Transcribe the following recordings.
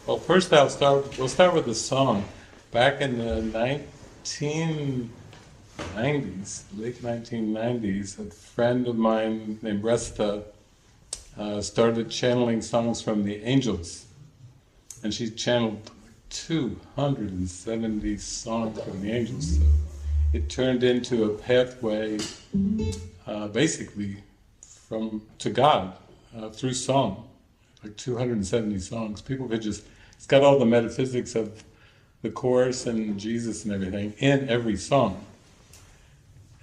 Well, first we'll start with a song. Back in the 1990s, late 1990s, a friend of mine named Resta started channeling songs from the angels. And she channeled 270 songs from the angels. So it turned into a pathway, basically, to God through song. Like 270 songs. People could just, it's got all the metaphysics of the chorus and Jesus and everything in every song.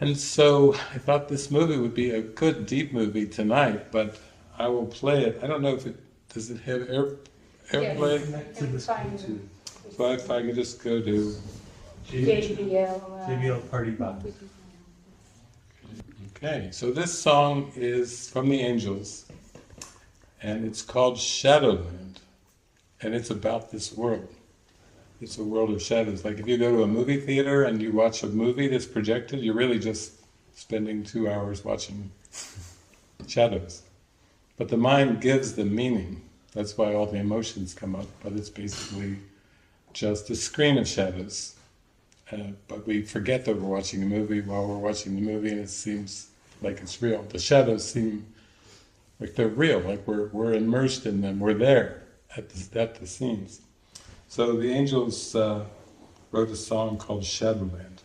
And so I thought this movie would be a good deep movie tonight, but I will play it. I don't know if does it have airplay? It's fine. So if I can just go to JBL Party Box. Okay, so this song is from the Angels, and it's called Shadowland, and it's about this world. It's a world of shadows. Like if you go to a movie theater and you watch a movie that's projected, you're really just spending 2 hours watching shadows. But the mind gives the meaning. That's why all the emotions come up, but it's basically just a screen of shadows. But we forget that we're watching a movie while we're watching the movie, and it seems like it's real. The shadows seem like they're real, like we're immersed in them, we're there at the scenes. So the Angels wrote a song called Shadowland.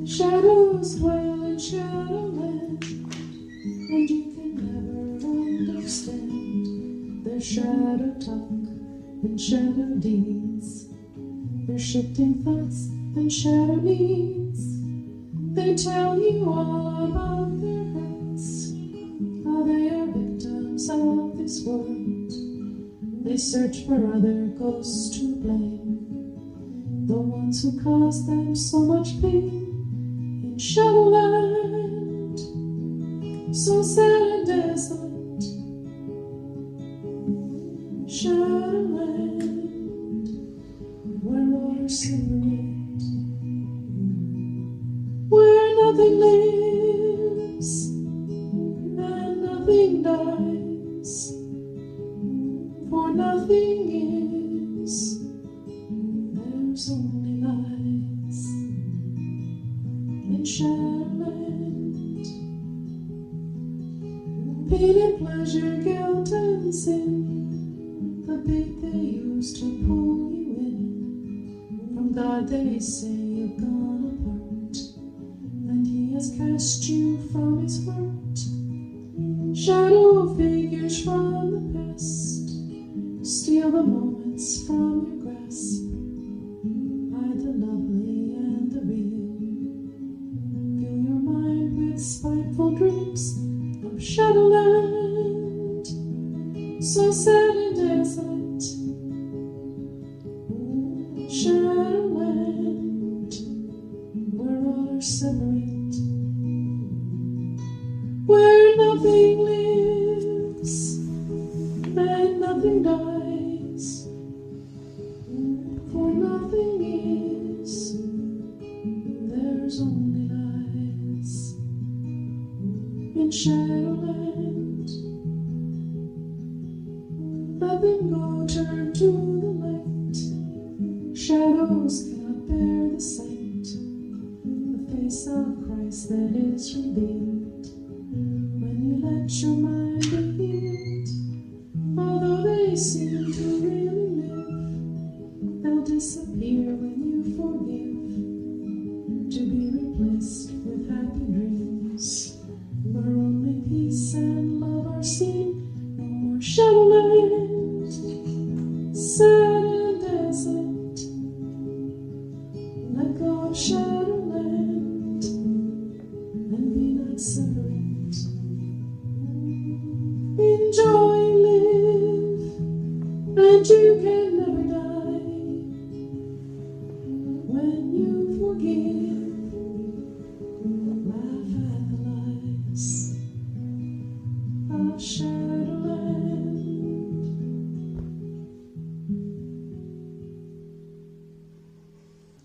Shadows dwell in Shadowland, and you can never understand their shadow talk and shadow deeds, their shifting thoughts and shadow needs. They tell you all about their hurts, how they are victims of this world. They search for other ghosts to blame, the ones who caused them so much pain. In Shadowland, so sad and desolate, Shadowland, where waters separate, where nothing lives and nothing dies, for nothing is, there's only lies. In Shadowland, pain and pleasure, guilt and sin, the bait they use to pull you in. From God they say you've gone apart, and He has cast you from His heart. Shadow figures from the past steal the moments from your grasp, hide the lovely and the real. Fill your mind with spiteful dreams of Shadowland, so sad and desolate, Shadowland, where waters separate, where nothing lives and nothing dies, for nothing is, there's only lies. In Shadowland, let them go, turn to the light. Shadows cannot bear the sight, the face of Christ that is revealed. When you let your mind be healed, although they seem to really live, they'll disappear when you forgive, to be replaced with happy dreams, where only peace and love are seen. No more Shadowland, sad and desolate. Let go of Shadowland and be not separate. Enjoy, live, and you can never die. When you forgive, laugh at the lies of Shadowland.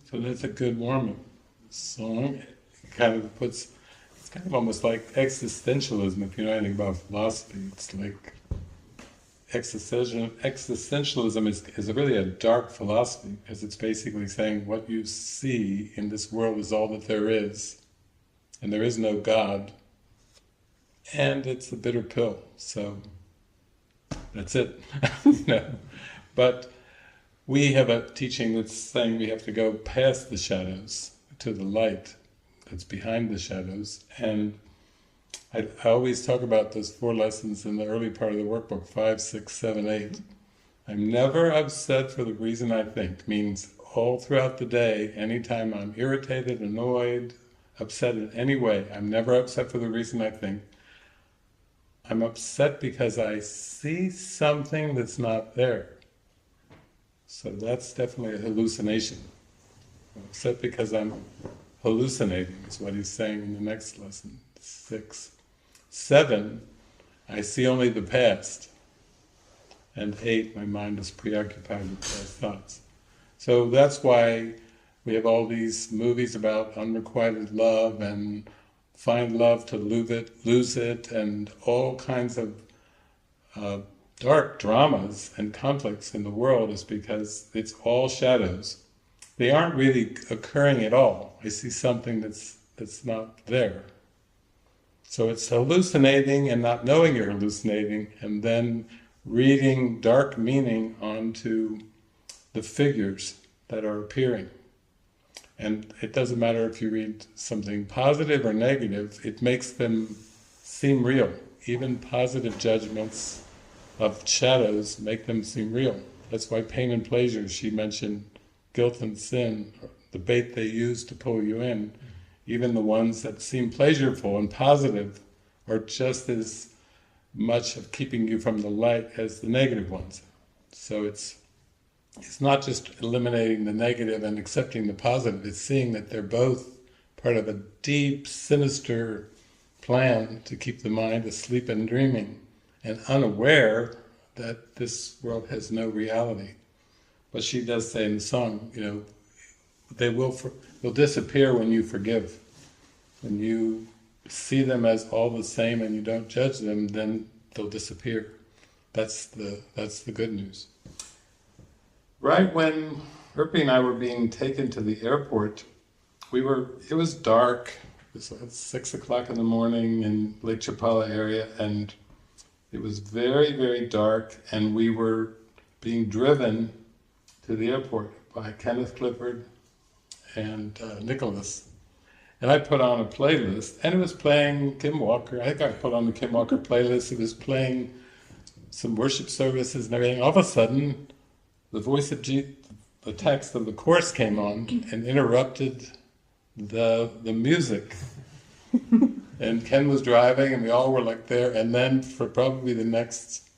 So that's a good warm-up song. It kind of puts, it's kind of almost like existentialism, if you know anything about philosophy. It's like existentialism is really a dark philosophy, because it's basically saying what you see in this world is all that there is, and there is no God, and it's a bitter pill, so that's it. You know? But we have a teaching that's saying we have to go past the shadows to the light that's behind the shadows, and I always talk about those 4 lessons in the early part of the workbook, 5, 6, 7, 8. I'm never upset for the reason I think, means all throughout the day, anytime I'm irritated, annoyed, upset in any way, I'm never upset for the reason I think. I'm upset because I see something that's not there. So that's definitely a hallucination. I'm upset because I'm hallucinating, is what he's saying in the next lesson, 6. 7, I see only the past. And 8, my mind is preoccupied with past thoughts. So that's why we have all these movies about unrequited love and find love to lose it, and all kinds of dark dramas and conflicts in the world, is because it's all shadows. They aren't really occurring at all. I see something that's not there. So it's hallucinating and not knowing you're hallucinating, and then reading dark meaning onto the figures that are appearing. And it doesn't matter if you read something positive or negative, it makes them seem real. Even positive judgments of shadows make them seem real. That's why pain and pleasure, she mentioned guilt and sin, the bait they use to pull you in. Even the ones that seem pleasurable and positive are just as much of keeping you from the light as the negative ones. So it's not just eliminating the negative and accepting the positive, it's seeing that they're both part of a deep, sinister plan to keep the mind asleep and dreaming, and unaware that this world has no reality. But she does say in the song, you know, they'll disappear when you forgive. When you see them as all the same and you don't judge them, then they'll disappear. That's the good news. Right when Urpi and I were being taken to the airport, it was dark. It was at 6 o'clock in the morning in Lake Chapala area, and it was very, very dark, and we were being driven to the airport by Kenneth Clifford and Nicholas. And I put on a playlist, and it was playing Kim Walker. I think I put on the Kim Walker playlist. It was playing some worship services and everything. All of a sudden, the voice of the text of the course came on and interrupted the music. And Ken was driving, and we all were like there. And then for probably the next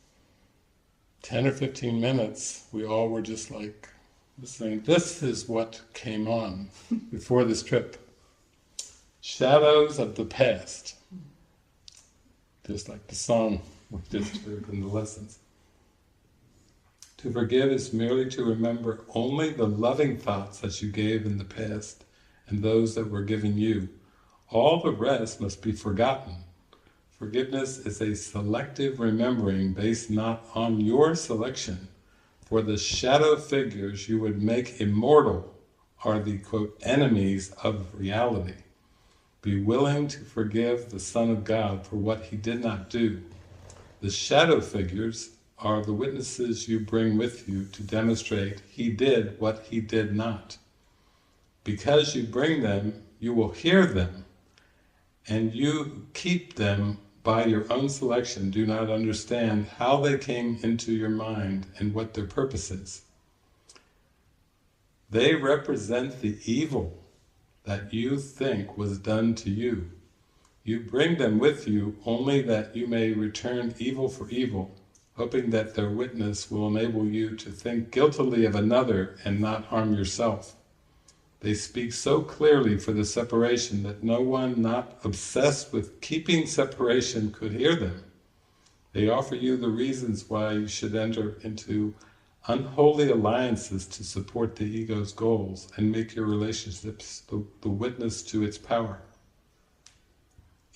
10 or 15 minutes, we all were just like listening. This is what came on before this trip. Shadows of the past. Just like the song we just heard in the lessons. To forgive is merely to remember only the loving thoughts that you gave in the past and those that were given you. All the rest must be forgotten. Forgiveness is a selective remembering based not on your selection, for the shadow figures you would make immortal are the, quote, enemies of reality. Be willing to forgive the Son of God for what he did not do. The shadow figures are the witnesses you bring with you to demonstrate he did what he did not. Because you bring them, you will hear them, and you keep them by your own selection do not understand how they came into your mind and what their purpose is. They represent the evil that you think was done to you. You bring them with you only that you may return evil for evil, hoping that their witness will enable you to think guiltily of another and not harm yourself. They speak so clearly for the separation that no one not obsessed with keeping separation could hear them. They offer you the reasons why you should enter into unholy alliances to support the ego's goals and make your relationships the witness to its power.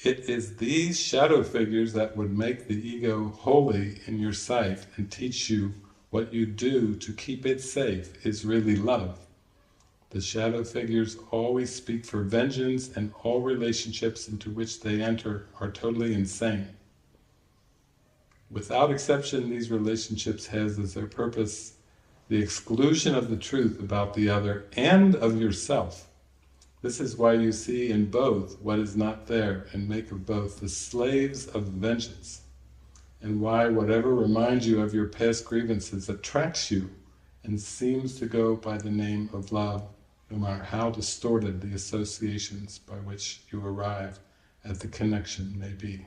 It is these shadow figures that would make the ego holy in your sight and teach you what you do to keep it safe is really love. The shadow figures always speak for vengeance, and all relationships into which they enter are totally insane. Without exception, these relationships has as their purpose the exclusion of the truth about the other and of yourself. This is why you see in both what is not there and make of both the slaves of vengeance, and why whatever reminds you of your past grievances attracts you and seems to go by the name of love, no matter how distorted the associations by which you arrive at the connection may be.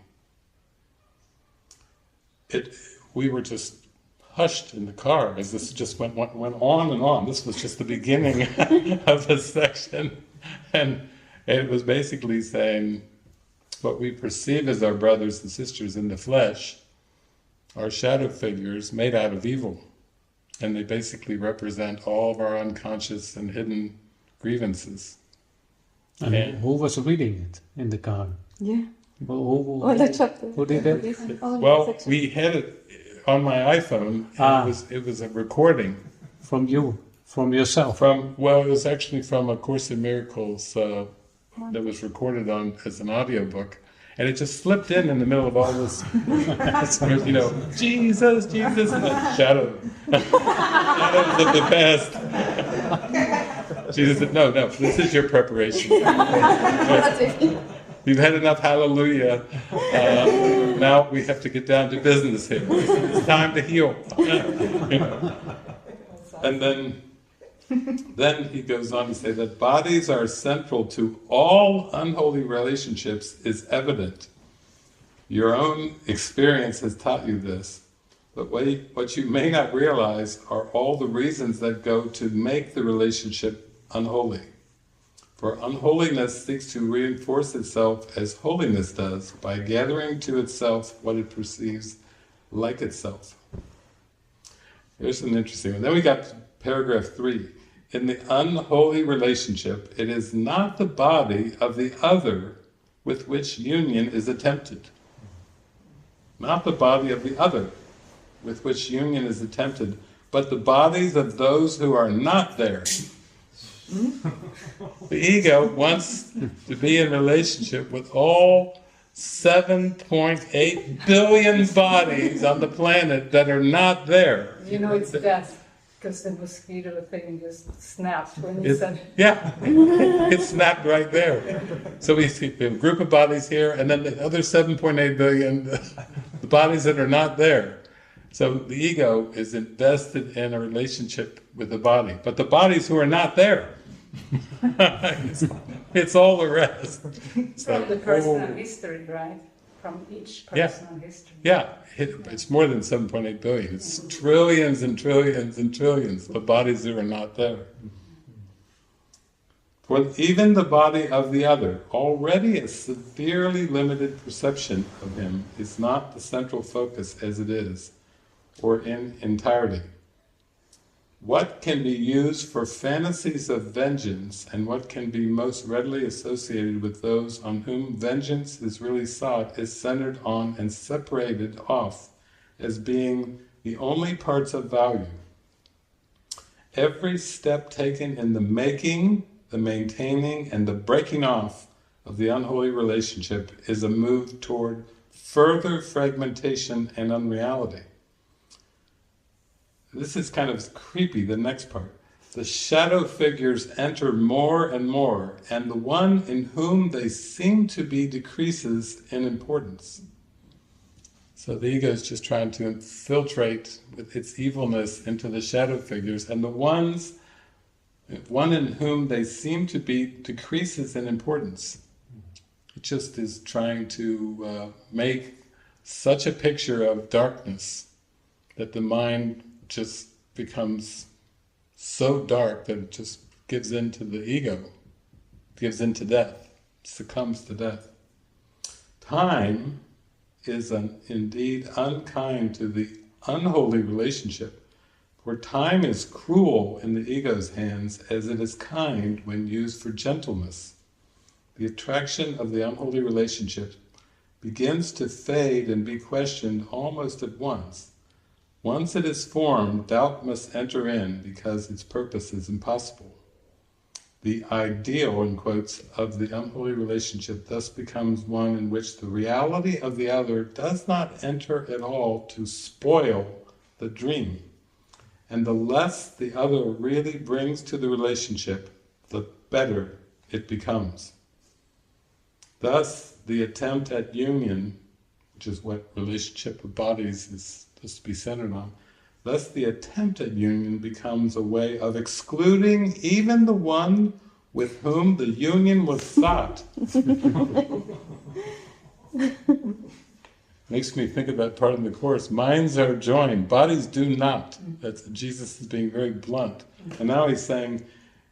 We were just hushed in the car as this just went on and on. This was just the beginning of the section, and it was basically saying what we perceive as our brothers and sisters in the flesh are shadow figures made out of evil, and they basically represent all of our unconscious and hidden grievances. And who was reading it in the car? Yeah. Who All the chapter. who did it? Well, we had it on my iPhone, and it was a recording. From you, from yourself? It was actually from A Course in Miracles that was recorded as an audiobook, and it just slipped in the middle of all this, Jesus, Jesus, and the shadows of the past. Jesus said, no, this is your preparation. We've had enough hallelujah. Now we have to get down to business here. It's time to heal. And then he goes on to say that bodies are central to all unholy relationships is evident. Your own experience has taught you this, but what you may not realize are all the reasons that go to make the relationship unholy. For unholiness seeks to reinforce itself as holiness does, by gathering to itself what it perceives like itself. Here's an interesting one. Then we got to paragraph 3. In the unholy relationship, it is not the body of the other with which union is attempted. Not the body of the other with which union is attempted, but the bodies of those who are not there. The ego wants to be in relationship with all 7.8 billion bodies on the planet that are not there. It's death, because the mosquito thing just snapped when you said it. Yeah, it snapped right there. So we have a group of bodies here, and then the other 7.8 billion, the bodies that are not there. So the ego is invested in a relationship with the body, but the bodies who are not there, it's all the rest. From the personal history, right? From each personal history. Yeah, it's more than 7.8 billion. It's trillions and trillions and trillions of bodies that are not there. For even the body of the other, already a severely limited perception of him, is not the central focus as it is, or in entirety. What can be used for fantasies of vengeance, and what can be most readily associated with those on whom vengeance is really sought, is centered on and separated off as being the only parts of value. Every step taken in the making, the maintaining, and the breaking off of the unholy relationship is a move toward further fragmentation and unreality. This is kind of creepy, the next part. The shadow figures enter more and more, and the one in whom they seem to be decreases in importance. So the ego is just trying to infiltrate with its evilness into the shadow figures, and the one in whom they seem to be decreases in importance. It just is trying to make such a picture of darkness that the mind just becomes so dark that it just gives in to the ego, gives in to death, succumbs to death. Time is indeed unkind to the unholy relationship, for time is cruel in the ego's hands as it is kind when used for gentleness. the attraction of the unholy relationship begins to fade and be questioned almost at once. Once it is formed, doubt must enter in because its purpose is impossible. The ideal, in quotes, of the unholy relationship thus becomes one in which the reality of the other does not enter at all to spoil the dream. And the less the other really brings to the relationship, the better it becomes. Thus, the attempt at union, which is what relationship of bodies is supposed to be centered on, thus the attempt at union becomes a way of excluding even the one with whom the union was sought. Makes me think of that part in the Course. Minds are joined, bodies do not. That's, Jesus is being very blunt. And now he's saying,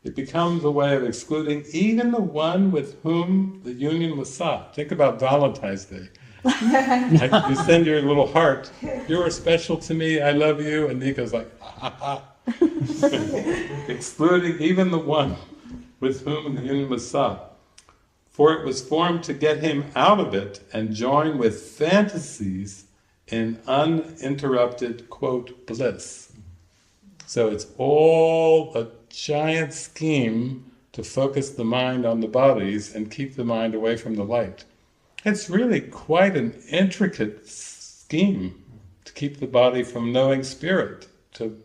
it becomes a way of excluding even the one with whom the union was sought. Think about Valentine's Day. Like you send your little heart, you're special to me, I love you, and Nico's like, ha ha ha. Excluding even the one with whom the union was sought. For it was formed to get him out of it and join with fantasies in uninterrupted, quote, bliss. So it's all a giant scheme to focus the mind on the bodies and keep the mind away from the light. It's really quite an intricate scheme to keep the body from knowing spirit,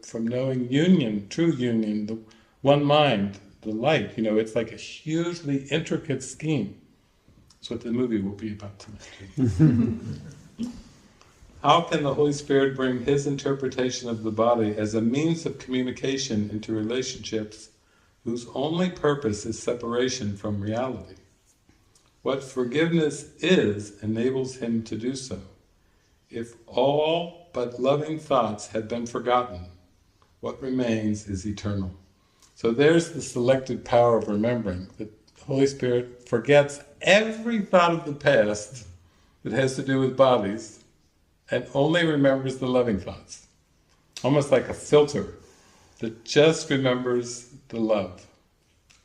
from knowing union, true union, the one mind, the light. It's like a hugely intricate scheme. That's what the movie will be about tonight. How can the Holy Spirit bring His interpretation of the body as a means of communication into relationships whose only purpose is separation from reality? What forgiveness is enables Him to do so. If all but loving thoughts had been forgotten, what remains is eternal. So there's the selective power of remembering. The Holy Spirit forgets every thought of the past that has to do with bodies and only remembers the loving thoughts. Almost like a filter that just remembers the love.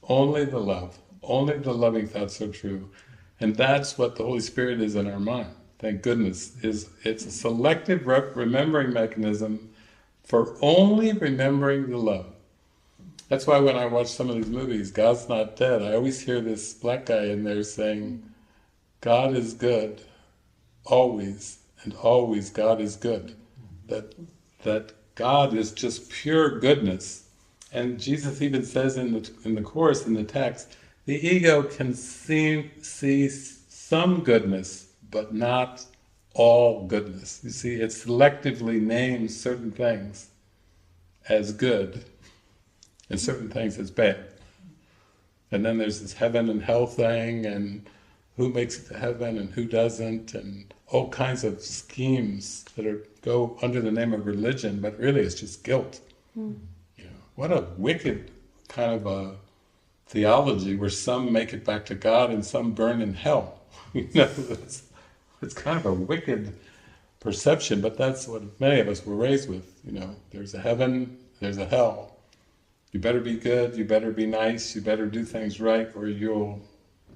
Only the love. Only the loving thoughts are true. And that's what the Holy Spirit is in our mind. Thank goodness. It's a selective remembering mechanism for only remembering the love. That's why when I watch some of these movies, God's not dead, I always hear this black guy in there saying, God is good, always, and always God is good. That God is just pure goodness. And Jesus even says in the Course, in the text, the ego can see some goodness, but not all goodness. You see, it selectively names certain things as good, and certain things as bad. And then there's this heaven and hell thing, and who makes it to heaven and who doesn't, and all kinds of schemes that go under the name of religion, but really it's just guilt. What a wicked kind of a theology where some make it back to God and some burn in hell. It's kind of a wicked perception, but that's what many of us were raised with. There's a heaven, there's a hell. You better be good, you better be nice, you better do things right, or you'll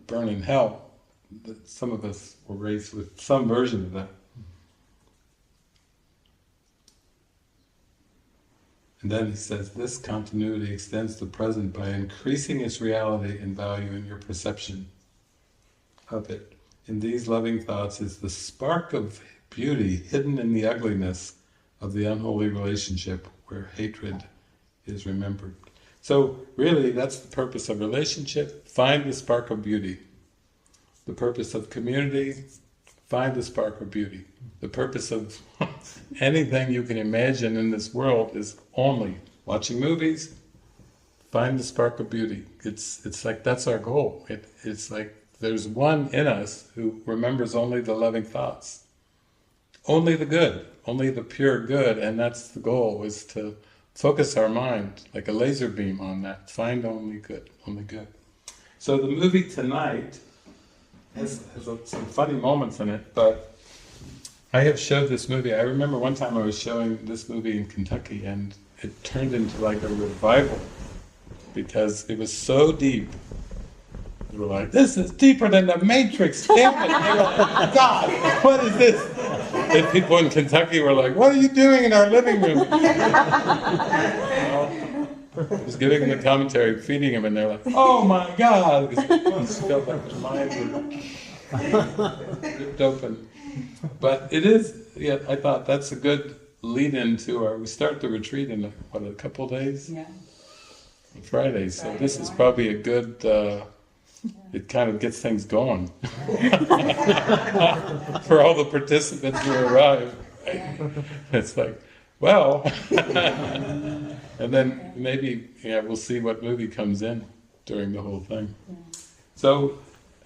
burn in hell. Some of us were raised with some version of that. And then he says, this continuity extends the present by increasing its reality and value in your perception of it. In these loving thoughts is the spark of beauty hidden in the ugliness of the unholy relationship where hatred is remembered. So really that's the purpose of relationship, find the spark of beauty. The purpose of community, find the spark of beauty. The purpose of anything you can imagine in this world is only watching movies, find the spark of beauty. It's like that's our goal. It's like there's one in us who remembers only the loving thoughts. Only the good, only the pure good, and that's the goal, is to focus our mind like a laser beam on that. Find only good, only good. So the movie tonight has some funny moments in it, but I have showed this movie. I remember one time I was showing this movie in Kentucky and it turned into like a revival because it was so deep They were like, "This is deeper than the Matrix, damn it!" They were like, "God, what is this?" And people in Kentucky were like, "What are you doing in our living room?" I was giving them the commentary, feeding them, and they're like, "Oh my God!" Because it felt like their minds were ripped open. But it is, yeah, I thought that's a good lead-in to we start the retreat in, a couple days? Yeah. Friday, so this is probably a good, it kind of gets things going for all the participants who arrive. It's like, well, and then maybe we'll see what movie comes in during the whole thing. So,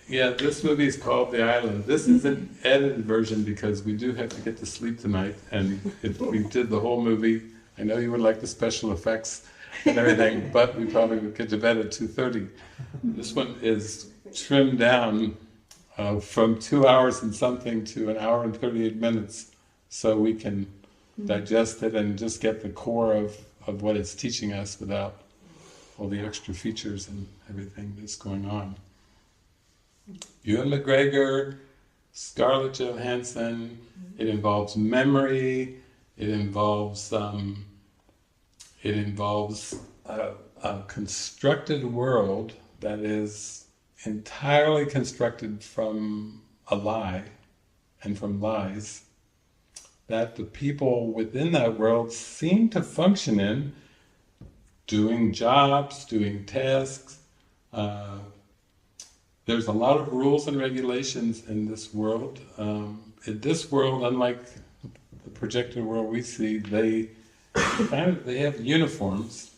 this movie is called The Island. This is an edited version because we do have to get to sleep tonight, and if we did the whole movie, I know you would like the special effects and everything, but we probably would get to bed at 2:30. This one is trimmed down from 2 hours and something to 1 hour and 38 minutes, so we can digest it and just get the core of what it's teaching us without all the extra features and everything that's going on. Ewan McGregor, Scarlett Johansson. It involves memory. It involves a constructed world that is entirely constructed from a lie and from lies that the people within that world seem to function in, doing jobs, doing tasks. There's a lot of rules and regulations in this world. In this world, unlike the projected world we see, they have uniforms.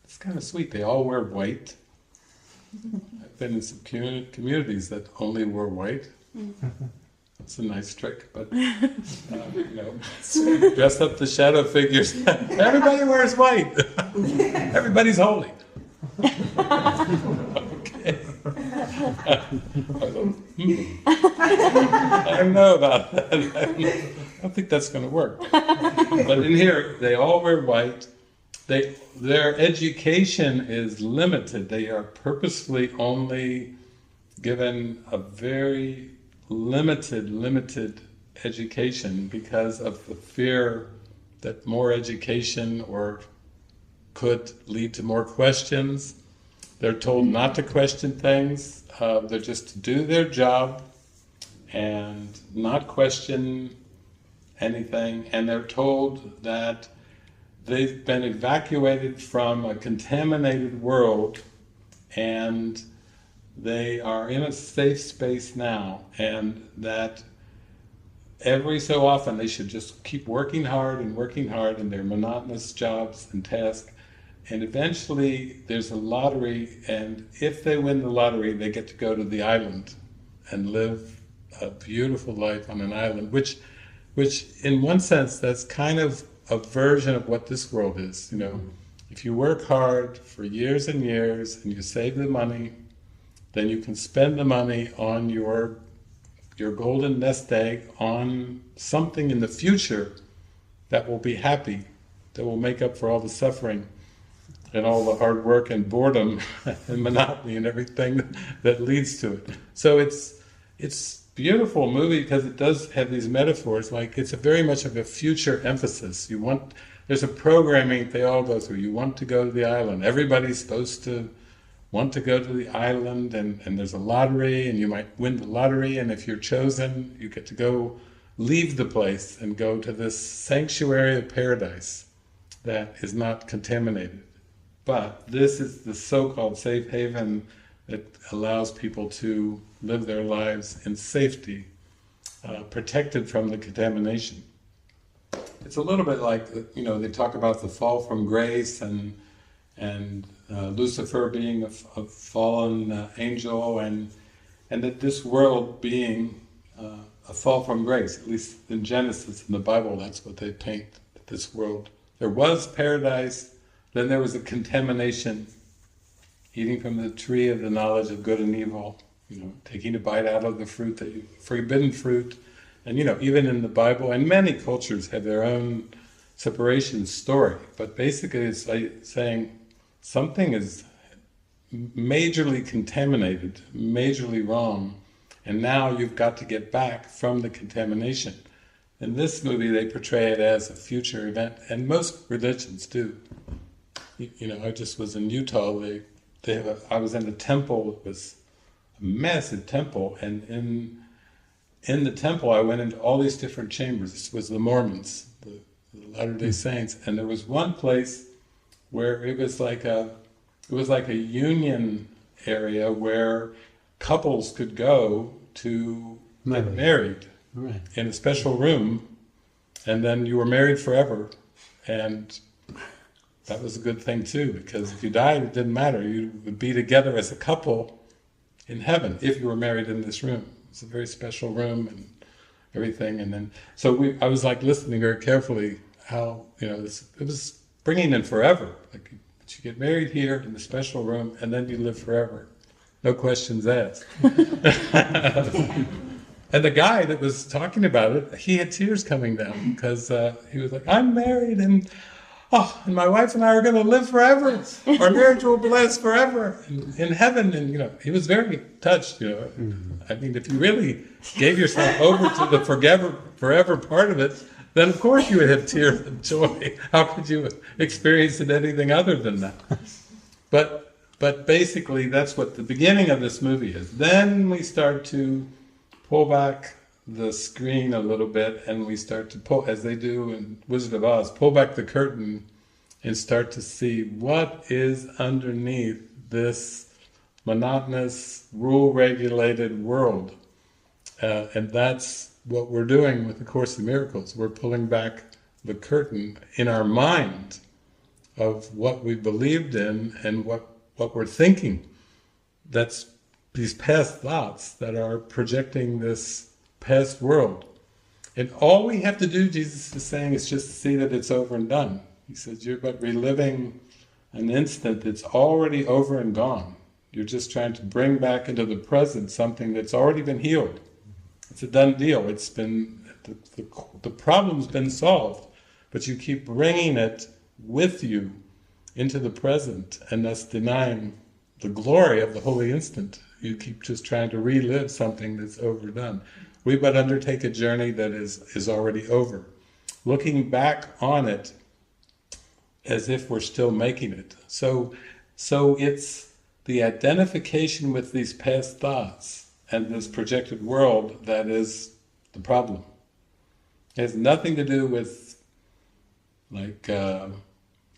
It's kind of sweet. They all wear white. I've been in some communities that only wear white. It's a nice trick, but dress up the shadow figures. Everybody wears white. Everybody's holy. Okay. I don't know about that. I don't think that's going to work. But in here, they all wear white. Their education is limited. They are purposefully only given a very limited education because of the fear that more education could lead to more questions. They're told not to question things. They're just to do their job and not question anything. And they're told that they've been evacuated from a contaminated world and they are in a safe space now, and that every so often they should just keep working hard in their monotonous jobs and tasks. And eventually there's a lottery, and if they win the lottery, they get to go to the island and live a beautiful life on an island, which in one sense, that's kind of a version of what this world is. If you work hard for years and years and you save the money, then you can spend the money on your golden nest egg on something in the future that will be happy, that will make up for all the suffering and all the hard work and boredom and monotony and everything that leads to it. So it's beautiful movie because it does have these metaphors. Like, it's very much of a future emphasis. There's a programming they all go through. You want to go to the island. Everybody's supposed to want to go to the island, and there's a lottery, and you might win the lottery, and if you're chosen, you get to go leave the place and go to this sanctuary of paradise that is not contaminated. But this is the so-called safe haven that allows people to live their lives in safety, protected from the contamination. It's a little bit like, they talk about the fall from grace and Lucifer being a fallen angel, and that this world being a fall from grace. At least in Genesis, in the Bible, that's what they paint. That this world, there was paradise, then there was a contamination, eating from the tree of the knowledge of good and evil, taking a bite out of the fruit, forbidden fruit. And even in the Bible, and many cultures have their own separation story, but basically it's like saying something is majorly contaminated, majorly wrong, and now you've got to get back from the contamination. In this movie they portray it as a future event, and most religions do. You know, I just was in Utah, I was in a temple, it was a massive temple, and in the temple I went into all these different chambers. This was the Mormons, the Latter-day Saints, and there was one place where it was like a union area where couples could go to get married in a special room, and then you were married forever, and that was a good thing too, because if you died, it didn't matter. You would be together as a couple in heaven if you were married in this room. It's a very special room and everything. And then, I was like listening very carefully how, you know, it was bringing in forever. Like, you get married here in the special room, and then you live forever. No questions asked. And the guy that was talking about it, he had tears coming down, because he was like, I'm married, and my wife and I are going to live forever. Our marriage will last forever in heaven. And, you know, he was very touched, you know. Mm-hmm. I mean, if you really gave yourself over to the forever part of it, then of course you would have tears of joy. How could you experience it anything other than that? But basically that's what the beginning of this movie is. Then we start to pull back the screen a little bit, and we start to pull, as they do in Wizard of Oz, pull back the curtain and start to see what is underneath this monotonous, rule-regulated world. And that's what we're doing with the Course in Miracles. We're pulling back the curtain in our mind of what we believed in and what we're thinking. That's these past thoughts that are projecting this past world. And all we have to do, Jesus is saying, is just see that it's over and done. He says, you're but reliving an instant that's already over and gone. You're just trying to bring back into the present something that's already been healed. It's a done deal. It's been, the problem's been solved, but you keep bringing it with you into the present, and thus denying the glory of the holy instant. You keep just trying to relive something that's overdone. We but undertake a journey that is already over, looking back on it as if we're still making it. So it's the identification with these past thoughts and this projected world that is the problem. It has nothing to do with like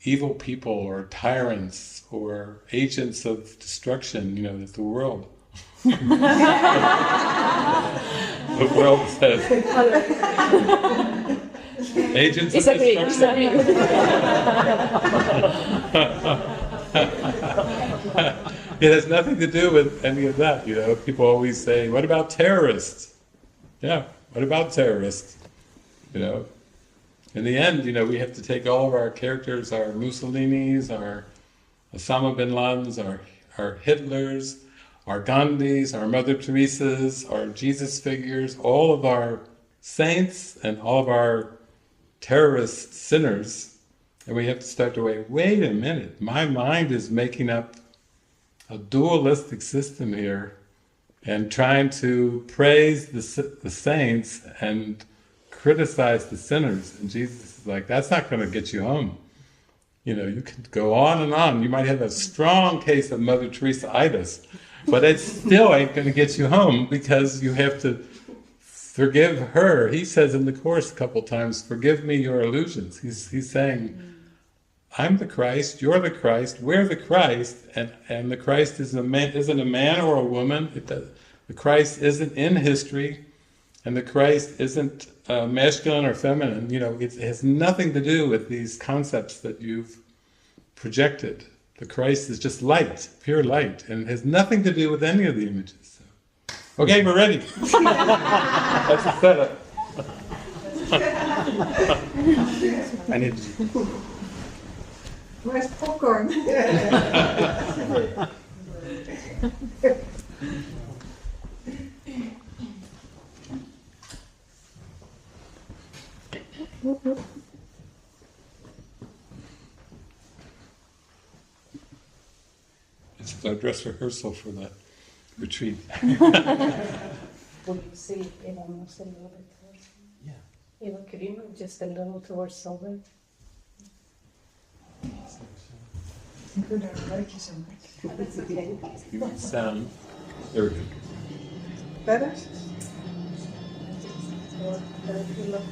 evil people or tyrants or agents of destruction, you know, that the world. The world says agents of destruction. It has nothing to do with any of that, you know. People always say, what about terrorists? Yeah, what about terrorists? You know, in the end, you know, we have to take all of our characters, our Mussolinis, our Osama bin Ladens, our Hitlers, our Gandhis, our Mother Teresas, our Jesus figures, all of our saints and all of our terrorist sinners, and we have to start to wait a minute, my mind is making up a dualistic system here and trying to praise the saints and criticize the sinners, and Jesus is like, that's not going to get you home. You know, you can go on and on, you might have a strong case of Mother Teresa-itis, but it still ain't going to get you home, because you have to forgive her. He says in the Course a couple times, forgive me your illusions. He's saying, I'm the Christ, you're the Christ, we're the Christ, and the Christ isn't a man or a woman. The Christ isn't in history, and the Christ isn't masculine or feminine. You know, it has nothing to do with these concepts that you've projected. The Christ is just light, pure light, and it has nothing to do with any of the images. So. Okay, we're ready. That's a setup. I need to... Where's popcorn? It's our dress rehearsal for the retreat. Will you see Eva moves a little bit towards? Yeah. Eva, could you move just a little towards Solveig? That's okay. Sound. There we go. Better? Or if you look.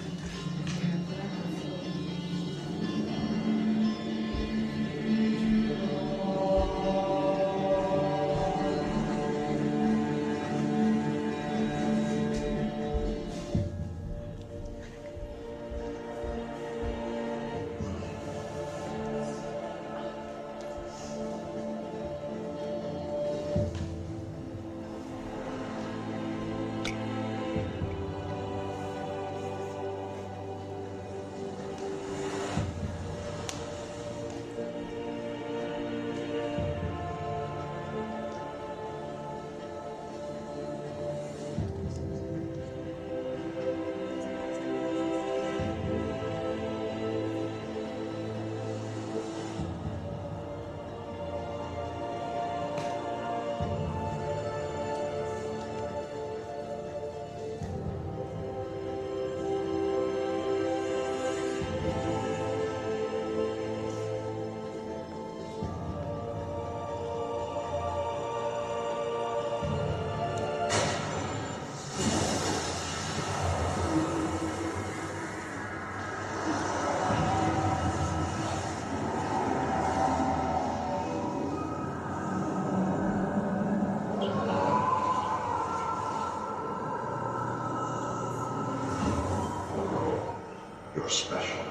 You're special.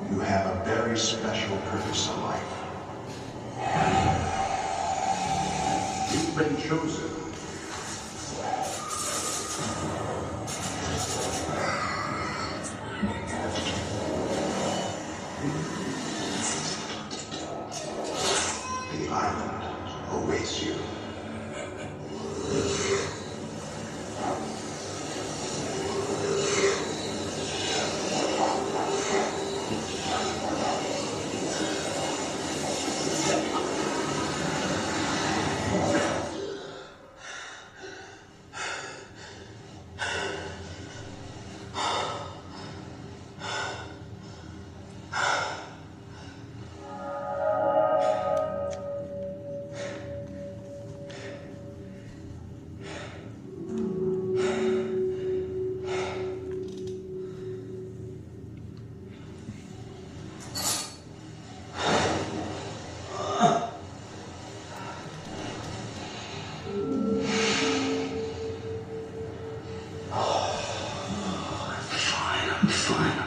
You have a very special purpose in life. You've been chosen. The island awaits you. I'm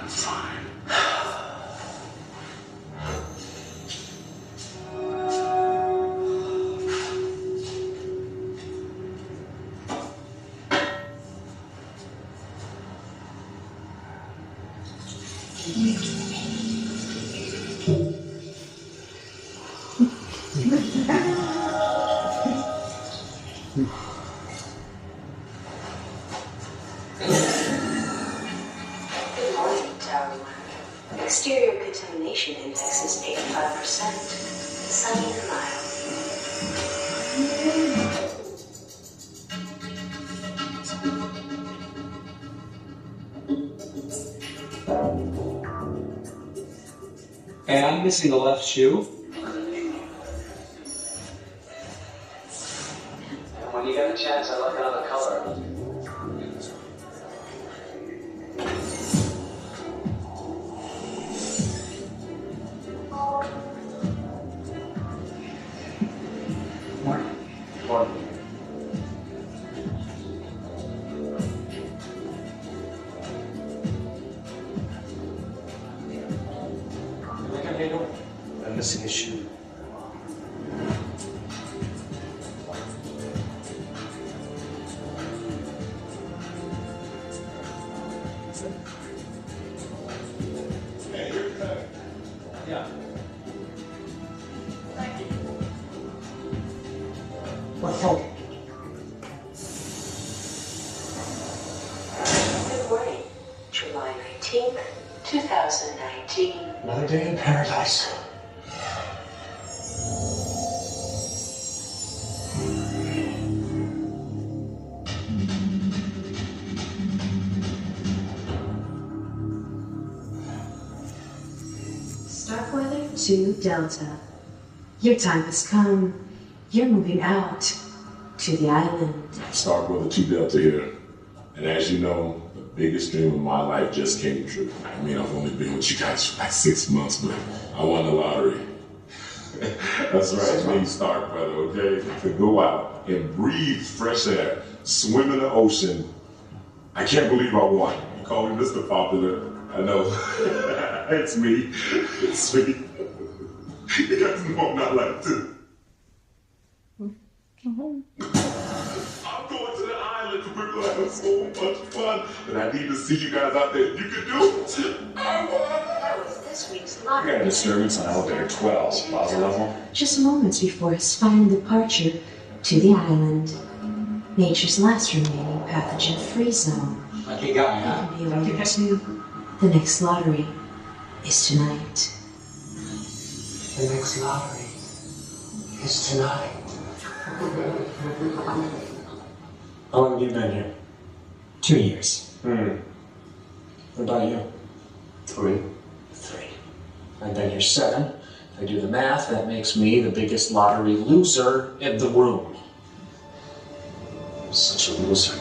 fine. Exterior contamination index is 85%. Sunny and mild. Hey, I'm missing the left shoe. And when you get a chance, I'd like another color. I'm missing a shoe. Yeah. What for? Good morning. July 19th, 2019. Another day in paradise. Starkweather to Delta. Your time has come. You're moving out to the island. Starkweather 2 Delta here. And as you know, the biggest dream of my life just came true. I mean, I've only been with you guys for like 6 months, but I won the lottery. That's right, me, Starkweather, okay? To go out and breathe fresh air, swim in the ocean. I can't believe I won. You call me Mr. Popular. I know. It's me. It's me. You guys know I'm not like this. I'm going to the island. We're going to have so much fun. But I need to see you guys out there. You can do it. I won. That was this week's We got a lottery. disturbance on elevator 12, plaza level. Just moments before his final departure to the island. Nature's last remaining pathogen-free zone. Lucky guy, You huh? can be awarded to. The next lottery is tonight. The next lottery is tonight. How long have you been here? 2 years. What about you? 3. 3. I've been here 7. If I do the math, that makes me the biggest lottery loser in the room. Such a loser.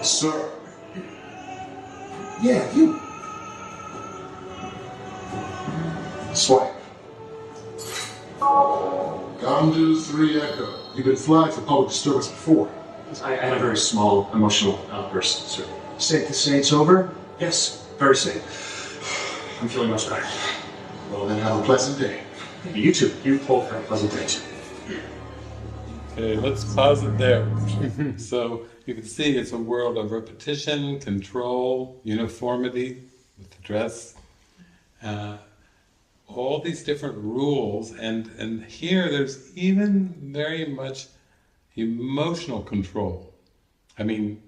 Sir. Yeah, you. Swipe. Gomdu 3 Echo. You've been flagged for public disturbance before. I had a very small emotional outburst, sir. Safe to say it's over? Yes, very safe. I'm feeling much better. Well, then have a pleasant day. You too. You both have a pleasant day too. Okay, let's pause it there. So you can see it's a world of repetition, control, uniformity with the dress, all these different rules, and here there's even very much emotional control. I mean,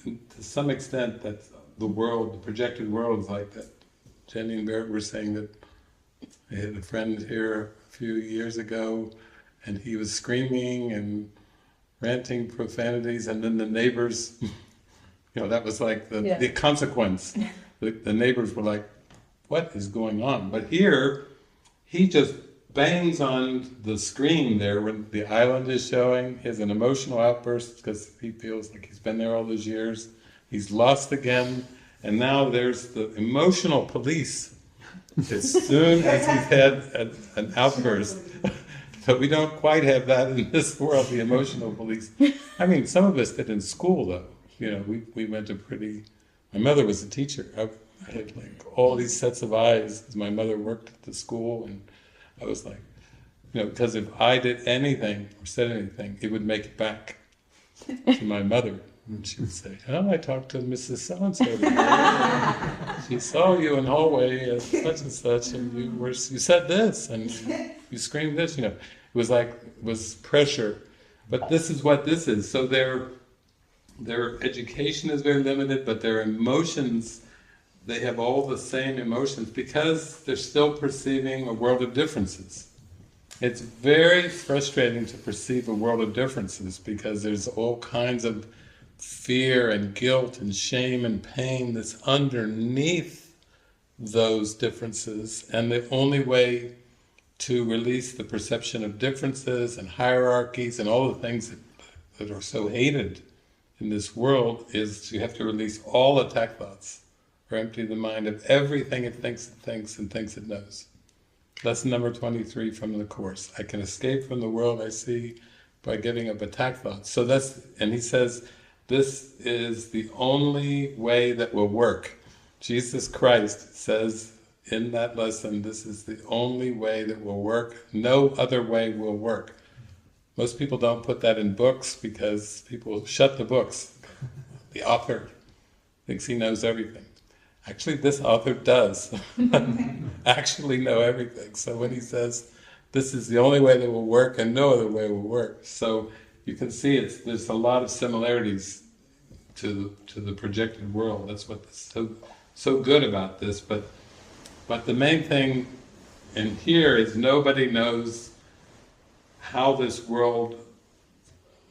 to some extent, that's the world, the projected world is like that. Jenny and Barrett were saying that they had a friend here a few years ago, and he was screaming and ranting profanities, and then the neighbors, that was like the consequence. The neighbors were like, what is going on? But here, he just bangs on the screen there when the island is showing. He has an emotional outburst because he feels like he's been there all those years. He's lost again, and now there's the emotional police as soon as he's had an outburst. But we don't quite have that in this world, the emotional police. I mean, some of us did in school, though. We went to my mother was a teacher. I had like all these sets of eyes, because my mother worked at the school, and I was like, because if I did anything or said anything, it would make it back to my mother. And she would say, oh, I talked to Mrs. So-and-so today. She saw you in the hallway as such and such, and you said this, and you screamed this, It was pressure. But this is what this is. So their education is very limited, but their emotions, they have all the same emotions because they're still perceiving a world of differences. It's very frustrating to perceive a world of differences because there's all kinds of fear and guilt and shame and pain that's underneath those differences, and the only way to release the perception of differences and hierarchies and all the things that are so hated in this world is you have to release all attack thoughts, or empty the mind of everything it thinks and thinks it knows. Lesson number 23 from the Course. I can escape from the world I see by giving up attack thoughts. And he says, this is the only way that will work. Jesus Christ says in that lesson, this is the only way that will work. No other way will work. Most people don't put that in books because people shut the books. The author thinks he knows everything. Actually, this author does actually know everything. So when he says, this is the only way that will work and no other way will work. So you can see there's a lot of similarities to the projected world. That's what's so good about this. But the main thing in here is nobody knows how this world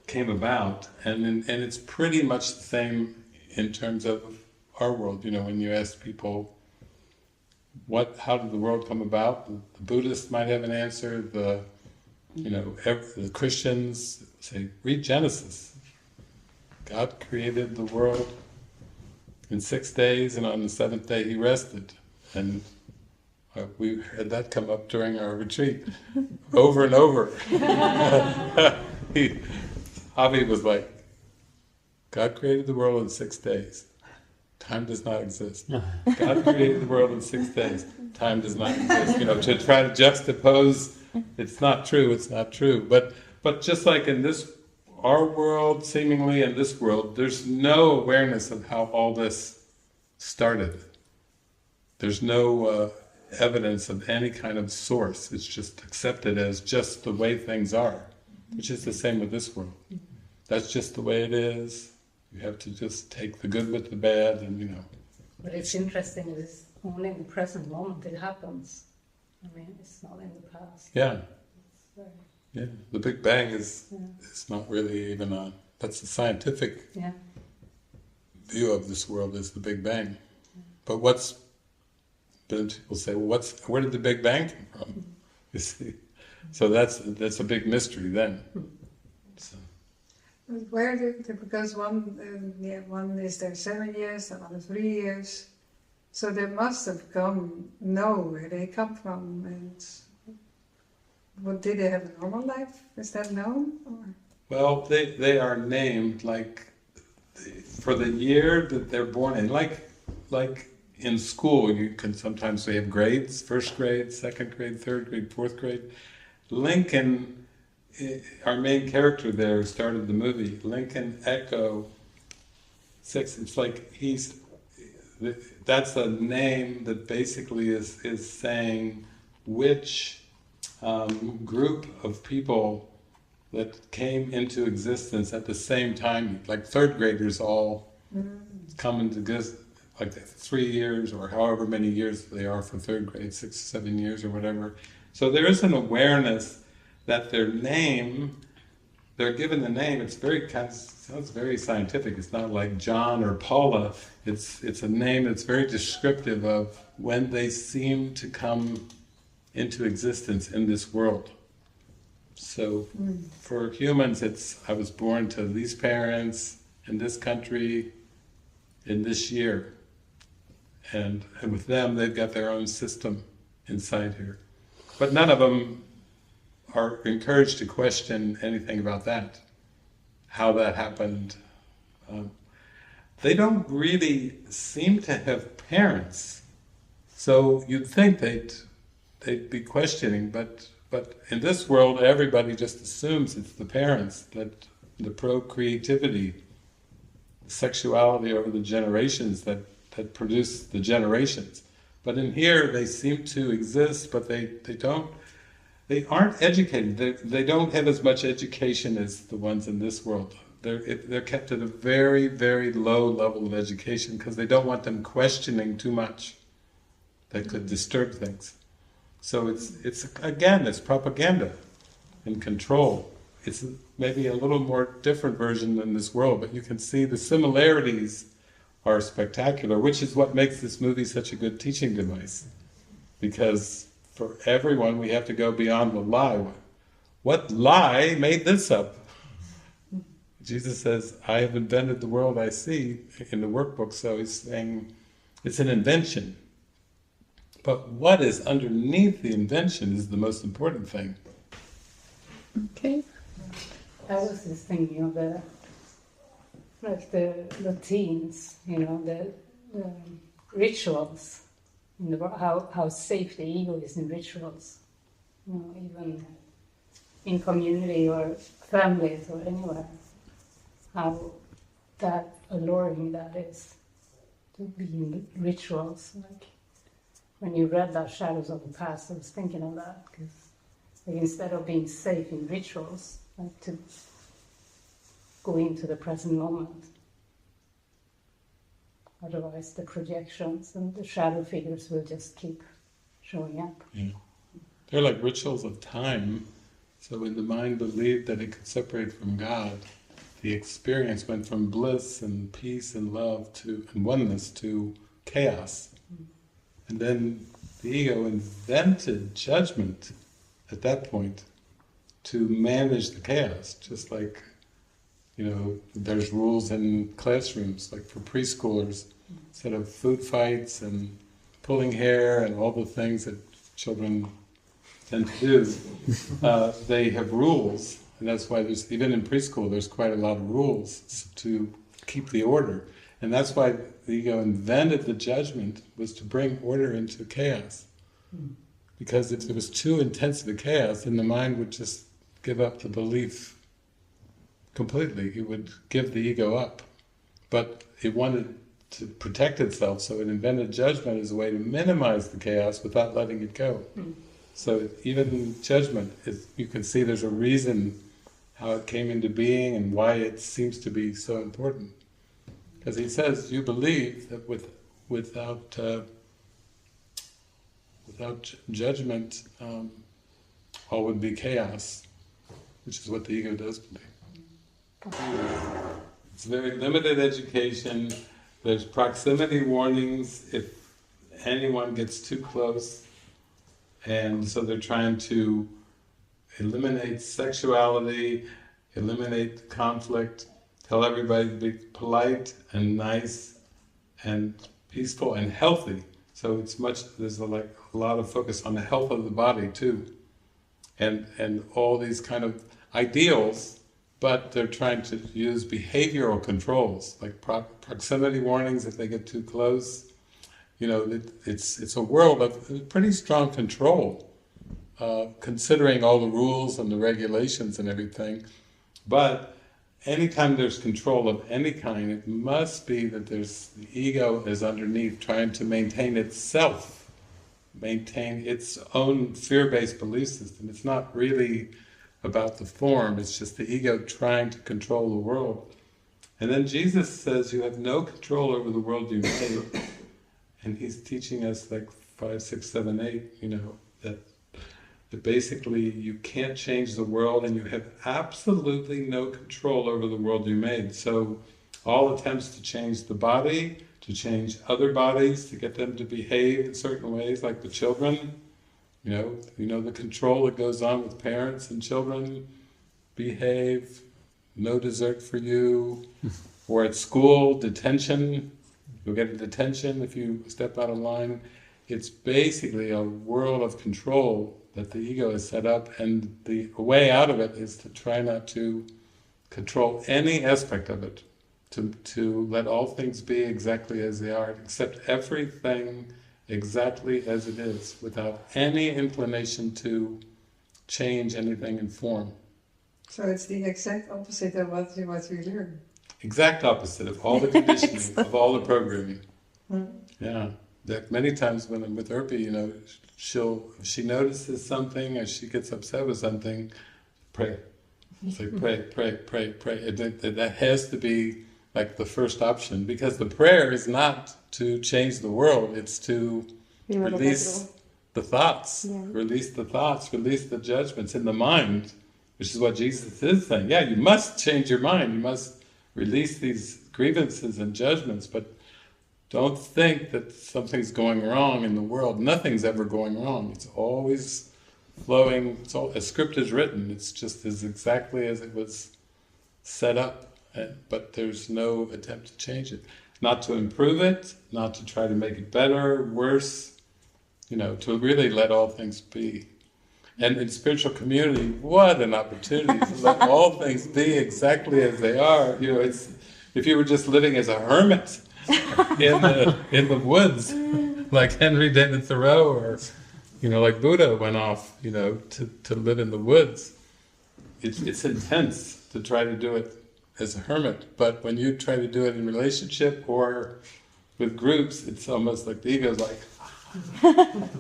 came about, and it's pretty much the same in terms of our world. You know, when you ask people, how did the world come about? The Buddhists might have an answer. The Christians say, read Genesis. God created the world in 6 days, and on the 7th day He rested. And we had that come up during our retreat, over and over. Avi was like, God created the world in 6 days. Time does not exist. God created the world in 6 days. Time does not exist. You know, to try to juxtapose, it's not true. But just like in our world, seemingly in this world, there's no awareness of how all this started. There's no evidence of any kind of source. It's just accepted as just the way things are, which is the same with this world. That's just the way it is. You have to just take the good with the bad, and you know. But it's interesting, it's only in the present moment it happens. I mean, it's not in the past. Yeah. Very... Yeah. The Big Bang is not really even on. That's the scientific view of this world, is the Big Bang. But then people say, well, where did the Big Bang come from? You see, so that's a big mystery then. So. Because one is there 7 years, the other 3 years, so they must have know where they come from, and did they have a normal life? Is that known? Or? Well, they are named like for the year that they're born in, like in school, you can sometimes have grades, 1st grade, 2nd grade, 3rd grade, 4th grade. Lincoln, our main character there, started the movie, Lincoln Echo 6, it's like that's a name that basically is saying which group of people that came into existence at the same time, like 3rd graders all come into existence, like 3 years or however many years they are for 3rd grade, 6 or 7 years or whatever. So there is an awareness that their name, they're given the name, sounds very scientific. It's not like John or Paula. It's a name that's very descriptive of when they seem to come into existence in this world. So for humans, I was born to these parents, in this country, in this year. And with them, they've got their own system inside here. But none of them are encouraged to question anything about that, how that happened. They don't really seem to have parents, so you'd think they'd be questioning, but in this world, everybody just assumes it's the parents, that the procreativity, sexuality over the generations that produce the generations. But in here, they seem to exist, but they aren't educated. They don't have as much education as the ones in this world. They're kept at a very, very low level of education because they don't want them questioning too much that could disturb things. So it's propaganda and control. It's maybe a little more different version than this world, but you can see the similarities are spectacular, which is what makes this movie such a good teaching device. Because for everyone, we have to go beyond the lie. What lie made this up? Jesus says, I have invented the world I see in the workbook, so he's saying it's an invention. But what is underneath the invention is the most important thing. Okay. I was just thinking of the routines, the rituals, how safe the ego is in rituals, even in community or families or anywhere, how that alluring that is. to be in rituals. Like when you read that Shadows of the Past, I was thinking of that, because like, instead of being safe in rituals, like to go into the present moment. Otherwise, the projections and the shadow figures will just keep showing up. Yeah. They're like rituals of time. So when the mind believed that it could separate from God, the experience went from bliss and peace and love and oneness to chaos. And then the ego invented judgment at that point to manage the chaos, just like, there's rules in classrooms, like for preschoolers, instead of food fights and pulling hair and all the things that children tend to do, they have rules, and that's why even in preschool there's quite a lot of rules to keep the order. And that's why the ego invented the judgment, was to bring order into chaos. Because if it was too intense of a chaos, then the mind would just give up the belief completely. It would give the ego up. But it wanted to protect itself, so it invented judgment as a way to minimize the chaos without letting it go. So even judgment, you can see there's a reason how it came into being and why it seems to be so important. Because he says, you believe that without judgment, all would be chaos, which is what the ego does believe. It's very limited education. There's proximity warnings if anyone gets too close, and so they're trying to eliminate sexuality, eliminate conflict, tell everybody to be polite and nice and peaceful and healthy. So there's a lot of focus on the health of the body too, and all these kind of ideals, but they're trying to use behavioral controls, like proximity warnings if they get too close. It's a world of pretty strong control, considering all the rules and the regulations and everything. But anytime there's control of any kind, it must be that the ego is underneath, trying to maintain itself, maintain its own fear-based belief system. It's not really about the form, it's just the ego trying to control the world. And then Jesus says you have no control over the world you made, and he's teaching us like 5, 6, 7, 8, that basically you can't change the world and you have absolutely no control over the world you made. So all attempts to change the body, to change other bodies, to get them to behave in certain ways, like the children, the control that goes on with parents and children, behave, no dessert for you, or at school, detention, you'll get a detention if you step out of line. It's basically a world of control that the ego has set up, and the way out of it is to try not to control any aspect of it, to let all things be exactly as they are, accept everything exactly as it is, without any inclination to change anything in form. So it's the exact opposite of what we learn. Exact opposite of all the conditioning, of all the programming. Yeah. That many times when I'm with Urpi, if she notices something or she gets upset with something, pray. It's like pray. That has to be like the first option, because the prayer is not to change the world, it's to release the thoughts, release the judgments in the mind, which is what Jesus is saying. Yeah, you must change your mind, you must release these grievances and judgments, but don't think that something's going wrong in the world. Nothing's ever going wrong. It's always flowing. A script is written. It's just as exactly as it was set up, but there's no attempt to change it. Not to improve it, not to try to make it better, worse, to really let all things be. And in spiritual community, what an opportunity to let all things be exactly as they are. If you were just living as a hermit in the woods, like Henry David Thoreau, or like Buddha went off, to live in the woods. It's intense to try to do it as a hermit, but when you try to do it in relationship or with groups, it's almost like the ego's like,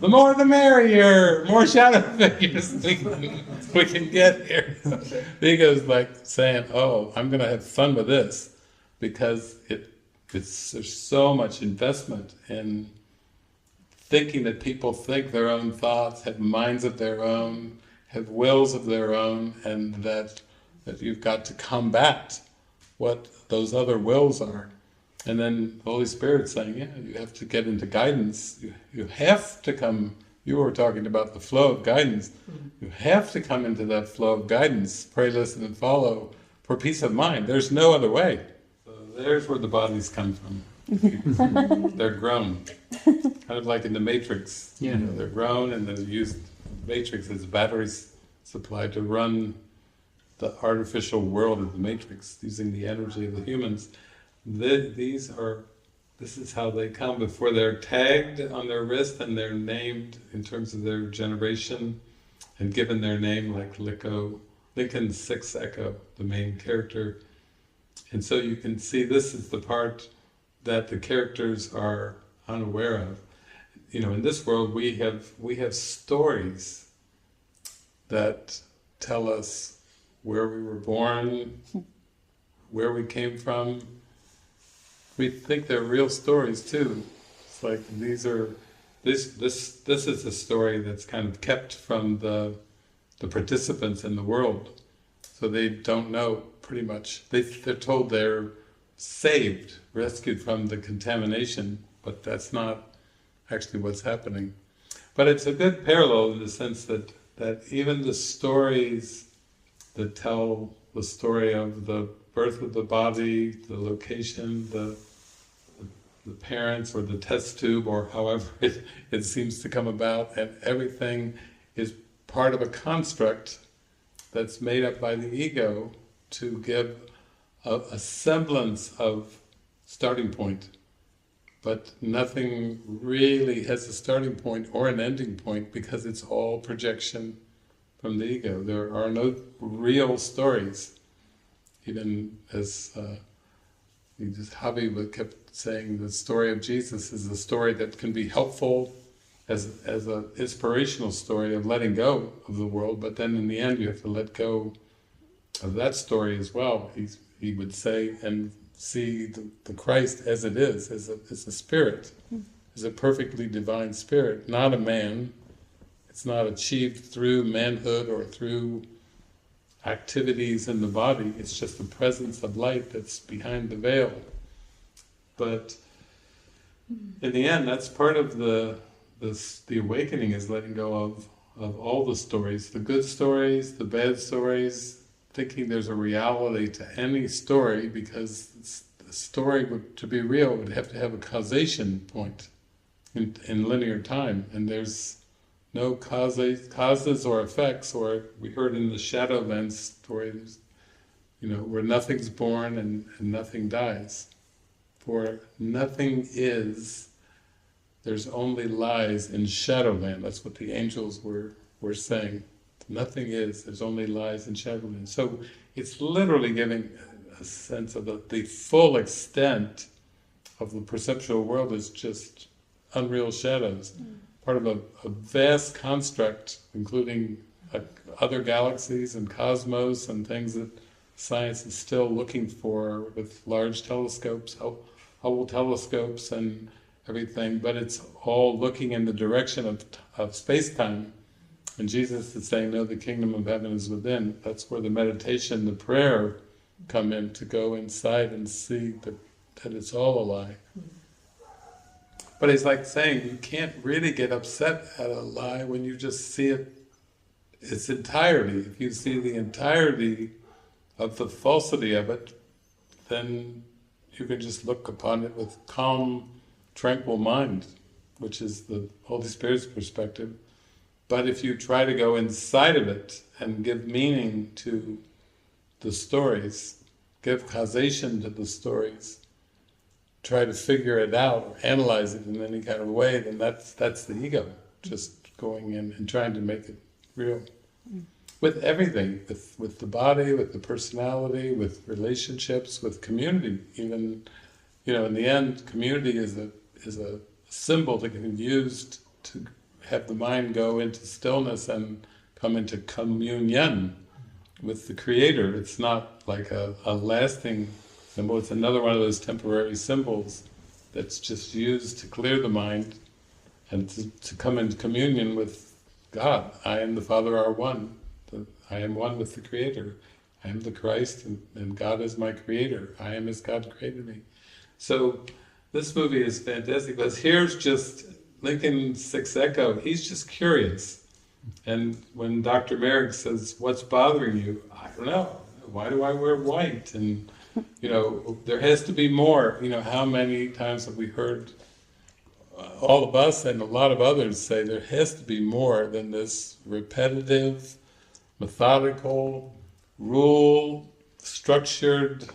the more the merrier, more shadow figures we can get here. The ego's like saying, oh, I'm going to have fun with this, because there's so much investment in thinking that people think their own thoughts, have minds of their own, have wills of their own, and that you've got to combat what those other wills are. And then the Holy Spirit's saying, yeah, you have to get into guidance. You have to come, you were talking about the flow of guidance. You have to come into that flow of guidance, pray, listen, and follow, for peace of mind. There's no other way. So there's where the bodies come from. They're grown. Kind of like in the Matrix. Yeah. You know, they're grown, and then you use the Matrix as a battery supply to run the artificial world of the Matrix, using the energy of the humans. This is how they come before they're tagged on their wrist, and they're named in terms of their generation and given their name, like Lincoln 6 Echo, the main character. And so you can see this is the part that the characters are unaware of. You know, in this world we have stories that tell us where we were born, where we came from. We think they're real stories too. It's like this is a story that's kind of kept from the participants in the world, so they don't know pretty much. They're told they're saved, rescued from the contamination, but that's not actually what's happening. But it's a good parallel in the sense that even the stories that tell the story of the birth of the body, the location, the parents, or the test tube, or however it seems to come about, and everything is part of a construct that's made up by the ego to give a semblance of starting point. But nothing really has a starting point or an ending point, because it's all projection from the ego. There are no real stories. Even as Javi kept saying, the story of Jesus is a story that can be helpful as an inspirational story of letting go of the world, but then in the end you have to let go of that story as well. He would say, and see the Christ as it is, as a spirit, as a perfectly divine spirit, not a man. It's not achieved through manhood or through activities in the body. It's just the presence of light that's behind the veil. But in the end, that's part of the awakening, is letting go of all the stories, the good stories, the bad stories, thinking there's a reality to any story, because the story to be real would have to have a causation point in linear time, and there's no causes or effects. Or we heard in the Shadowlands story, where nothing's born and nothing dies. For nothing is, there's only lies in Shadowland. That's what the angels were saying. Nothing is, there's only lies in Shadowland. So it's literally giving a sense of the full extent of the perceptual world is just unreal shadows. Part of a vast construct, including other galaxies and cosmos and things that science is still looking for with large telescopes, Hubble telescopes and everything, but it's all looking in the direction of space-time. And Jesus is saying, no, the kingdom of heaven is within. That's where the meditation, the prayer come in, to go inside and see that it's all a lie. But it's like saying, you can't really get upset at a lie when you just see its entirety. If you see the entirety of the falsity of it, then you can just look upon it with calm, tranquil mind, which is the Holy Spirit's perspective. But if you try to go inside of it and give meaning to the stories, give causation to the stories, try to figure it out or analyze it in any kind of way, then that's the ego, just going in and trying to make it real. With everything, with the body, with the personality, with relationships, with community, even in the end, community is a symbol that can be used to have the mind go into stillness and come into communion with the Creator. It's not like a lasting symbol, it's another one of those temporary symbols that's just used to clear the mind and to come into communion with God. I and the Father are one. I am one with the Creator. I am the Christ and God is my Creator. I am as God created me. So this movie is fantastic because here's just Lincoln Six Echo, he's just curious. And when Dr. Merrick says, what's bothering you? I don't know. Why do I wear white? And, there has to be more. How many times have we heard all of us and a lot of others say there has to be more than this repetitive, methodical, structured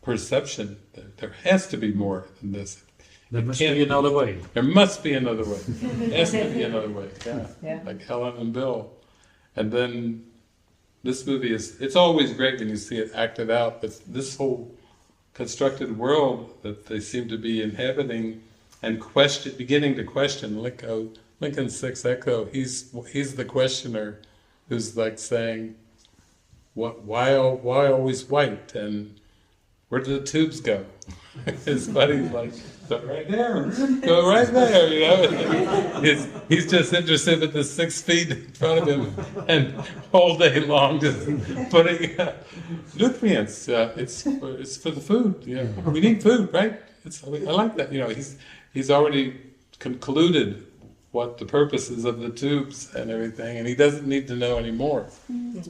perception. There has to be more than this. There must be another way. There must be another way. There has to be another way. Yeah. Like Helen and Bill. And then this movie it's always great when you see it acted out, but this whole constructed world that they seem to be inhabiting and beginning to question. Lincoln Six Echo, he's the questioner who's like saying, why always white? And where do the tubes go? His buddy's like, go right there, go right there, He's just interested in the 6 feet in front of him, and all day long just putting nutrients. It's for the food. We need food, right? I like that. He's already concluded what the purpose is of the tubes and everything, and he doesn't need to know anymore.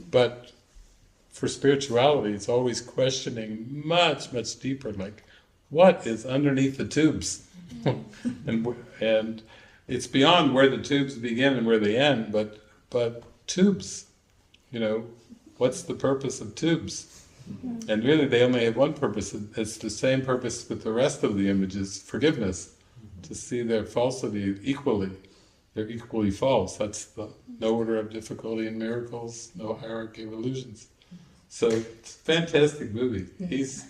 But for spirituality, it's always questioning much, much deeper, like, what is underneath the tubes? and it's beyond where the tubes begin and where they end, but tubes, what's the purpose of tubes? And really they only have one purpose. It's the same purpose with the rest of the images, forgiveness, to see their falsity equally. They're equally false. That's no order of difficulty in miracles, no hierarchy of illusions. So it's a fantastic movie. He's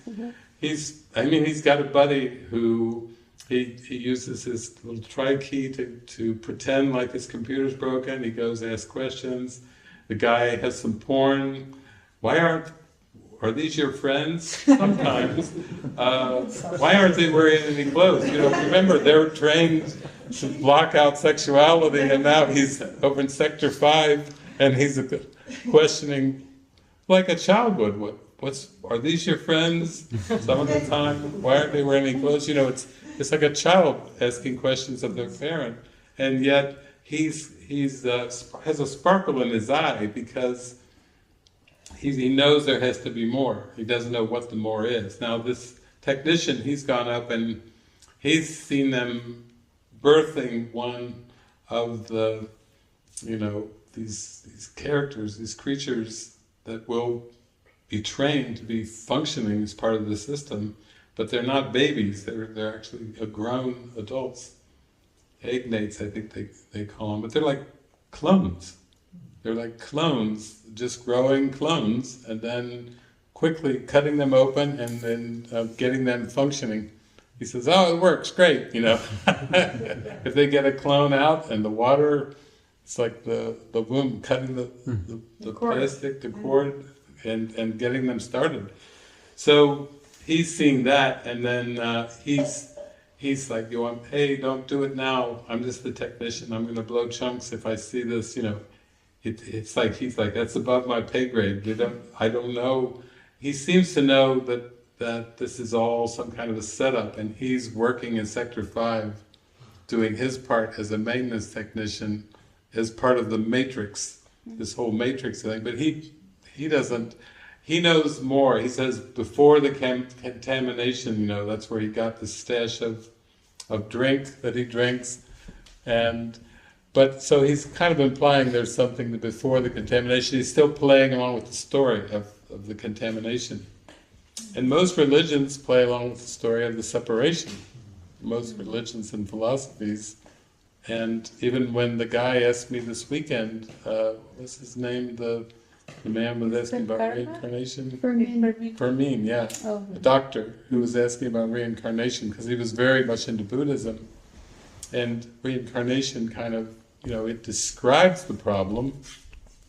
got a buddy who he uses his little tri-key to pretend like his computer's broken. He goes ask questions. The guy has some porn. Are these your friends? Sometimes. Why aren't they wearing any clothes? Remember, they're trained to block out sexuality, and now he's over in Sector 5 and he's questioning like a child would. Are these your friends? Some of the time, why aren't they wearing any clothes? It's like a child asking questions of their parent, and yet he's has a sparkle in his eye because he knows there has to be more. He doesn't know what the more is. Now this technician, he's gone up and he's seen them birthing one of the, these characters, these creatures that will be trained to be functioning as part of the system, but they're not babies, they're actually grown adults. Agnates, I think they call them, but they're like clones. They're like clones, just growing clones, and then quickly cutting them open and then getting them functioning. He says, oh, it works, great, If they get a clone out and the water, it's like the womb, cutting the plastic, the cord, and getting them started. So he's seeing that, and then he's like, hey, don't do it now. I'm just the technician. I'm going to blow chunks if I see this. It's like he's like, that's above my pay grade. I don't know. He seems to know that this is all some kind of a setup, and he's working in Sector 5, doing his part as a maintenance technician, as part of the matrix, this whole matrix thing. But he doesn't. He knows more. He says before the contamination, that's where he got the stash of drink that he drinks, but so he's kind of implying there's something before the contamination. He's still playing along with the story of the contamination. And most religions play along with the story of the separation. Most religions and philosophies. And even when the guy asked me this weekend, what's his name, the The man was asking about Karma? reincarnation. Fermin. Fermin, yeah. Oh. A doctor who was asking about reincarnation because he was very much into Buddhism. And reincarnation kind of, it describes the problem.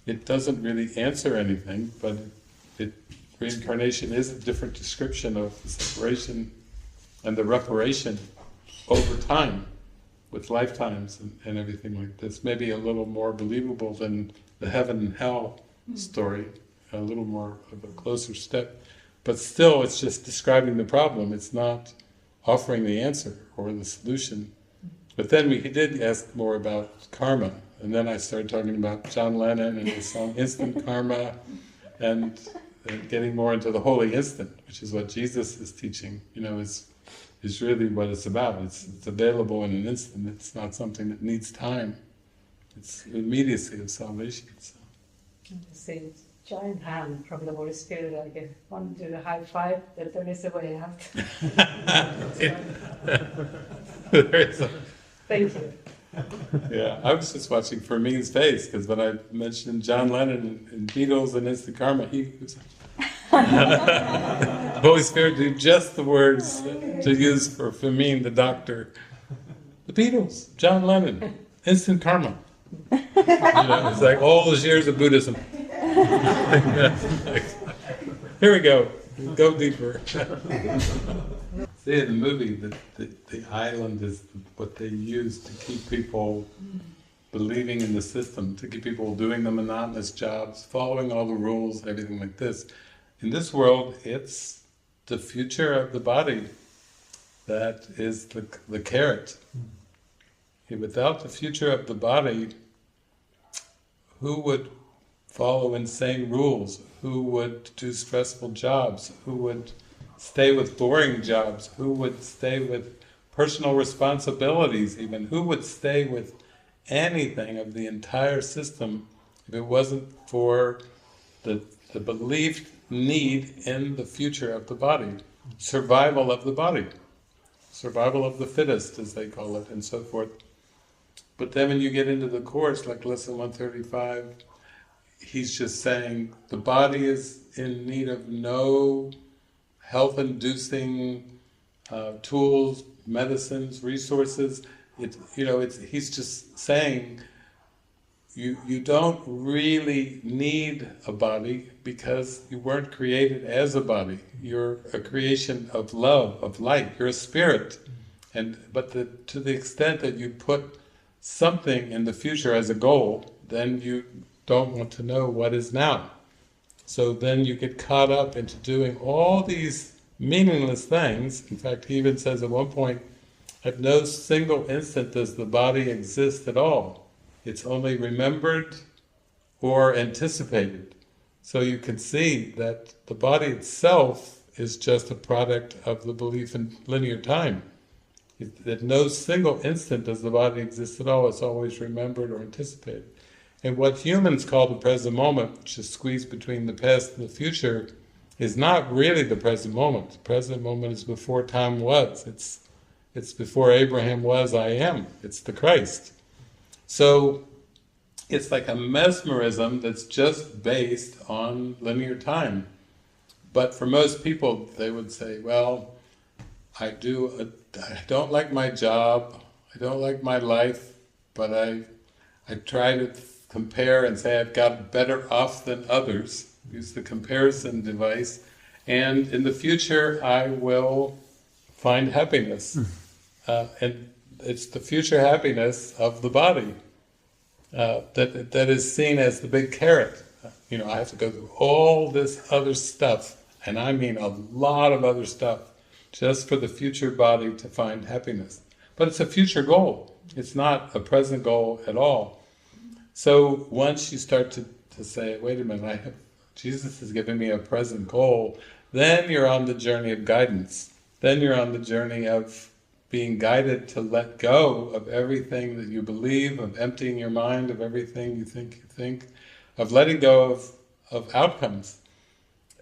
It doesn't really answer anything, but reincarnation is a different description of the separation and the reparation over time, with lifetimes and everything like this. Maybe a little more believable than the heaven and hell story, a little more of a closer step. But still, it's just describing the problem. It's not offering the answer or the solution. But then he did ask more about karma, and then I started talking about John Lennon and his song Instant Karma, and getting more into the holy instant, which is what Jesus is teaching, is really what it's about. It's available in an instant. It's not something that needs time. It's immediacy of salvation. So. See, giant hand from the Holy Spirit, like if I want to do the high five, that there is a way out. There is a... Thank you. Yeah, I was just watching Fermin's face, because when I mentioned John Lennon and Beatles and Instant Karma, he was the Holy Spirit knew just the words to use for Fermin, the doctor. The Beatles, John Lennon, Instant Karma. It's like all those years of Buddhism. Here we go. Go deeper. See, in the movie, the island is what they use to keep people believing in the system, to keep people doing the monotonous jobs, following all the rules and everything like this. In this world, it's the future of the body that is the carrot. Without the future of the body, who would follow insane rules? Who would do stressful jobs? Who would stay with boring jobs? Who would stay with personal responsibilities even? Who would stay with anything of the entire system if it wasn't for the believed need in the future of the body? Survival of the body. Survival of the fittest, as they call it, and so forth. But then when you get into the Course, like Lesson 135, he's just saying the body is in need of no health-inducing tools, medicines, resources. He's just saying you don't really need a body because you weren't created as a body. You're a creation of love, of light. You're a spirit. But to the extent that you put something in the future as a goal, then you don't want to know what is now. So then you get caught up into doing all these meaningless things. In fact, he even says at one point, at no single instant does the body exist at all. It's only remembered or anticipated. So you can see that the body itself is just a product of the belief in linear time. At no single instant does the body exist at all. It's always remembered or anticipated. And what humans call the present moment, which is squeezed between the past and the future, is not really the present moment. The present moment is before time was. It's before Abraham was, I am. It's the Christ. So it's like a mesmerism that's just based on linear time. But for most people, they would say, well, I don't like my job, I don't like my life, but I try to compare and say I've got better off than others, use the comparison device, and in the future I will find happiness. And it's the future happiness of the body that is seen as the big carrot. I have to go through all this other stuff, and I mean a lot of other stuff, just for the future body to find happiness. But it's a future goal. It's not a present goal at all. So once you start to say, wait a minute, Jesus has given me a present goal, then you're on the journey of guidance. Then you're on the journey of being guided to let go of everything that you believe, of emptying your mind of everything you think, of letting go of outcomes.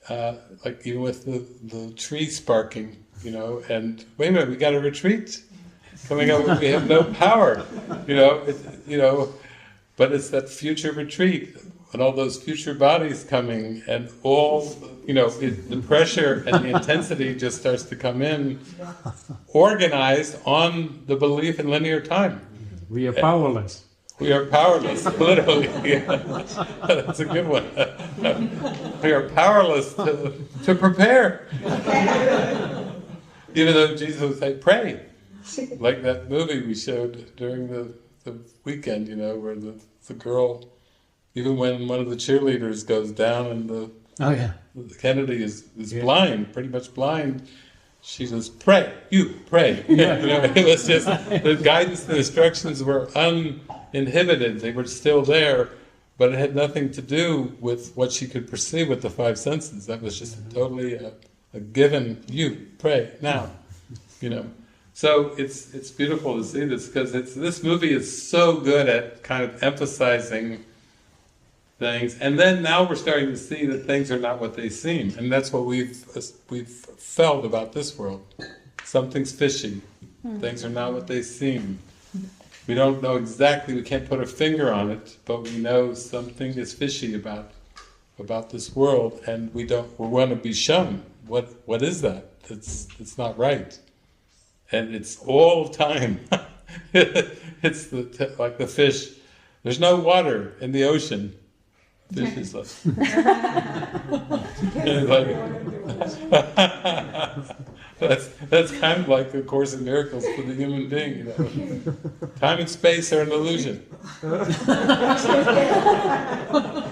Like even with the tree sparking, and wait a minute, we got a retreat coming up, we have no power, but it's that future retreat. and all those future bodies coming, and all, the pressure and the intensity just starts to come in, organized on the belief in linear time. We are powerless. We are powerless, literally. Yeah. That's a good one. We are powerless to prepare. Even though Jesus would say, pray. Like that movie we showed during the weekend, where the girl, even when one of the cheerleaders goes down and Kennedy is blind, pretty much blind, she says, pray, you pray. It was just, the guidance, the instructions were uninhibited, they were still there, but it had nothing to do with what she could perceive with the five senses. That was just totally a given, you pray now, So it's beautiful to see this, because this movie is so good at kind of emphasizing things, and then now we're starting to see that things are not what they seem, and that's what we've felt about this world. Something's fishy. Things are not what they seem. We don't know exactly. We can't put a finger on it, but we know something is fishy about this world, and we want to be shown what is that. It's not right. And it's all time. It's like the fish. There's no water in the ocean. Fish is like, that's kind of like the Course in Miracles for the human being. Time and space are an illusion.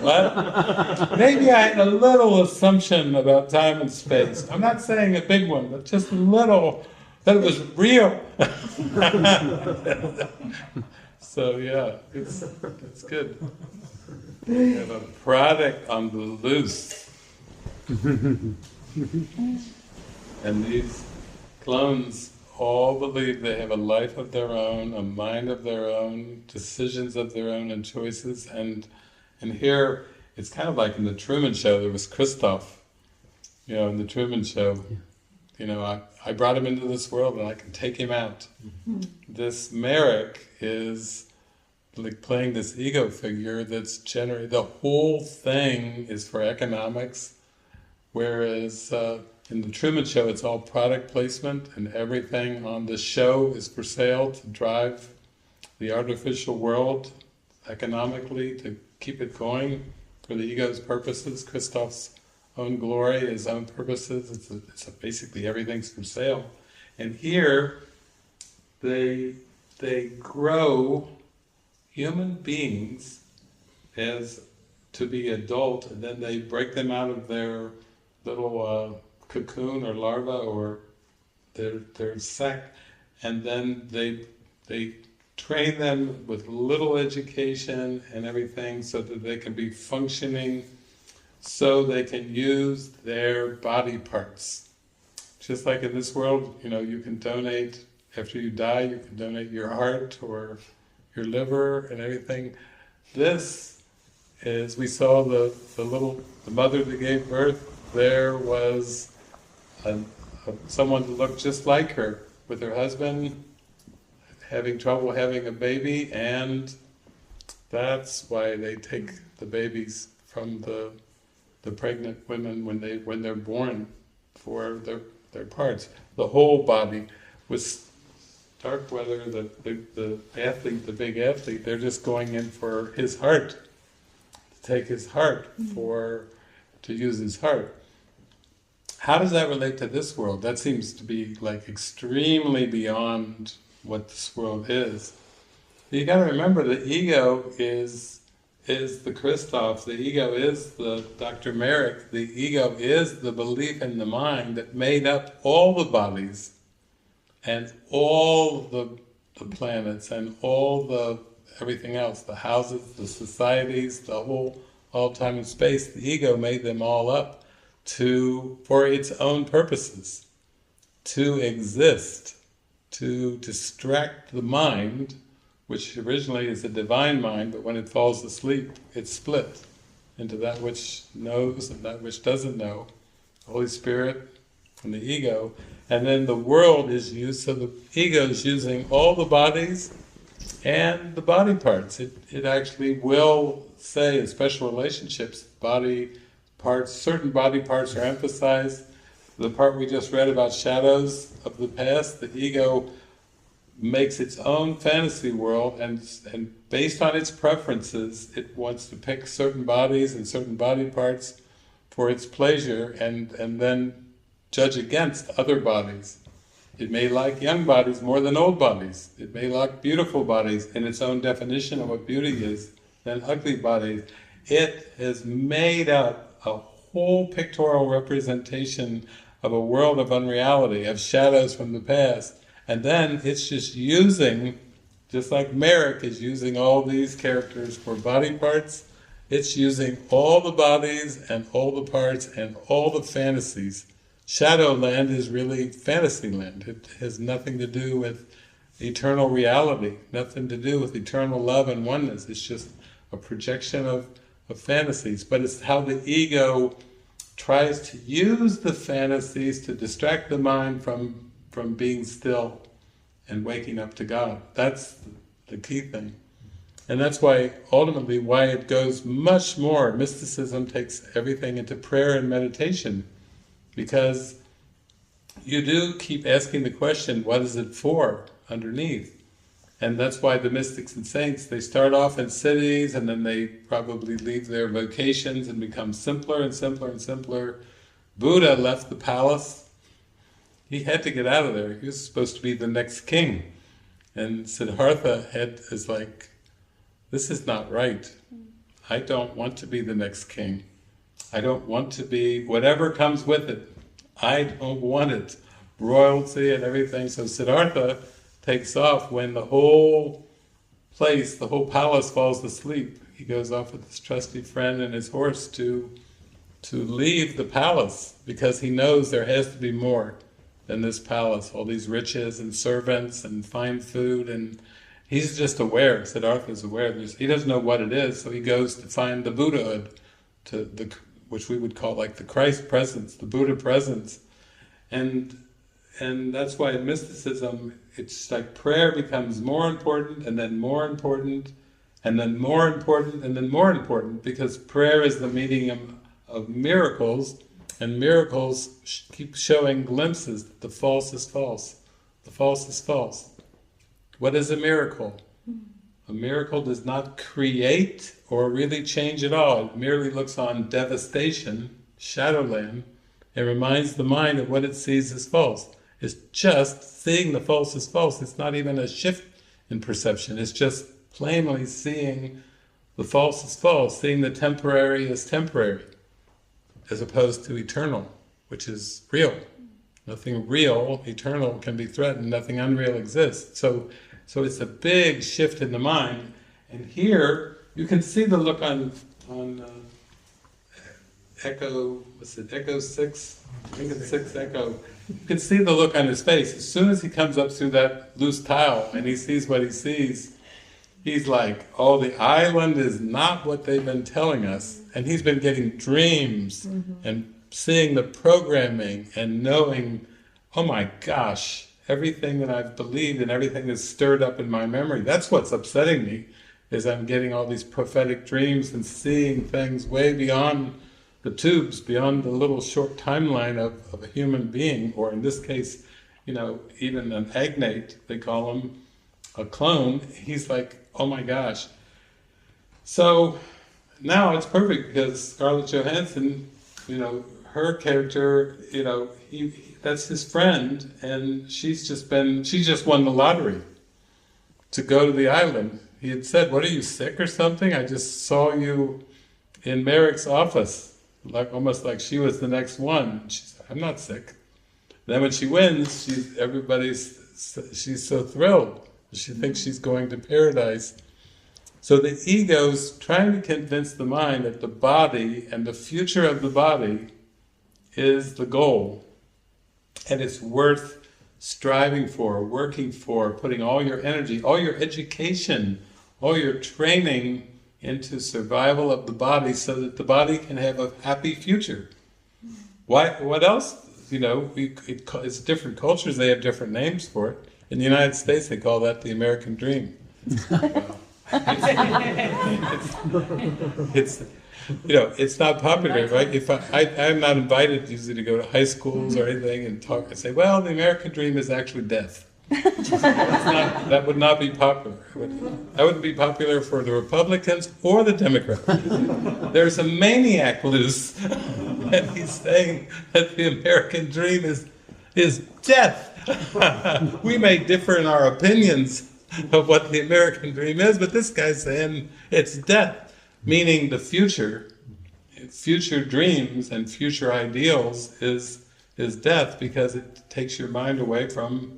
What? Maybe I had a little assumption about time and space. I'm not saying a big one, but just a little. That it was real. So yeah, it's good. We have a product on the loose. And these clones all believe they have a life of their own, a mind of their own, decisions of their own, and choices. And here, it's kind of like in the Truman Show, there was Christoph, in the Truman Show. I brought him into this world and I can take him out. This Merrick is like playing this ego figure that's the whole thing is for economics, whereas in the Truman Show it's all product placement, and everything on the show is for sale to drive the artificial world economically, to keep it going for the ego's purposes, Christoph's own glory, his own purposes. It's basically everything's for sale. And here they grow human beings as to be adult, and then they break them out of their little cocoon or larva or their sac, and then they train them with little education and everything so that they can be functioning, so they can use their body parts. Just like in this world, you can donate, after you die, you can donate your heart or your liver and everything. This is, we saw the mother that gave birth, there was someone that looked just like her, with her husband having trouble having a baby, and that's why they take the babies from the pregnant women when they're born for their parts. The whole body. With Starkweather, the athlete, the big athlete, they're just going in for his heart, to take his heart, to use his heart. How does that relate to this world? That seems to be like extremely beyond what this world is. You got to remember, the ego is the Christoph, the ego is the Dr. Merrick, the ego is the belief in the mind that made up all the bodies and all the planets and all everything else, the houses, the societies, all time and space. The ego made them all up for its own purposes, to exist, to distract the mind, which originally is a divine mind, but when it falls asleep, it's split into that which knows and that which doesn't know, the Holy Spirit and the ego. And then the world is used, so the ego is using all the bodies and the body parts. It actually will say in special relationships, body parts, certain body parts are emphasized. The part we just read about shadows of the past, the ego makes its own fantasy world, and based on its preferences, it wants to pick certain bodies and certain body parts for its pleasure, and then judge against other bodies. It may like young bodies more than old bodies. It may like beautiful bodies in its own definition of what beauty is than ugly bodies. It has made up a whole pictorial representation of a world of unreality, of shadows from the past, and then it's just using, just like Merrick is using all these characters for body parts, it's using all the bodies and all the parts and all the fantasies. Shadowland is really fantasy land. It has nothing to do with eternal reality, nothing to do with eternal love and oneness. It's just a projection of fantasies. But it's how the ego tries to use the fantasies to distract the mind from being still and waking up to God. That's the key thing. And that's why, ultimately, why it goes much more. Mysticism takes everything into prayer and meditation, because you do keep asking the question, what is it for, underneath? And that's why the mystics and saints, they start off in cities, and then they probably leave their vocations and become simpler and simpler and simpler. Buddha left the palace. He had to get out of there. He was supposed to be the next king. And Siddhartha is like, this is not right. I don't want to be the next king. I don't want to be, whatever comes with it, I don't want it. Royalty and everything. So Siddhartha takes off when the whole place, the whole palace falls asleep. He goes off with his trusty friend and his horse to leave the palace, because he knows there has to be more than this palace, all these riches and servants and fine food, and he's just aware, Siddhartha's aware, he doesn't know what it is, so he goes to find the Buddhahood, which we would call like the Christ presence, the Buddha presence. And that's why in mysticism, it's like prayer becomes more important, and then more important, and then more important, and then more important, because prayer is the medium of miracles, and miracles keep showing glimpses that the false is false. The false is false. What is a miracle? A miracle does not create or really change at all. It merely looks on devastation, shadowland, and reminds the mind of what it sees as false. It's just seeing the false as false. It's not even a shift in perception. It's just plainly seeing the false as false, seeing the temporary as temporary, as opposed to eternal, which is real. Nothing real, eternal, can be threatened. Nothing unreal exists. So it's a big shift in the mind. And here, you can see the look on Echo, Echo 6? I think it's 6 Echo. You can see the look on his face. As soon as he comes up through that loose tile and he sees what he sees, he's like, oh, the island is not what they've been telling us. And he's been getting dreams and seeing the programming and knowing, oh my gosh, everything that I've believed and everything that's stirred up in my memory. That's what's upsetting me, is I'm getting all these prophetic dreams and seeing things way beyond the tubes, beyond the little short timeline of a human being, or in this case, even an agnate, they call him, a clone. He's like, oh my gosh. So now it's perfect, because Scarlett Johansson, her character, that's his friend, and she just won the lottery to go to the island. He had said, what, are you sick or something? I just saw you in Merrick's office, almost like she was the next one. She said, I'm not sick. Then when she wins, she's so thrilled. She thinks she's going to paradise. So the ego's trying to convince the mind that the body and the future of the body is the goal, and it's worth striving for, working for, putting all your energy, all your education, all your training into survival of the body, so that the body can have a happy future. Why? What else? It's different cultures, they have different names for it. In the United States they call that the American dream. It's it's not popular, right? If I'm not invited usually to go to high schools or anything and talk and say, well, the American dream is actually death. That would not be popular. That wouldn't be popular for the Republicans or the Democrats. There's a maniac loose, and he's saying that the American dream is death. We may differ in our opinions of what the American dream is, but this guy's saying it's death, meaning the future dreams and future ideals is death, because it takes your mind away from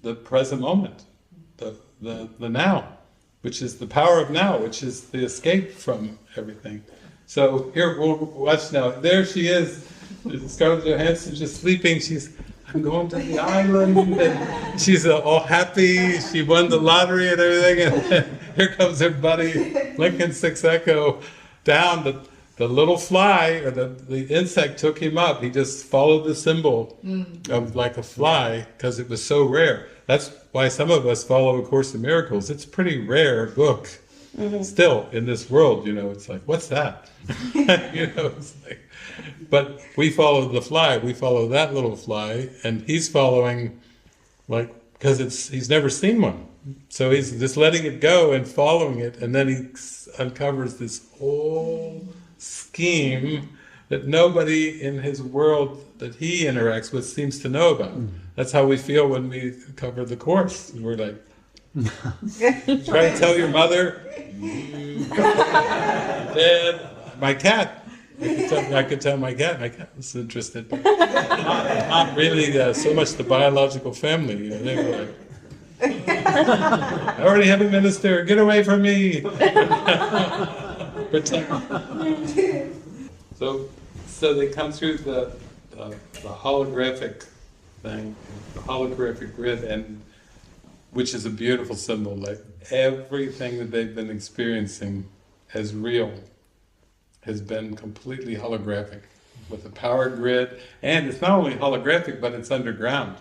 the present moment, the now, which is the power of now, which is the escape from everything. So here, we'll watch now. There she is, Scarlett Johansson, just sleeping. I'm going to the island, and she's all happy. She won the lottery and everything, and here comes her buddy, Lincoln 6 Echo, down. The little fly, or the insect took him up. He just followed the symbol of like a fly, because it was so rare. That's why some of us follow A Course in Miracles. It's a pretty rare book still in this world. It's like, what's that? It's like, but we follow the fly. We follow that little fly, and he's following, because he's never seen one. So he's just letting it go and following it, and then he uncovers this whole scheme that nobody in his world that he interacts with seems to know about. That's how we feel when we cover the Course. We're like, try to tell your mother, Dad, my cat. I could tell my cat was interested, but not really so much the biological family. They were like, I already have a minister, get away from me. Protect. So they come through the holographic thing, the holographic grid, and which is a beautiful symbol. Like everything that they've been experiencing as real has been completely holographic, with a power grid, and it's not only holographic, but it's underground.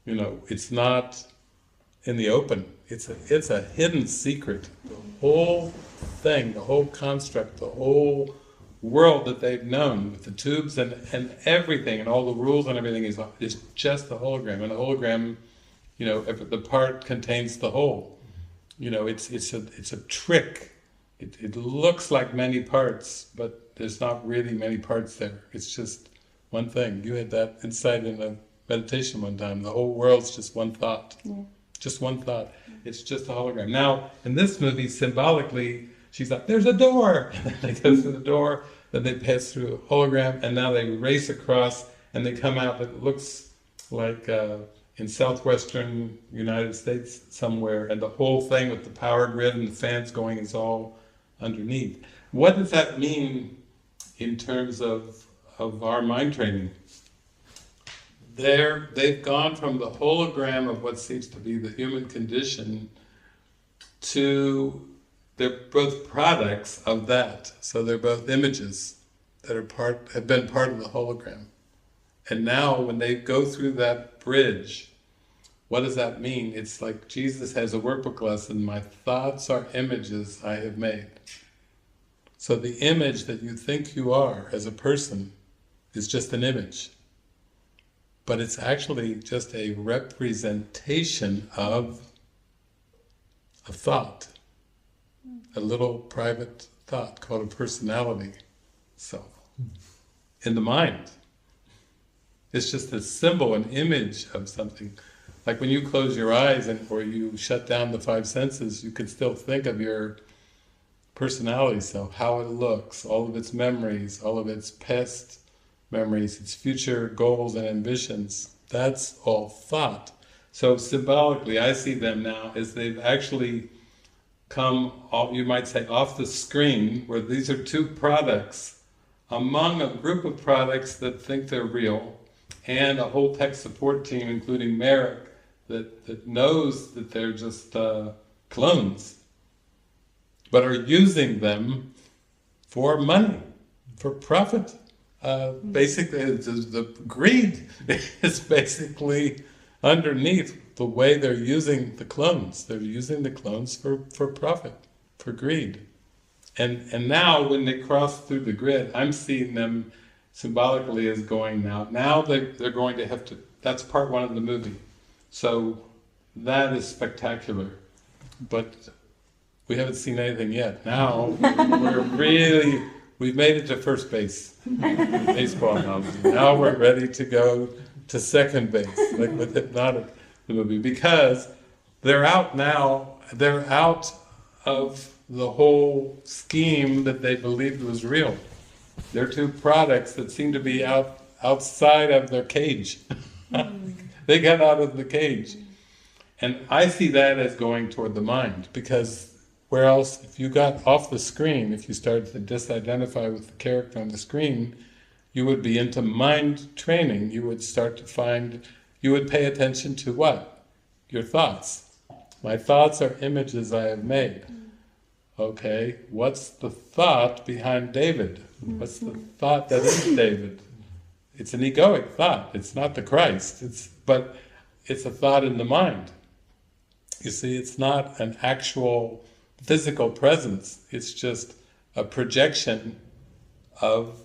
It's not in the open. It's a hidden secret. The whole thing, the whole construct, the whole world that they've known, with the tubes and everything, and all the rules and everything is just the hologram. And the hologram, the part contains the whole. It's a trick. It looks like many parts, but there's not really many parts there. It's just one thing. You had that insight in a meditation one time. The whole world's just one thought. Yeah. Just one thought. It's just a hologram. Now, in this movie, symbolically, she's like, there's a door! And then they go through the door, then they pass through a hologram, and now they race across, and they come out. It looks like in southwestern United States somewhere, and the whole thing with the power grid and the fans going is all underneath. What does that mean in terms of our mind training? They've gone from the hologram of what seems to be the human condition to, they're both products of that. So they're both images that have been part of the hologram. And now when they go through that bridge, what does that mean? It's like Jesus has a workbook lesson, my thoughts are images I have made. So the image that you think you are as a person is just an image. But it's actually just a representation of a thought, a little private thought called a personality. So, in the mind, it's just a symbol, an image of something. Like when you close your eyes or you shut down the five senses, you can still think of your personality self, how it looks, all of its memories, all of its past memories, its future goals and ambitions. That's all thought. So symbolically, I see them now as they've actually come, you might say, off the screen, where these are two products among a group of products that think they're real, and a whole tech support team, including Merrick, that knows that they're just clones, but are using them for money, for profit. Basically, the greed is basically underneath the way they're using the clones. They're using the clones for profit, for greed. And now when they cross through the grid, I'm seeing them symbolically as going now they're going to have to, that's part one of the movie. So that is spectacular. But we haven't seen anything yet. Now we've made it to first base, baseball analogy. Now we're ready to go to second base, like with Hypnotic, the movie, because they're out now, they're out of the whole scheme that they believed was real. They're two products that seem to be outside of their cage. They got out of the cage. And I see that as going toward the mind, because where else, if you got off the screen, if you started to disidentify with the character on the screen, you would be into mind training. You would start to find, you would pay attention to what? Your thoughts. My thoughts are images I have made. Okay, what's the thought behind David? What's the thought that is David? It's an egoic thought. It's not the Christ. But it's a thought in the mind. You see, it's not an actual physical presence. It's just a projection of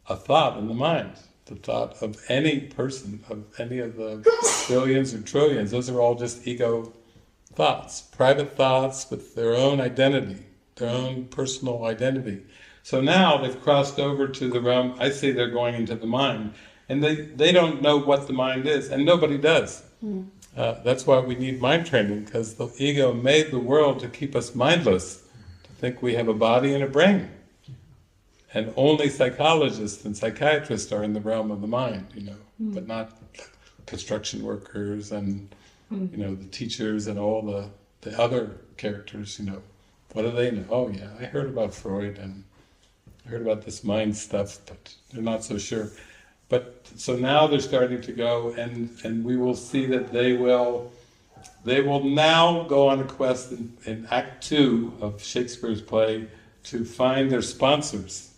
a thought in the mind. The thought of any person, of any of the billions or trillions. Those are all just ego thoughts, private thoughts with their own identity, their own personal identity. So now they've crossed over to the realm, I say they're going into the mind, and they don't know what the mind is, and nobody does. That's why we need mind training, because the ego made the world to keep us mindless, to think we have a body and a brain. And only psychologists and psychiatrists are in the realm of the mind, but not construction workers and the teachers and all the other characters, what do they know? Oh yeah, I heard about Freud and I heard about this mind stuff, but they're not so sure. But so now they're starting to go, and we will see that they will now go on a quest in Act 2 of Shakespeare's play to find their sponsors.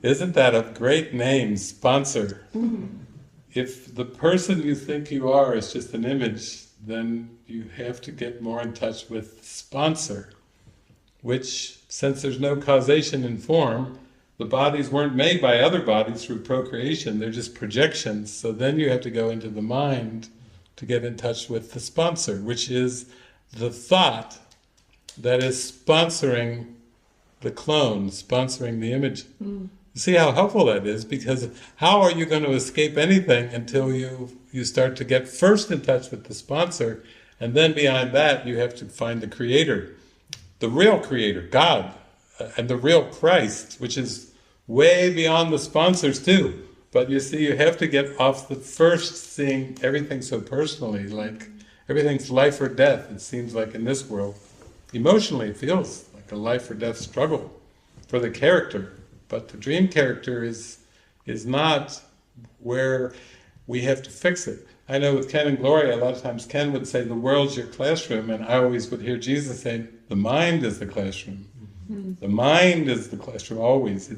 Isn't that a great name, sponsor? If the person you think you are is just an image, then you have to get more in touch with sponsor, which, since there's no causation in form, the bodies weren't made by other bodies through procreation, they're just projections, so then you have to go into the mind to get in touch with the sponsor, which is the thought that is sponsoring the clone, sponsoring the image. You see how helpful that is, because how are you going to escape anything until you start to get first in touch with the sponsor, and then behind that you have to find the creator, the real creator, God, and the real Christ, which is way beyond the sponsors too. But you see, you have to get off the first seeing everything so personally, like everything's life or death, it seems like in this world. Emotionally it feels like a life or death struggle for the character, but the dream character is not where we have to fix it. I know with Ken and Gloria, a lot of times Ken would say the world's your classroom, and I always would hear Jesus say the mind is the classroom. The mind is the classroom always.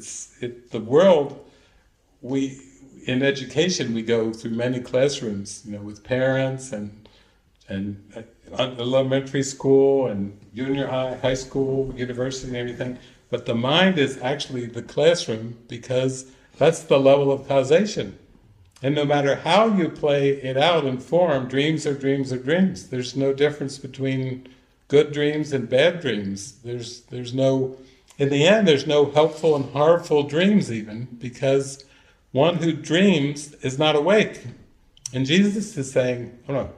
The world, in education we go through many classrooms, with parents and elementary school and junior high school, university and everything. But the mind is actually the classroom, because that's the level of causation. And no matter how you play it out in form, dreams are dreams are dreams. There's no difference between good dreams and bad dreams. There's no, in the end, there's no helpful and harmful dreams even, because one who dreams is not awake. And Jesus is saying, oh no,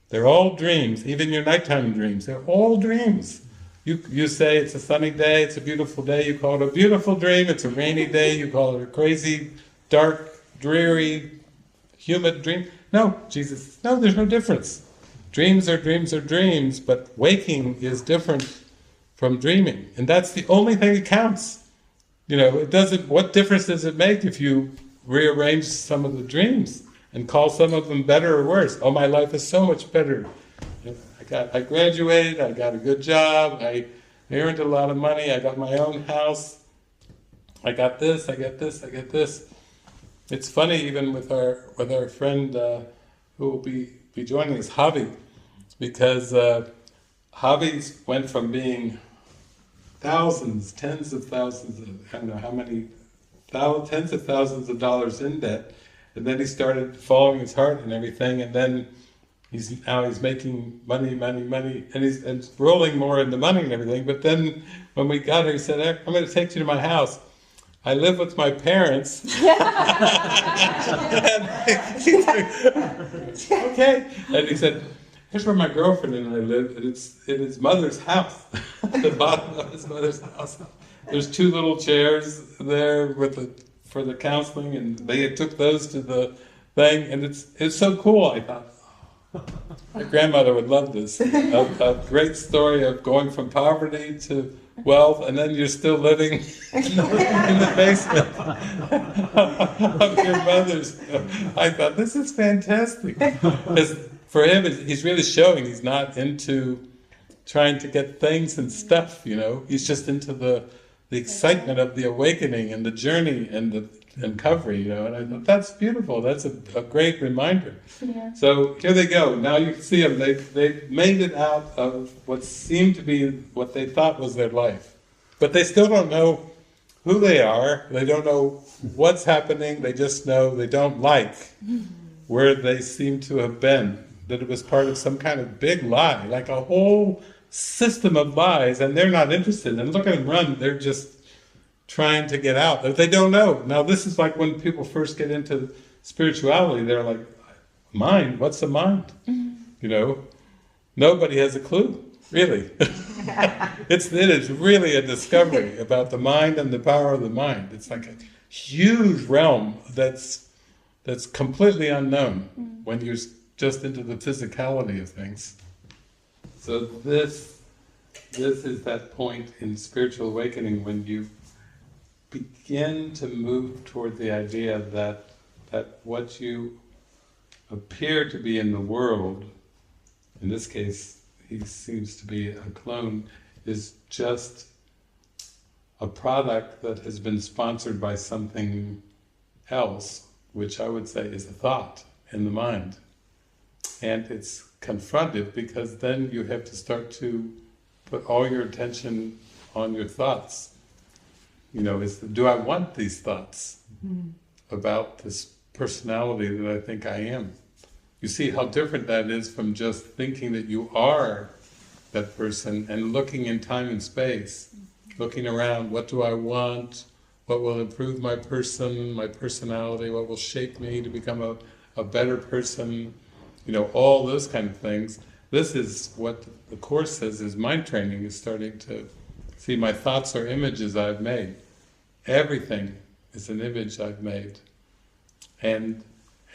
they're all dreams, even your nighttime dreams, they're all dreams. You say it's a sunny day, it's a beautiful day, you call it a beautiful dream. It's a rainy day, you call it a crazy, dark, dreary, humid dream. No, Jesus, no, there's no difference. Dreams are dreams are dreams, but waking is different from dreaming. And that's the only thing that counts. It doesn't, what difference does it make if you rearrange some of the dreams and call some of them better or worse? Oh, my life is so much better. I graduated, I got a good job, I earned a lot of money, I got my own house, I got this, I got this, I got this. It's funny, even with our friend who will be be joining us, Javi, because Javi's went from being thousands, tens of thousands of, I don't know how many, tens of thousands of dollars in debt, and then he started following his heart and everything, and then he's making money, and he's rolling more into money and everything. But then when we got here, he said, "I'm going to take you to my house. I live with my parents." Okay. And he said, "Here's where my girlfriend and I live, and it's in his mother's house, at the bottom of his mother's house. There's 2 little chairs there for the counseling, and they took those to the thing, and it's so cool." I thought, my grandmother would love this. A great story of going from poverty to wealth, and then you're still living in the basement of your mother's. I thought, this is fantastic. Because for him, he's really showing he's not into trying to get things and stuff, He's just into the excitement of the awakening and the journey and the recovery, And I thought, that's beautiful. That's a great reminder. Yeah. So here they go. Now you can see them. They've made it out of what seemed to be what they thought was their life. But they still don't know who they are. They don't know what's happening. They just know they don't like where they seem to have been. That it was part of some kind of big lie, like a whole system of lies, and they're not interested. And look at them run. They're just trying to get out. They don't know. Now this is like when people first get into spirituality, they're like, mind? What's a mind? Nobody has a clue, really. It is really a discovery about the mind and the power of the mind. It's like a huge realm that's completely unknown when you're just into the physicality of things. So this is that point in spiritual awakening when you begin to move toward the idea that what you appear to be in the world, in this case he seems to be a clone, is just a product that has been sponsored by something else, which I would say is a thought in the mind. And it's confrontive because then you have to start to put all your attention on your thoughts. Do I want these thoughts about this personality that I think I am? You see how different that is from just thinking that you are that person and looking in time and space, looking around, what do I want, what will improve my personality, what will shape me to become a better person, all those kind of things. This is what the Course says is mind training, is starting to see my thoughts are images I've made. Everything is an image I've made. And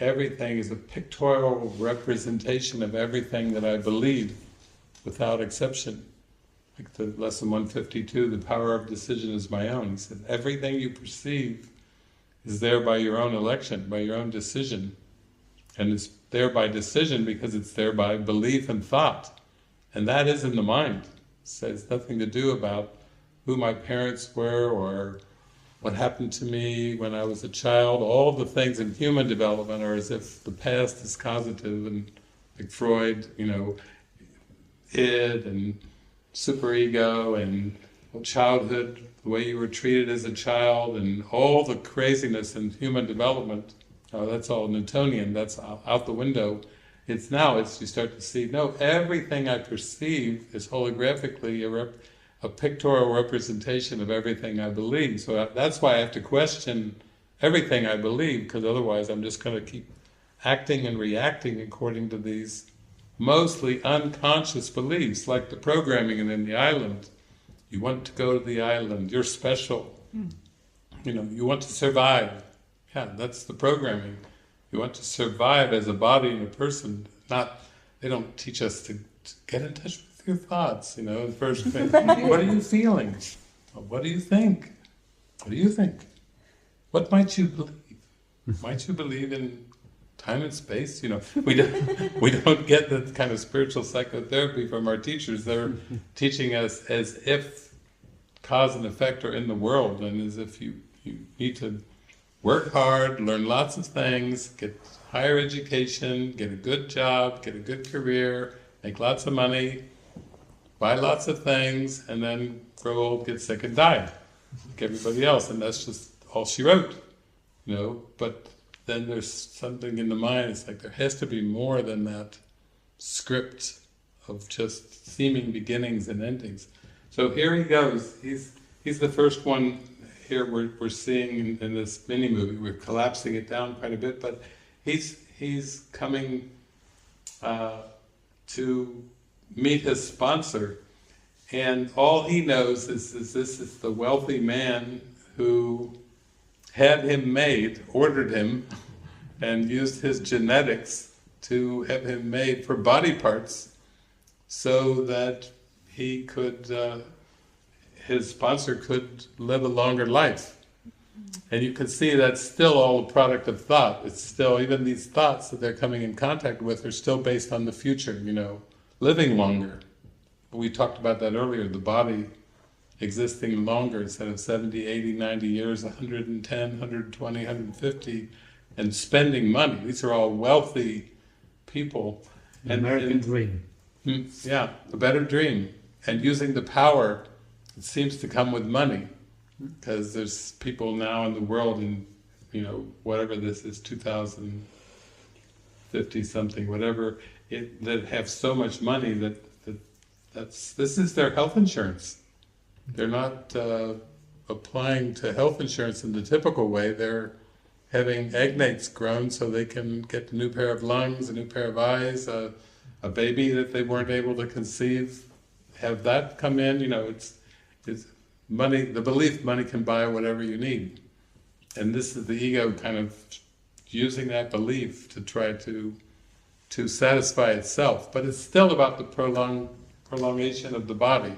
everything is a pictorial representation of everything that I believe, without exception. Like the lesson 152, the power of decision is my own. He said, everything you perceive is there by your own election, by your own decision. And it's there by decision because it's there by belief and thought. And that is in the mind. So it's nothing to do about who my parents were or what happened to me when I was a child. All the things in human development are as if the past is causative, and like Freud, id and superego and childhood, the way you were treated as a child, and all the craziness in human development. That's all Newtonian, that's out the window. You start to see, no, everything I perceive is holographically a pictorial representation of everything I believe. So that's why I have to question everything I believe, because otherwise I'm just going to keep acting and reacting according to these mostly unconscious beliefs, like the programming in the island. You want to go to the island, you're special. You want to survive. Yeah, that's the programming. You want to survive as a body and a person. They don't teach us to get in touch with your thoughts, in the first place. What are you feeling? What do you think? What do you think? What might you believe? Might you believe in time and space? We don't get that kind of spiritual psychotherapy from our teachers. They're teaching us as if cause and effect are in the world, and as if you need to work hard, learn lots of things, get higher education, get a good job, get a good career, make lots of money, buy lots of things, and then grow old, get sick, and die, like everybody else. And that's just all she wrote, you know. But then there's something in the mind, it's like there has to be more than that script of just seeming beginnings and endings. So here he goes. He's the first one here we're seeing in this mini movie. We're collapsing it down quite a bit, but he's coming to meet his sponsor, and all he knows is this is the wealthy man who had him made, ordered him, and used his genetics to have him made for body parts so that he could, his sponsor could live a longer life. And you can see that's still all a product of thought. It's still, even these thoughts that they're coming in contact with are still based on the future, you know, living longer. We talked about that earlier, the body existing longer instead of 70, 80, 90 years, 110, 120, 150, and spending money. These are all wealthy people. The American dream. Yeah, a better dream. And using the power, it seems to come with money. Because there's people now in the world in, you know, whatever this is, 2050 something, whatever, that have so much money this is their health insurance. They're not applying to health insurance in the typical way. They're having agnates grown so they can get a new pair of lungs, a new pair of eyes, a baby that they weren't able to conceive, have that come in. You know, it's money, the belief money can buy whatever you need. And this is the ego kind of using that belief to try to satisfy itself. But it's still about the prolongation of the body,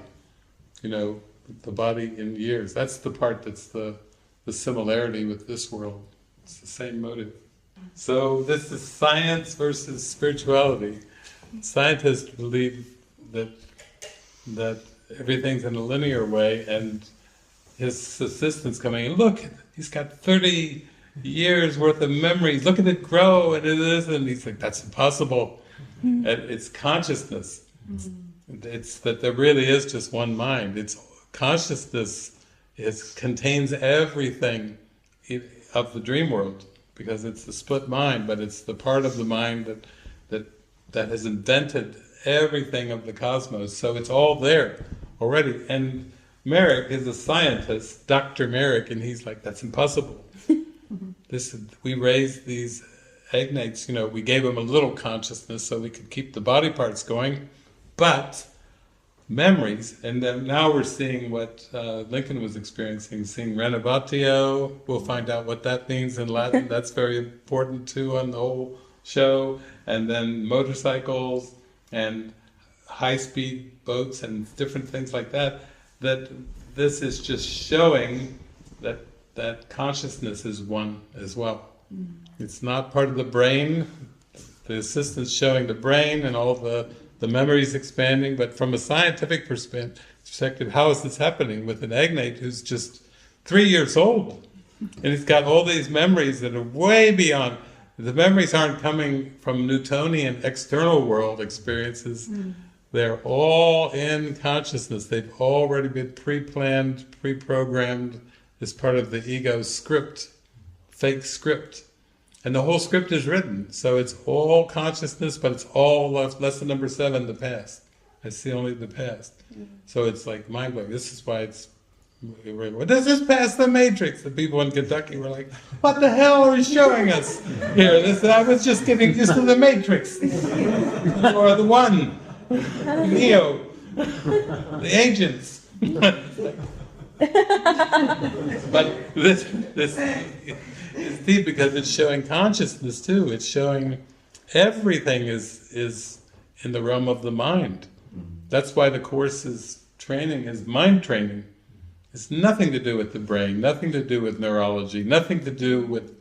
you know, the body in years. That's the part that's the similarity with this world. It's the same motive. So this is science versus spirituality. Scientists believe that everything's in a linear way, and his assistant's coming in, look, he's got 30 years worth of memories, look at it grow, and it is, and he's like, that's impossible. And it's consciousness. It's that there really is just one mind. It's consciousness. It contains everything of the dream world, because it's the split mind, but it's the part of the mind that has invented everything of the cosmos. So it's all there already. And Merrick is a scientist, Dr. Merrick, and he's like, that's impossible. We raised these agnates, you know, we gave them a little consciousness so we could keep the body parts going, but memories, and then now we're seeing what Lincoln was experiencing, seeing renovatio. We'll find out what that means in Latin. That's very important too on the whole show. And then motorcycles and high-speed boats and different things like that. That this is just showing that consciousness is one as well. It's not part of the brain. The assistant's showing the brain and all the memories expanding, but from a scientific perspective, how is this happening with an agnate who's just 3 years old? And he's got all these memories that are way beyond. The memories aren't coming from Newtonian external world experiences. They're all in consciousness. They've already been pre-planned, pre-programmed as part of the ego's script, fake script. And the whole script is written, so it's all consciousness, but it's all lesson number 7, the past. I see only the past. So it's like mind-blowing. This is why it's, this is past the Matrix. The people in Kentucky were like, what the hell are you showing us here? I was just getting used to the Matrix. Or the One, Neo, the agents. But this is deep because it's showing consciousness too. It's showing everything is in the realm of the mind. That's why the Course's training is mind training. It's nothing to do with the brain, nothing to do with neurology, nothing to do with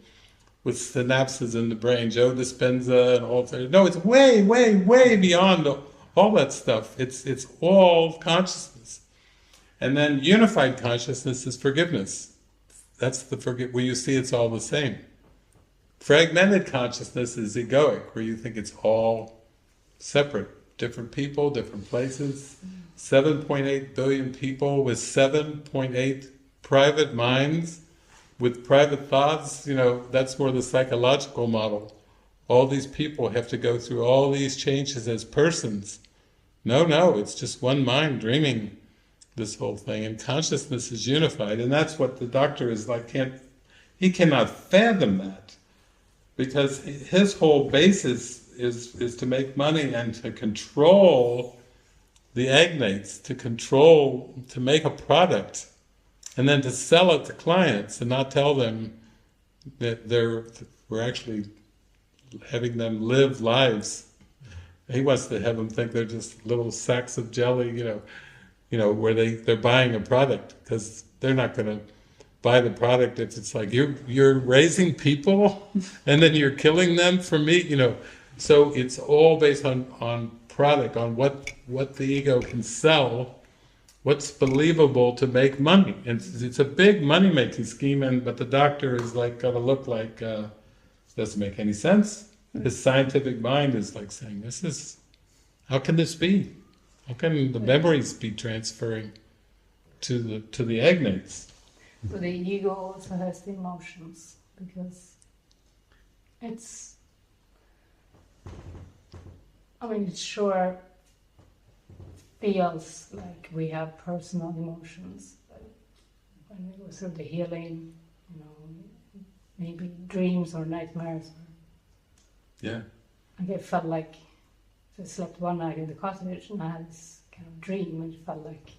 synapses in the brain, Joe Dispenza and all that. No, it's way, way, way beyond all that stuff. It's all consciousness. And then unified consciousness is forgiveness. That's the where you see it's all the same. Fragmented consciousness is egoic, where you think it's all separate, different people, different places. 7.8 billion people with 7.8 private minds, with private thoughts, that's more the psychological model. All these people have to go through all these changes as persons. No, it's just one mind dreaming this whole thing, and consciousness is unified, and that's what the doctor is like, he cannot fathom that, because his whole basis is to make money and to control the agnates, to make a product, and then to sell it to clients and not tell them that we're actually having them live lives. He wants to have them think they're just little sacks of jelly, where they're buying a product, because they're not going to buy the product if it's like you're raising people and then you're killing them for me, So it's all based on product, on what the ego can sell, what's believable to make money. And it's a big money-making scheme, but the doctor is like got to look like doesn't make any sense. His scientific mind is like saying, how can this be? How can the memories be transferring to the agnates? So the ego also has the emotions, because it sure feels like we have personal emotions. But when we go through the healing, maybe dreams or nightmares. Yeah. And it felt like I slept one night in the cottage and I had this kind of dream, and it felt like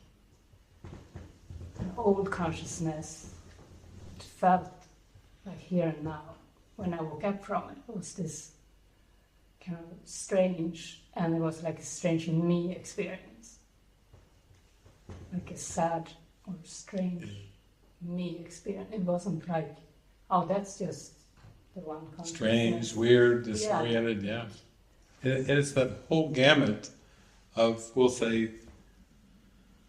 an old consciousness. It felt like here and now. When I woke up from it, it was this kind of strange, and it was like a strange me experience. Like a sad or strange me experience. It wasn't like, oh, that's just the one consciousness. Strange, weird, disoriented, yeah. It's that whole gamut of, we'll say,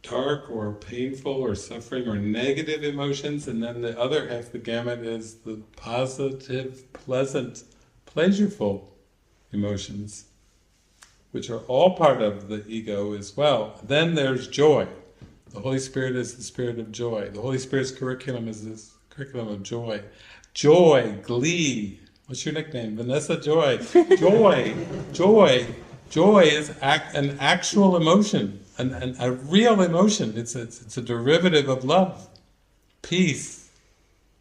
dark or painful or suffering or negative emotions, and then the other half of the gamut is the positive, pleasant, pleasureful emotions, which are all part of the ego as well. Then there's joy. The Holy Spirit is the spirit of joy. The Holy Spirit's curriculum is this curriculum of joy. Joy, glee. What's your nickname? Vanessa Joy. Joy is an actual emotion, a real emotion. It's a derivative of love. Peace,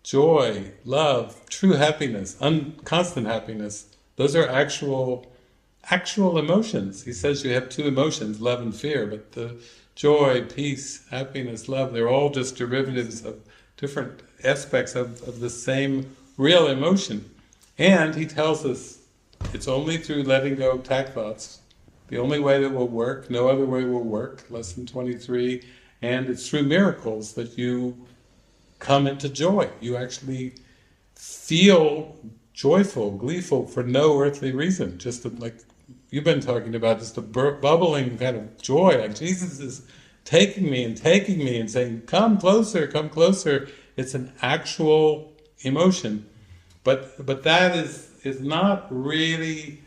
joy, love, true happiness, constant happiness. Those are actual emotions. He says you have two emotions, love and fear, but the joy, peace, happiness, love, they're all just derivatives of different aspects of the same real emotion. And he tells us it's only through letting go of attack thoughts, the only way that will work, no other way will work, lesson 23, and it's through miracles that you come into joy. You actually feel joyful, gleeful for no earthly reason, just like you've been talking about, just a bubbling kind of joy, like Jesus is taking me and saying, come closer. It's an actual emotion, but that is not really,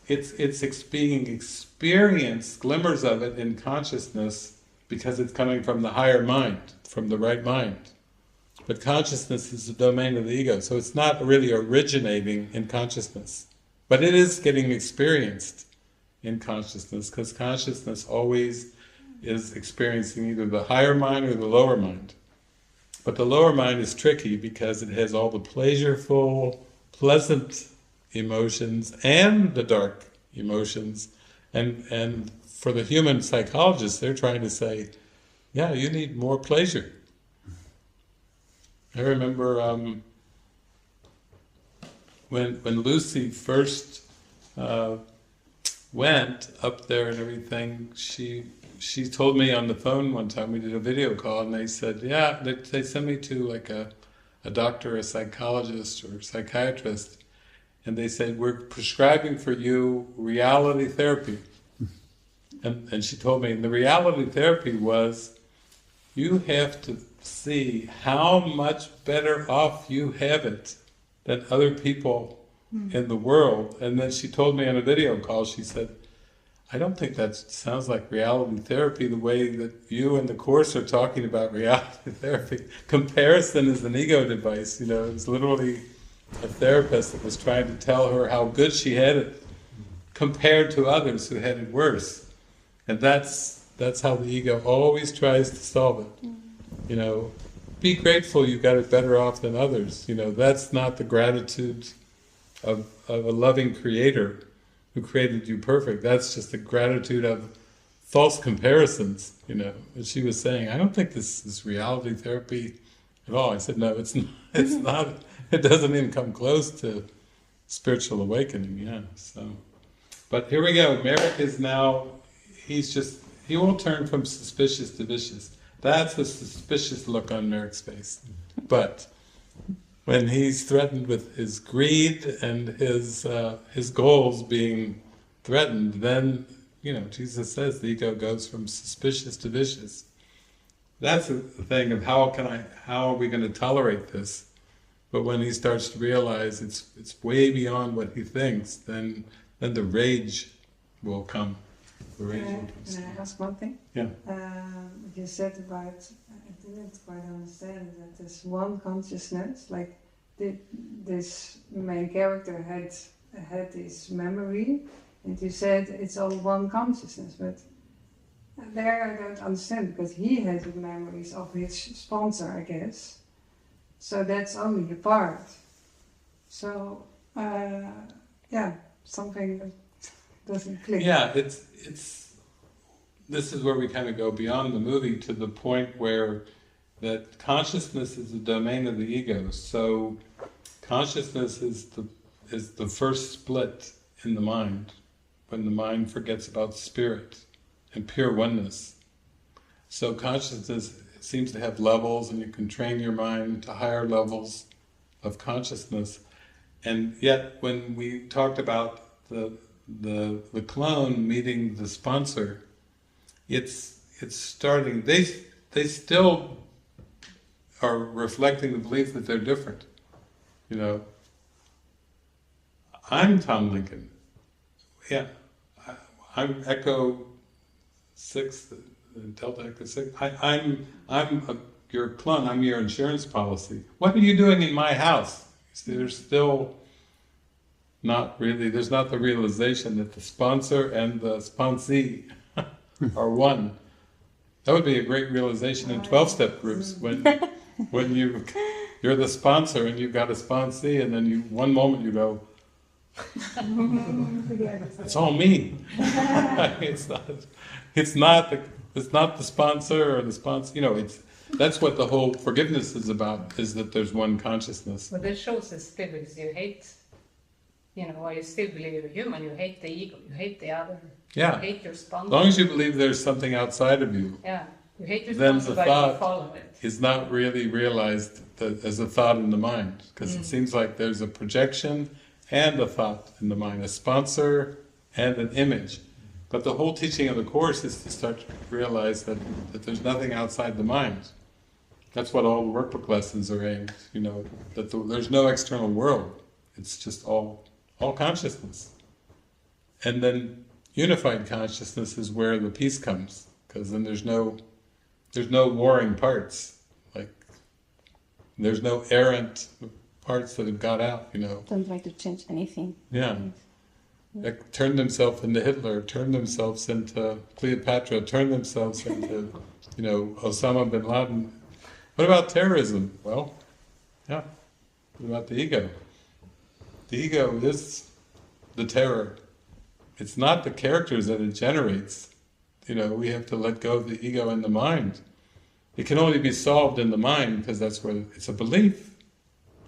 it's being experienced, glimmers of it in consciousness, because it's coming from the higher mind, from the right mind. But consciousness is the domain of the ego, so it's not really originating in consciousness. But it is getting experienced in consciousness, because consciousness always is experiencing either the higher mind or the lower mind. But the lower mind is tricky because it has all the pleasureful, pleasant emotions and the dark emotions. And for the human psychologists, they're trying to say, yeah, you need more pleasure. I remember when Lucy first went up there and everything, she told me on the phone one time, we did a video call, and they said, yeah, they sent me to like a doctor, a psychologist or psychiatrist, and they said, we're prescribing for you reality therapy. And she told me, the reality therapy was, you have to see how much better off you have it than other people in the world. And then she told me on a video call, she said, I don't think that sounds like reality therapy the way that you and the Course are talking about reality therapy. Comparison is an ego device, you know. It was literally a therapist that was trying to tell her how good she had it compared to others who had it worse. And that's how the ego always tries to solve it. You know, be grateful you got it better off than others. You know, that's not the gratitude of a loving creator who created you perfect. That's just the gratitude of false comparisons, you know. And she was saying, I don't think this is reality therapy at all. I said, no, it's not. It's not. It doesn't even come close to spiritual awakening, yeah. So, but here we go. Merrick is now, he won't turn from suspicious to vicious. That's a suspicious look on Merrick's face. But when he's threatened with his greed and his goals being threatened, then, you know, Jesus says the ego goes from suspicious to vicious. That's the thing of how are we going to tolerate this? But when he starts to realize it's way beyond what he thinks, then the rage will come. The rage will come. Can I ask one thing? Yeah. You said about, I didn't quite understand that there's one consciousness, like this main character had this memory, and you said it's all one consciousness, but there I don't understand, because he has the memories of his sponsor, I guess. So that's only a part. So, something that doesn't click. Yeah, it's this is where we kind of go beyond the movie to the point where that consciousness is the domain of the ego. So consciousness is the first split in the mind, when the mind forgets about spirit and pure oneness. So consciousness seems to have levels, and you can train your mind to higher levels of consciousness. And yet when we talked about the clone meeting the sponsor, it's starting, they still are reflecting the belief that they're different. You know, I'm Tom Lincoln. Yeah, I'm Echo 6, Delta Echo 6. I'm your clone, I'm your insurance policy. What are you doing in my house? See, there's still not really, there's not the realization that the sponsor and the sponsee are one. That would be a great realization in 12-step groups, when you're the sponsor and you've got a sponsee, and then one moment you go, it's all me. It's not the sponsor or the sponsor. You know, that's what the whole forgiveness is about, is that there's one consciousness. But that shows the spirits you hate. You know, while you still believe you're human, you hate the ego, you hate the other. Yeah. You hate your sponsor. As long as you believe there's something outside of you, yeah. You hate your then sponsor, the but you follow thought it. is not really realized as a thought in the mind, because it seems like there's a projection and a thought in the mind, a sponsor and an image. But the whole teaching of the Course is to start to realize that there's nothing outside the mind. That's what all the workbook lessons are aimed, you know, that there's no external world. It's just all consciousness. And then unified consciousness is where the peace comes, because then there's no warring parts. Like, there's no errant parts that have got out, you know. Don't try to change anything. Yeah. Like, turn themselves into Hitler, turn themselves into Cleopatra, turn themselves into, you know, Osama bin Laden. What about terrorism? Well, yeah. What about the ego? The ego is the terror. It's not the characters that it generates. You know, we have to let go of the ego in the mind. It can only be solved in the mind, because that's where it's a belief.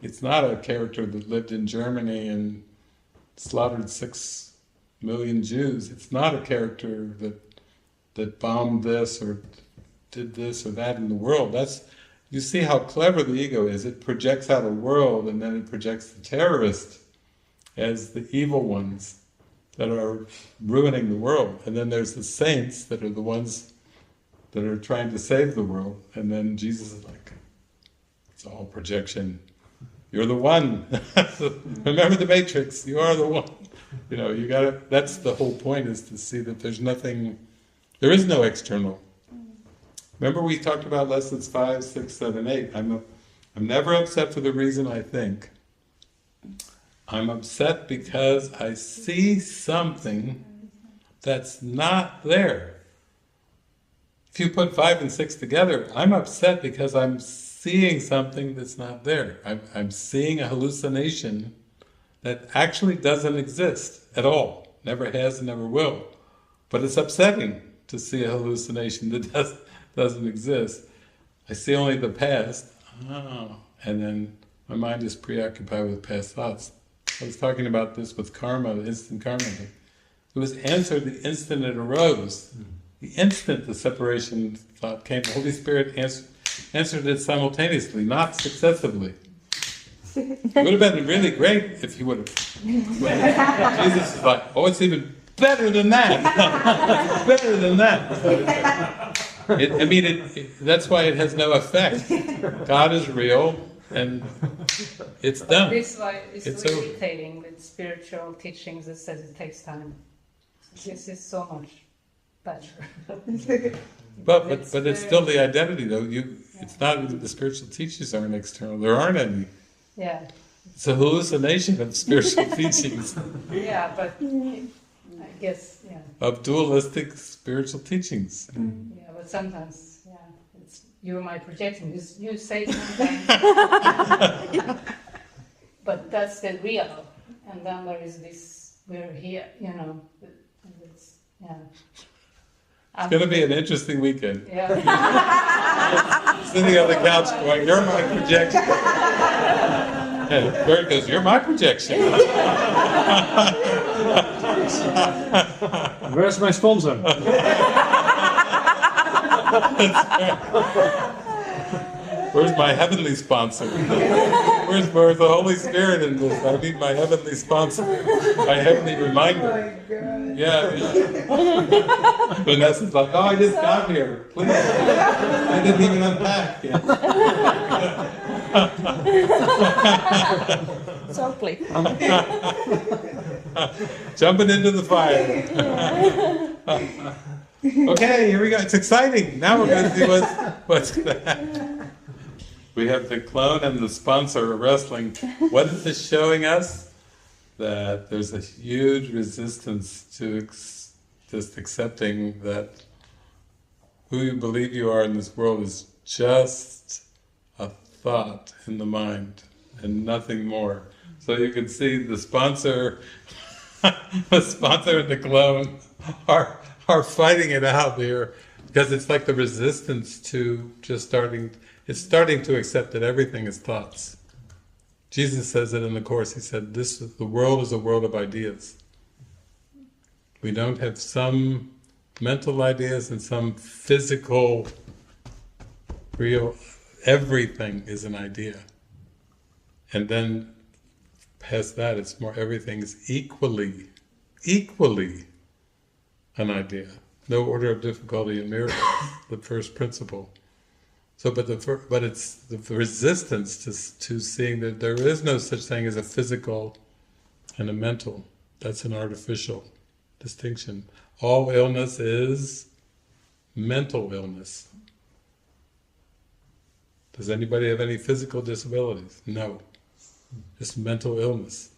It's not a character that lived in Germany and slaughtered 6 million Jews. It's not a character that bombed this or did this or that in the world. You see how clever the ego is. It projects out a world, and then it projects the terrorist as the evil ones that are ruining the world. And then there's the saints that are the ones that are trying to save the world. And then Jesus is like, it's all projection. You're the one. Remember the Matrix. You are the one. You know, you gotta. That's the whole point, is to see that there's nothing. There is no external. Remember we talked about lessons 5, 6, 7, 8. I'm never upset for the reason I think. I'm upset because I see something that's not there. If you put 5 and 6 together, I'm upset because I'm seeing something that's not there. I'm seeing a hallucination that actually doesn't exist at all. Never has and never will. But it's upsetting to see a hallucination that doesn't exist. I see only the past, and then my mind is preoccupied with past thoughts. I was talking about this with karma, the instant karma thing. It was answered the instant it arose. The instant the separation thought came, the Holy Spirit answered it simultaneously, not successively. It would have been really great if he would have. Jesus is like, oh, it's even better than that. Better than that. That's why it has no effect. God is real, and it's done. This is why it's over. irritating with spiritual teachings that says it takes time. This is so much better. But it's still the identity, though. It's not the spiritual teachings aren't external. There aren't any. Yeah. It's a hallucination of spiritual teachings. Yeah, but I guess, yeah. Of dualistic spiritual teachings. Yeah, but sometimes, yeah, it's you're my projection. You say sometimes, but that's the real. And then there is this, we're here, you know. And it's, yeah. It's going to be an interesting weekend. Yeah. Sitting on the couch going, you're my projection. And Bert goes, you're my projection. Where's my sponsor? Where's my heavenly sponsor? Where's the Holy Spirit in this? I need my heavenly sponsor, my heavenly reminder. Oh my God. Yeah. Vanessa's like, oh, I just got here. Please. I didn't even unpack yet. So please. Jumping into the fire. Okay, here we go. It's exciting. Now we're going to see what's going to happen. We have the clone and the sponsor wrestling. What is this showing us? That there's a huge resistance to just accepting that who you believe you are in this world is just a thought in the mind and nothing more. So you can see the sponsor, the sponsor and the clone are fighting it out here, because it's like the resistance to just starting to accept that everything is thoughts. Jesus says it in the Course. He said, the world is a world of ideas. We don't have some mental ideas and some physical, real, everything is an idea. And then past that, it's more, everything is equally an idea. No order of difficulty in miracles, the first principle. So, but it's the resistance to seeing that there is no such thing as a physical and a mental. That's an artificial distinction. All illness is mental illness. Does anybody have any physical disabilities? No. Just mental illness.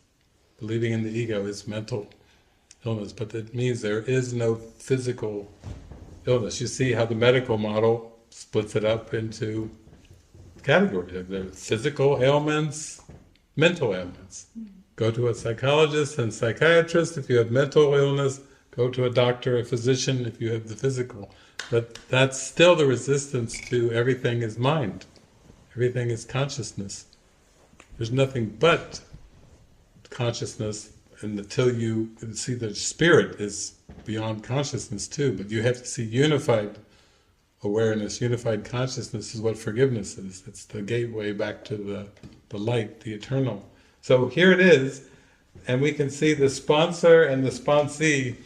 Believing in the ego is mental illness, but that means there is no physical illness. You see how the medical model splits it up into categories. There are physical ailments, mental ailments. Go to a psychologist and psychiatrist if you have mental illness. Go to a doctor, a physician if you have the physical. But that's still the resistance to everything is mind. Everything is consciousness. There's nothing but consciousness, and until you see the spirit is beyond consciousness too, but you have to see unified awareness, unified consciousness is what forgiveness is. It's the gateway back to the light, the eternal. So here it is, and we can see the sponsor and the sponsee.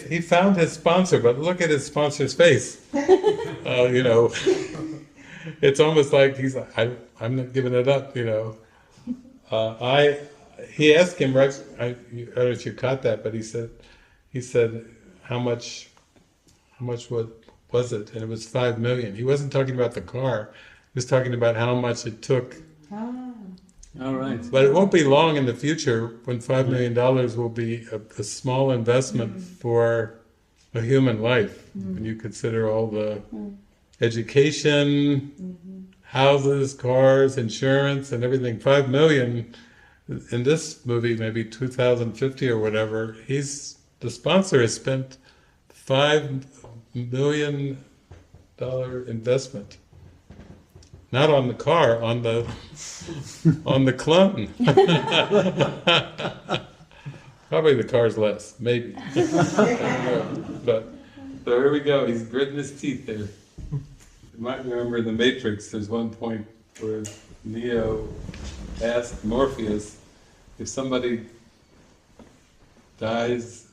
He found his sponsor, but look at his sponsor's face. it's almost like he's like, I'm not giving it up, you know. He asked him, Rex, I don't know if you caught that, but he said, how much was it? And it was 5 million. He wasn't talking about the car. He was talking about how much it took. All right. But it won't be long in the future when $5 million will be a small investment for a human life. When you consider all the education, houses, cars, insurance, and everything. 5 million in this movie, maybe 2050 or whatever. The sponsor has spent $5 million investment. Not on the car, on the clone. Probably the car's less, maybe. But so here we go. He's gritting his teeth there. You might remember in The Matrix, there's one point where Neo asked Morpheus, if somebody dies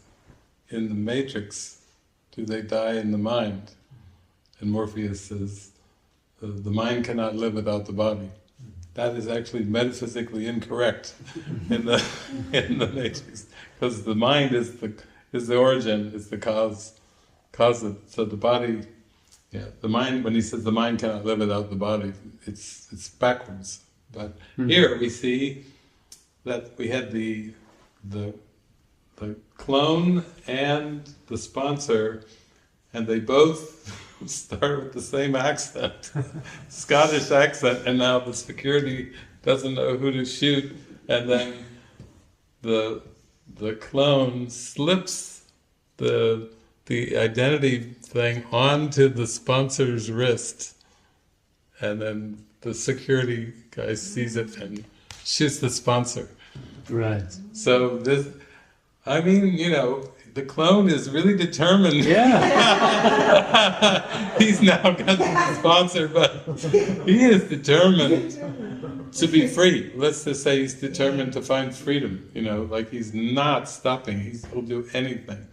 in the Matrix, do they die in the mind? And Morpheus says, the mind cannot live without the body. That is actually metaphysically incorrect in the Matrix, because the mind is the origin, is the cause of, so the body, the mind. When he says the mind cannot live without the body, it's backwards. But here we see that we had the clone and the sponsor, and they both start with the same accent, Scottish accent, and now the security doesn't know who to shoot, and then the clone slips the identity thing onto the sponsor's wrist, and then the security guy sees it and shoots the sponsor. Right. So this, I mean, you know, the clone is really determined. Yeah. He's now got the sponsor, but he is determined to be free. Let's just say he's determined to find freedom, you know, like he's not stopping. He'll do anything.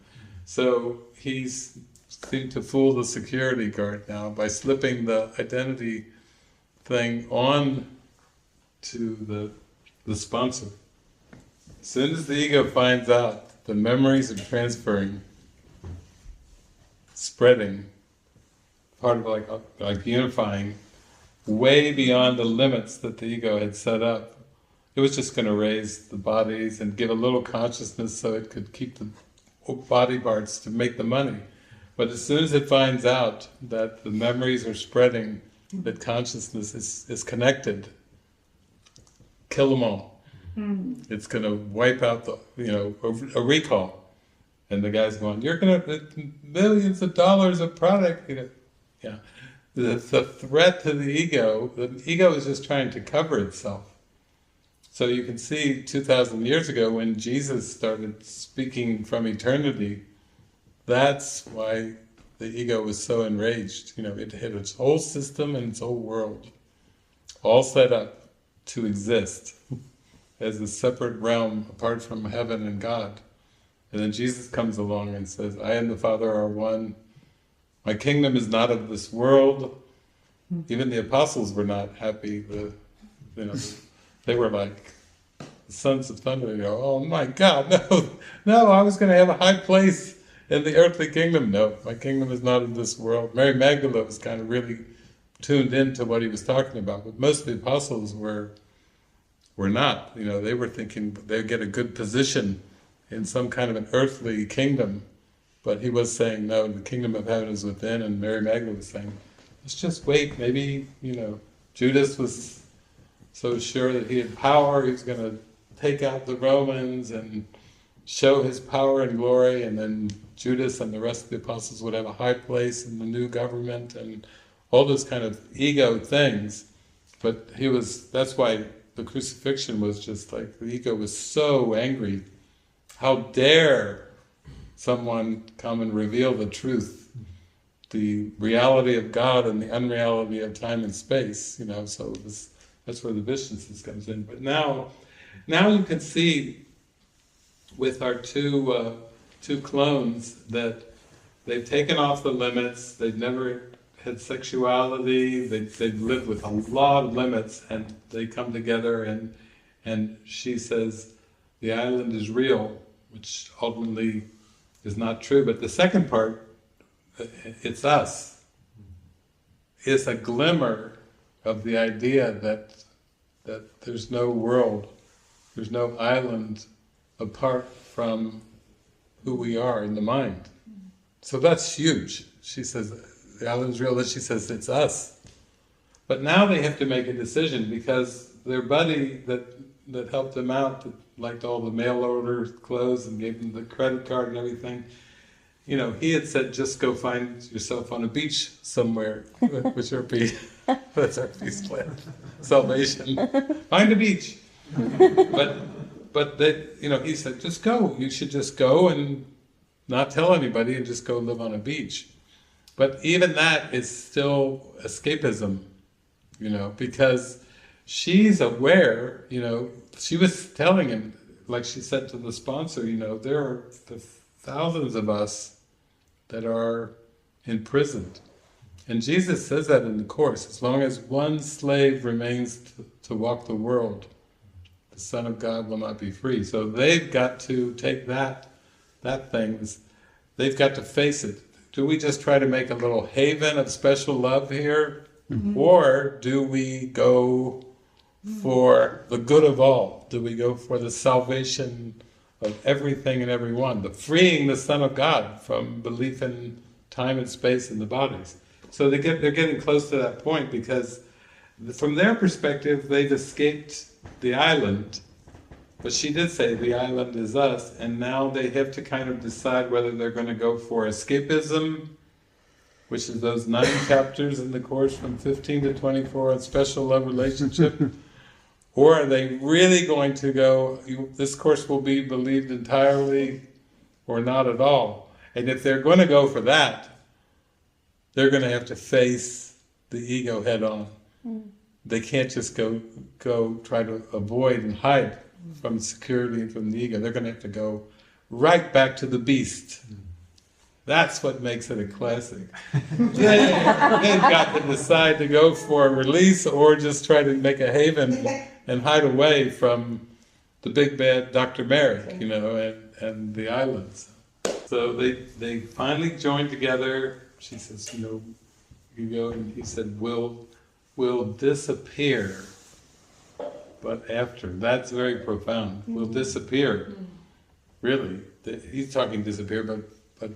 So he's seemed to fool the security guard now by slipping the identity thing on to the sponsor. As soon as the ego finds out the memories are transferring, spreading, part of like unifying, way beyond the limits that the ego had set up. It was just going to raise the bodies and give a little consciousness so it could keep the body parts to make the money. But as soon as it finds out that the memories are spreading, that consciousness is connected, kill them all. It's going to wipe out a recall. And the guy's going, you're going to, millions of dollars of product. Yeah. The threat to the ego is just trying to cover itself. So you can see 2,000 years ago when Jesus started speaking from eternity, that's why the ego was so enraged. You know, it had its whole system and its whole world, all set up to exist as a separate realm apart from heaven and God. And then Jesus comes along and says, I and the Father are one. My kingdom is not of this world. Even the apostles were not happy. They were like the sons of thunder. You know, oh my God, no! I was going to have a high place in the earthly kingdom. No, my kingdom is not of this world. Mary Magdalene was kind of really tuned into what he was talking about, but most of the apostles were not. You know, they were thinking they'd get a good position in some kind of an earthly kingdom, but he was saying, no, the kingdom of heaven is within, and Mary Magdalene was saying, let's just wait, maybe, Judas was so sure that he had power, he was going to take out the Romans and show his power and glory, and then Judas and the rest of the apostles would have a high place in the new government, and all those kind of ego things. But that's why the crucifixion was just like, the ego was so angry. How dare someone come and reveal the truth, the reality of God and the unreality of time and space, so that's where the viciousness comes in. But now you can see with our two clones that they've taken off the limits, they've never had sexuality, they'd lived with a lot of limits, and they come together, and she says the island is real, which ultimately is not true. But the second part, it's us. It's a glimmer of the idea that there's no world, there's no island apart from who we are in the mind. So that's huge. She says, the island's real, then she says, it's us. But now they have to make a decision, because their buddy that helped them out, that liked all the mail order clothes and gave them the credit card and everything, he had said, just go find yourself on a beach somewhere, which our peace, that's our peace plan, salvation. Find a beach. But they, he said, just go. You should just go and not tell anybody and just go live on a beach. But even that is still escapism, because she's aware, she was telling him, like she said to the sponsor, there are thousands of us that are imprisoned. And Jesus says that in the Course, as long as one slave remains to walk the world, the Son of God will not be free. So they've got to take that thing, they've got to face it. Do we just try to make a little haven of special love here? Mm-hmm. Or do we go for the good of all? Do we go for the salvation of everything and everyone, the freeing the Son of God from belief in time and space in the bodies? So they're getting close to that point, because from their perspective they've escaped the island, but she did say the island is us, and now they have to kind of decide whether they're going to go for escapism, which is those 9 chapters in the Course from 15 to 24 on special love relationship, or are they really going to go, this Course will be believed entirely or not at all? And if they're going to go for that, they're going to have to face the ego head on. They can't just go try to avoid and hide from security and from the ego. They're going to have to go right back to the beast. That's what makes it a classic. They've got to decide to go for a release, or just try to make a haven and hide away from the big bad Dr. Merrick, and the islands. So they finally joined together. She says, you go, and he said, we'll disappear, but after. That's very profound. We'll disappear. Really. He's talking disappear, but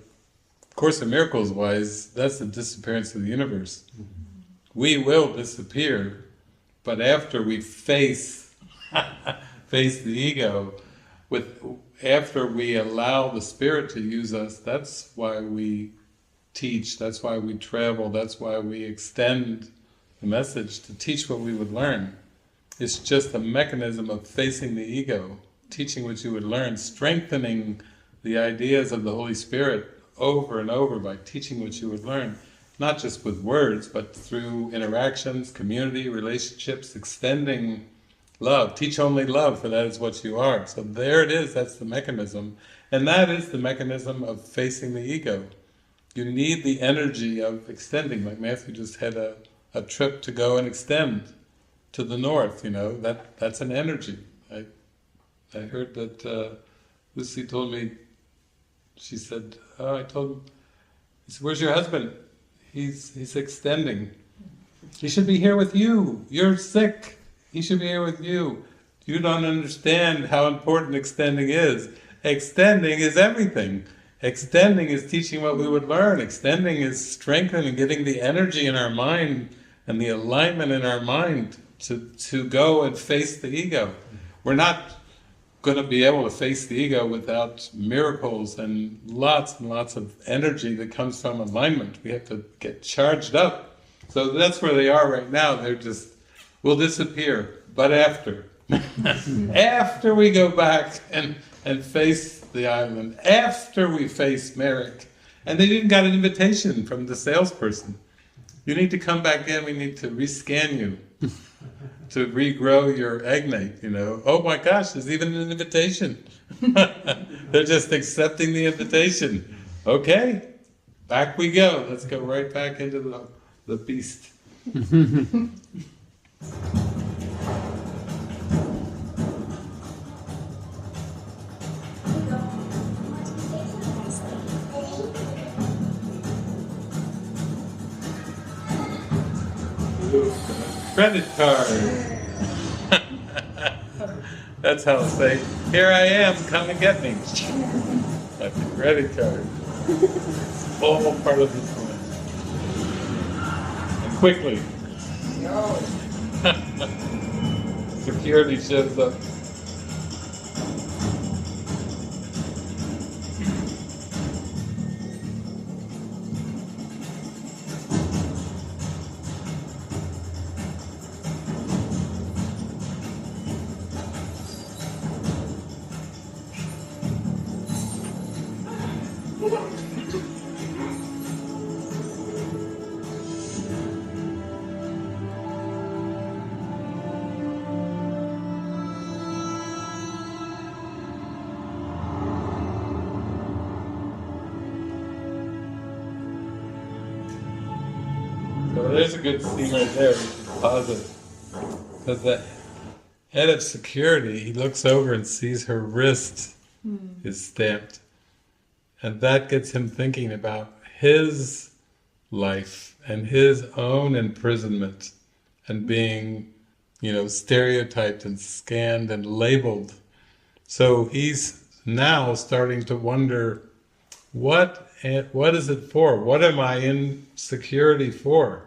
Course in Miracles wise, that's the disappearance of the universe. We will disappear, but after we face the ego, after we allow the Spirit to use us, that's why we teach, that's why we travel, that's why we extend the message, to teach what we would learn. It's just a mechanism of facing the ego, teaching what you would learn, strengthening the ideas of the Holy Spirit over and over by teaching what you would learn, not just with words, but through interactions, community, relationships, extending love. Teach only love, for that is what you are. So there it is, that's the mechanism. And that is the mechanism of facing the ego. You need the energy of extending, like Matthew just had a trip to go and extend to the north, that's an energy. I heard that Lucy told me, she said, I told him, he said, where's your husband? He's extending. He should be here with you. You're sick. He should be here with you. You don't understand how important extending is. Extending is everything. Extending is teaching what we would learn. Extending is strengthening, getting the energy in our mind and the alignment in our mind to go and face the ego. We're not going to be able to face the ego without miracles and lots of energy that comes from alignment. We have to get charged up. So that's where they are right now. They're just, we'll disappear, but after. After we go back and face the island, after we face Merrick. And they even got an invitation from the salesperson. You need to come back in, we need to rescan you. To regrow your egnate, Oh my gosh, there's even an invitation. They're just accepting the invitation. Okay, back we go. Let's go right back into the beast. Credit card. That's how I'll say, here I am, come and get me. Like the credit card. It's all part of the plan. And quickly. Security shows up. So there's a good scene right there, which is positive. Because the head of security, he looks over and sees her wrist is stamped. And that gets him thinking about his life and his own imprisonment and being, stereotyped and scanned and labeled. So he's now starting to wonder, what is it for? What am I in security for?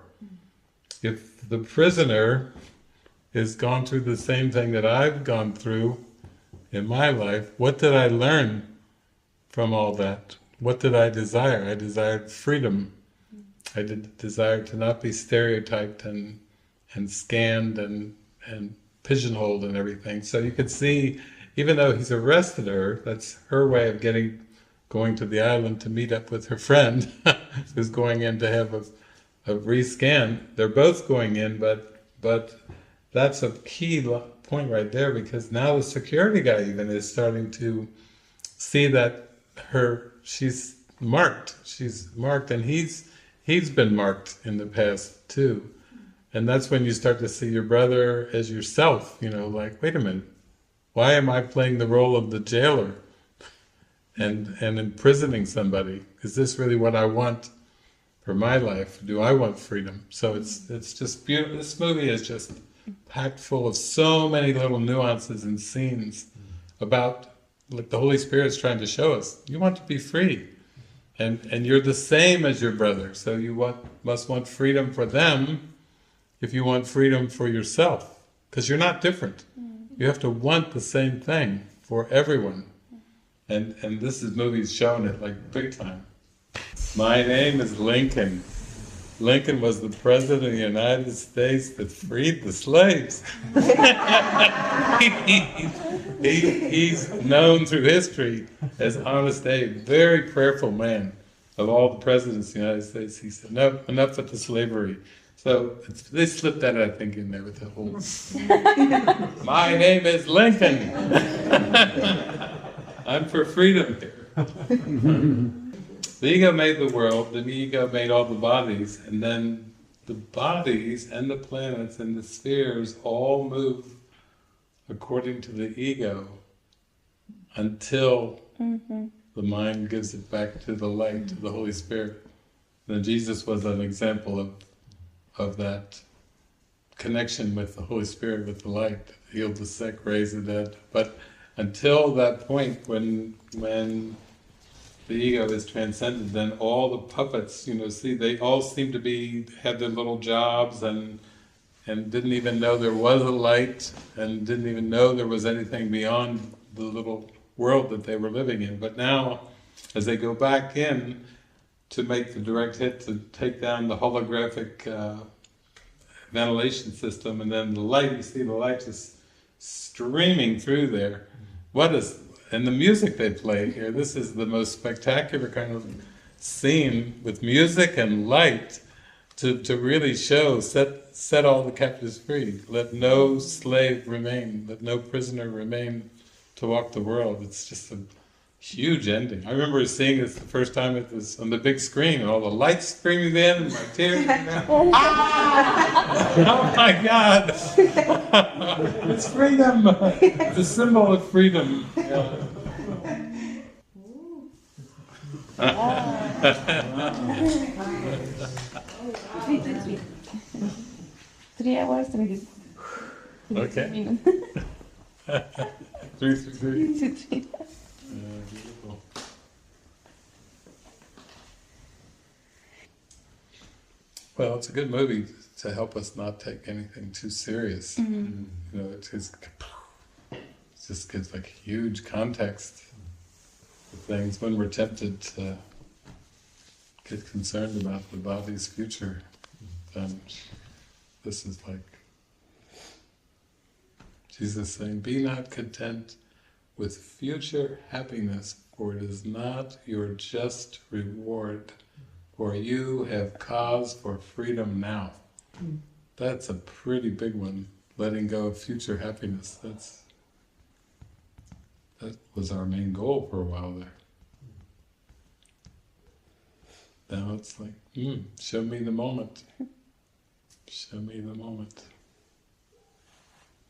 If the prisoner has gone through the same thing that I've gone through in my life, what did I learn from all that? What did I desire? I desired freedom. I desired to not be stereotyped and scanned and pigeonholed and everything. So you could see, even though he's arrested her, that's her way of going to the island to meet up with her friend who's going in to have a rescan. They're both going in, but that's a key point right there, because now the security guy even is starting to see that she's marked, and he's been marked in the past too. And that's when you start to see your brother as yourself, like, wait a minute, why am I playing the role of the jailer and imprisoning somebody? Is this really what I want for my life? Do I want freedom? So it's just beautiful. This movie is just packed full of so many little nuances and scenes about, like, the Holy Spirit's trying to show us, you want to be free. And you're the same as your brother, so you must want freedom for them if you want freedom for yourself, because you're not different. You have to want the same thing for everyone. And this movie's showing it, like, big time. My name is Lincoln. Lincoln was the president of the United States that freed the slaves. He's known through history as Honest Abe, very prayerful man. Of all the presidents of the United States, he said, no, enough with the slavery. So they slipped that, I think, in there with the whole, my name is Lincoln. I'm for freedom here. The ego made the world, the ego made all the bodies, and then the bodies and the planets and the spheres all move according to the ego until the mind gives it back to the light, to the Holy Spirit. And Jesus was an example of that connection with the Holy Spirit, with the light, healed the sick, raised the dead. But until that point when the ego is transcended, then all the puppets, they all seem to had their little jobs and didn't even know there was a light, and didn't even know there was anything beyond the little world that they were living in. But now, as they go back in to make the direct hit, to take down the holographic ventilation system, and then the light, you see the light just streaming through there. And the music they play here, this is the most spectacular kind of scene with music and light to really show, set all the captives free. Let no slave remain, let no prisoner remain to walk the world. It's just huge ending. I remember seeing this the first time it was on the big screen, and all the lights streaming in, and my tears. Oh my God! It's freedom. It's a symbol of freedom. Yeah. 3 hours, 3 Okay. minutes. 3. Beautiful. Well, it's a good movie to help us not take anything too serious. You know, it just gives like huge context to things when we're tempted to get concerned about the body's future. Then this is like Jesus saying, "Be not content with future happiness, for it is not your just reward, for you have cause for freedom now." That's a pretty big one, letting go of future happiness. That was our main goal for a while there. Now it's like, show me the moment. Show me the moment.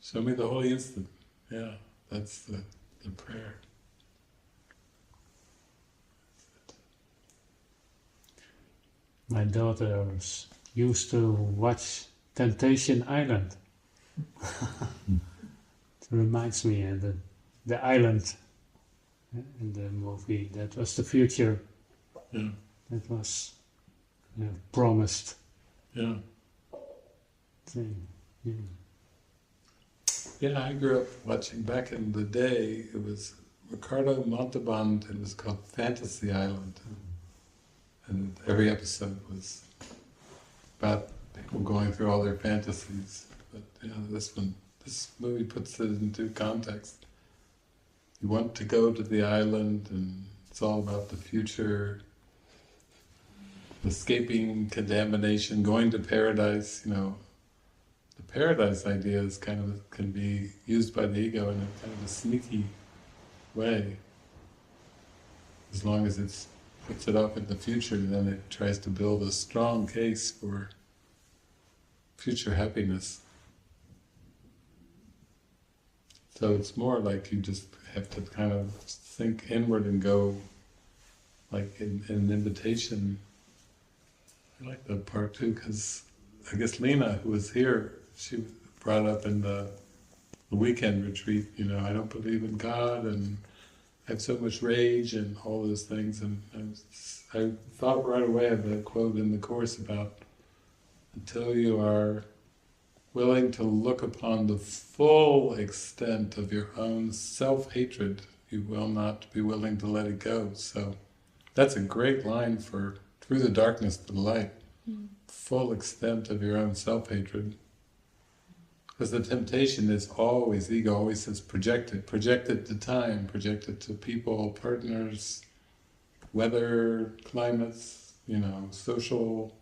Show me the holy instant. Yeah, that's the prayer. My daughters used to watch Temptation Island. It reminds me of the island in the movie. That was the future. Yeah. That was promised Yeah. thing. Yeah. Yeah, I grew up watching back in the day. It was Ricardo Montalban. It was called Fantasy Island, and every episode was about people going through all their fantasies. But this movie puts it into context. You want to go to the island, and it's all about the future, escaping contamination, going to paradise. You know, the paradise idea is can be used by the ego in a kind of a sneaky way. As long as it puts it off in the future, then it tries to build a strong case for future happiness. So it's more like you just have to kind of think inward and go, like in an invitation. I like that part too, because I guess Lena, who was here, she brought up in the weekend retreat, I don't believe in God, and I have so much rage and all those things, and I thought right away of that quote in the Course about, until you are willing to look upon the full extent of your own self-hatred, you will not be willing to let it go. So that's a great line for through the darkness to the light. Full extent of your own self-hatred. Because the temptation is always, ego always says projected to time, projected to people, partners, weather, climates, social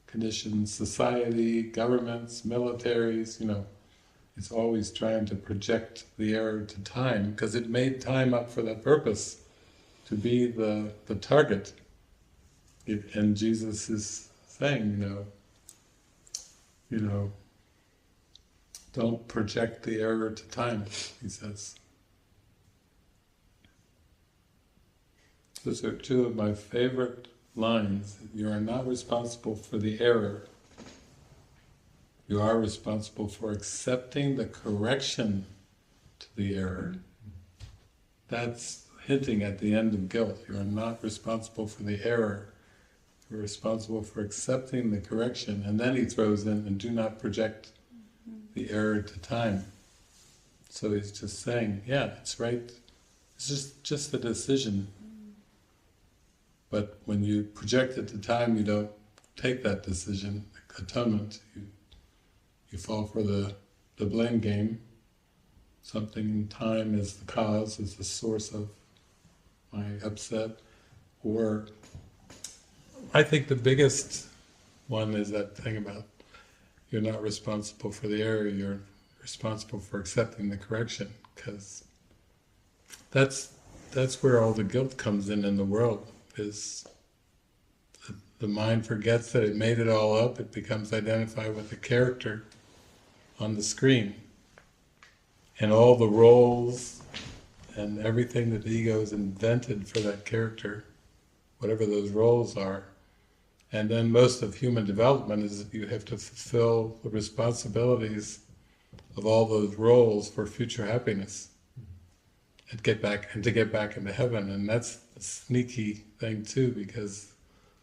conditions, society, governments, militaries, it's always trying to project the error to time, because it made time up for that purpose, to be the target. And Jesus is saying, don't project the error to time, he says. Those are two of my favorite lines. You are not responsible for the error. You are responsible for accepting the correction to the error. That's hinting at the end of guilt. You are not responsible for the error. You're responsible for accepting the correction. And then he throws in, and do not project the error to time. So he's just saying, yeah, it's right. It's just a decision. But when you project it to time, you don't take that decision, atonement. You fall for the blame game. Something in time is the cause, is the source of my upset. Or I think the biggest one is that thing about you're not responsible for the error, you're responsible for accepting the correction, because that's that's where all the guilt comes in the world, is the mind forgets that it made it all up, it becomes identified with the character on the screen. And all the roles and everything that the ego has invented for that character, whatever those roles are. And then most of human development is that you have to fulfill the responsibilities of all those roles for future happiness. And to get back into heaven. And that's a sneaky thing too, because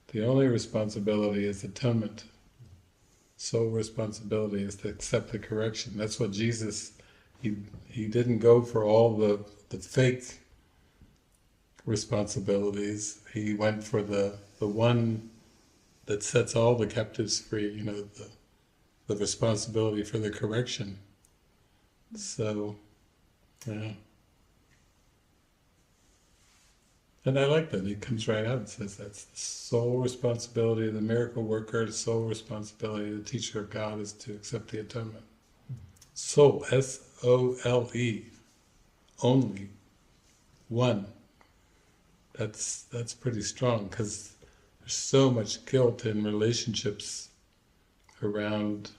the only responsibility is atonement. Sole responsibility is to accept the correction. That's what Jesus, he didn't go for all the fake responsibilities. He went for the one that sets all the captives free, the responsibility for the correction. So, yeah. And I like that, he comes right out and says that's the sole responsibility of the miracle worker, the sole responsibility of the teacher of God is to accept the atonement. Soul, S-O-L-E, only, one. That's pretty strong, because there's so much guilt in relationships around,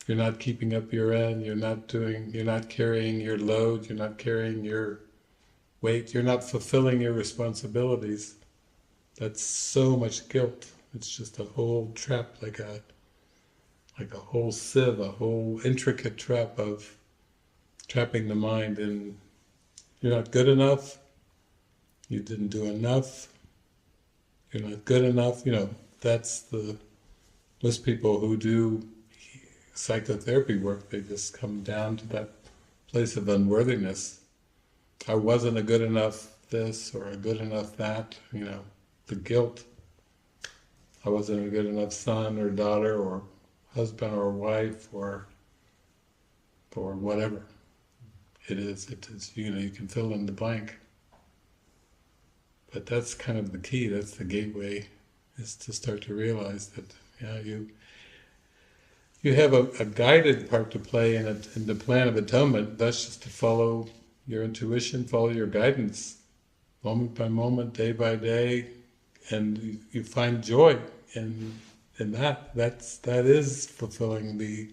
you're not keeping up your end, you're not carrying your load, you're not carrying your weight, you're not fulfilling your responsibilities. That's so much guilt. It's just a whole trap, like a whole sieve, a whole intricate trap of trapping the mind in you're not good enough, you didn't do enough, you're not good enough. That's most people who do psychotherapy work, they just come down to that place of unworthiness. I wasn't a good enough this or a good enough that, the guilt. I wasn't a good enough son or daughter or husband or wife or whatever it is. You can fill in the blank. But that's kind of the key, that's the gateway, is to start to realize that, you have a guided part to play in the plan of atonement. That's just to follow your intuition, follow your guidance, moment by moment, day by day, and you find joy in that. That is fulfilling the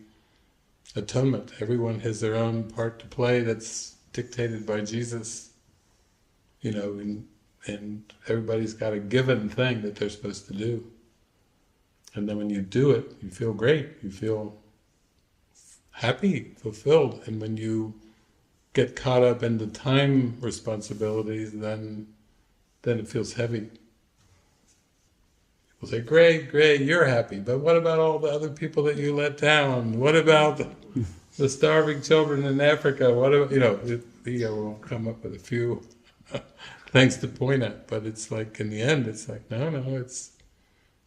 atonement. Everyone has their own part to play that's dictated by Jesus, and everybody's got a given thing that they're supposed to do. And then when you do it, you feel great, you feel happy, fulfilled, and when you get caught up in the time responsibilities, then it feels heavy. People say, great, you're happy, but what about all the other people that you let down? What about the starving children in Africa? What about, the ego will come up with a few things to point at, but it's like, in the end, it's like, no, it's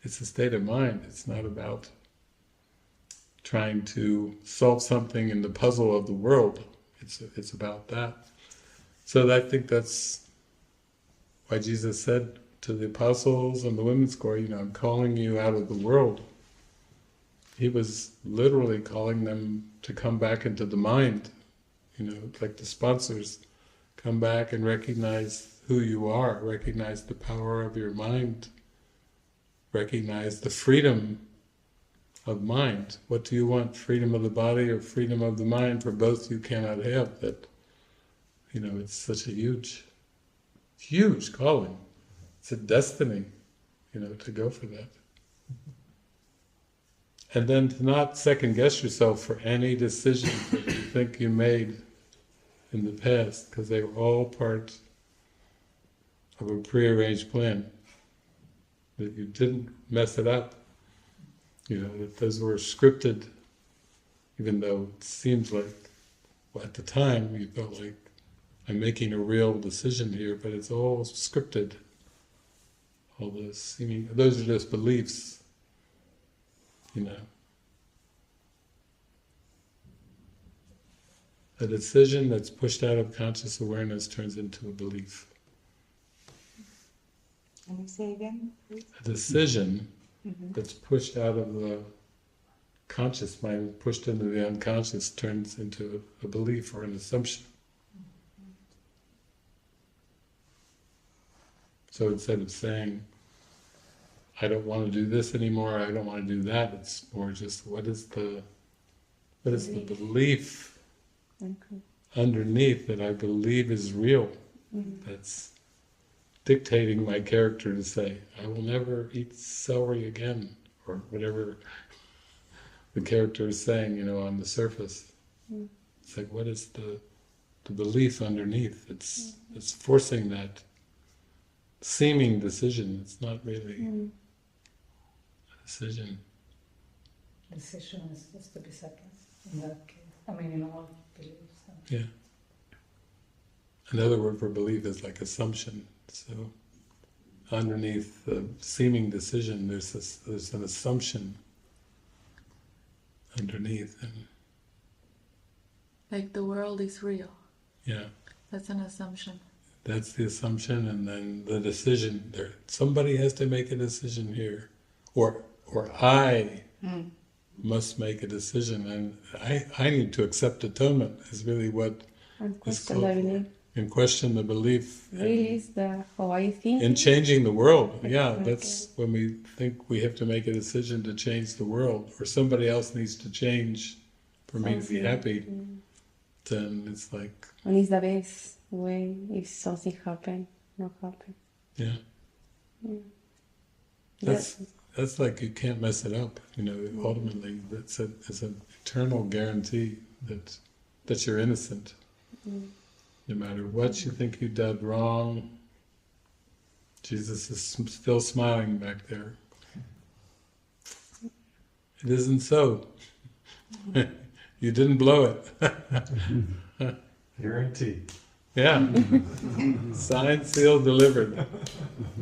a state of mind. It's not about trying to solve something in the puzzle of the world. It's about that. So I think that's why Jesus said to the apostles and the women's corps, I'm calling you out of the world. He was literally calling them to come back into the mind, like the sponsors, come back and recognize who you are, recognize the power of your mind, recognize the freedom of mind. What do you want? Freedom of the body or freedom of the mind? For both you cannot have. That, it's such a huge calling. It's a destiny, to go for that. And then to not second guess yourself for any decisions that you think you made in the past, because they were all part of a prearranged plan. That you didn't mess it up. That those were scripted, even though it seems like, at the time, you felt like, I'm making a real decision here, but it's all scripted. All this, those are just beliefs, A decision that's pushed out of conscious awareness turns into a belief. Can you say again, please? A decision that's pushed out of the conscious mind, pushed into the unconscious, turns into a belief or an assumption. So instead of saying, I don't want to do this anymore, I don't want to do that, it's more just what is the belief underneath that I believe is real, that's dictating my character to say, I will never eat celery again, or whatever the character is saying, on the surface. It's like, what is the belief underneath? It's forcing that seeming decision. It's not really a decision. Decision is just to be second in that case. In all beliefs. Yeah. Another word for belief is like assumption. So underneath the seeming decision, there's an assumption underneath, and like the world is real. Yeah. That's an assumption. That's the assumption, and then the decision. Somebody has to make a decision here, or I must make a decision, and I need to accept atonement. Is really what is called for. And question the belief. Really is the how I think. In changing the world, yeah, that's when we think we have to make a decision to change the world, or somebody else needs to change for me to be happy. Then it's like. And it's the best way if something happen, not happen. Yeah. That's like you can't mess it up. Ultimately, it's an eternal guarantee that you're innocent. No matter what you think you did wrong, Jesus is still smiling back there. It isn't so. You didn't blow it. Guarantee. Yeah. Signed, sealed, delivered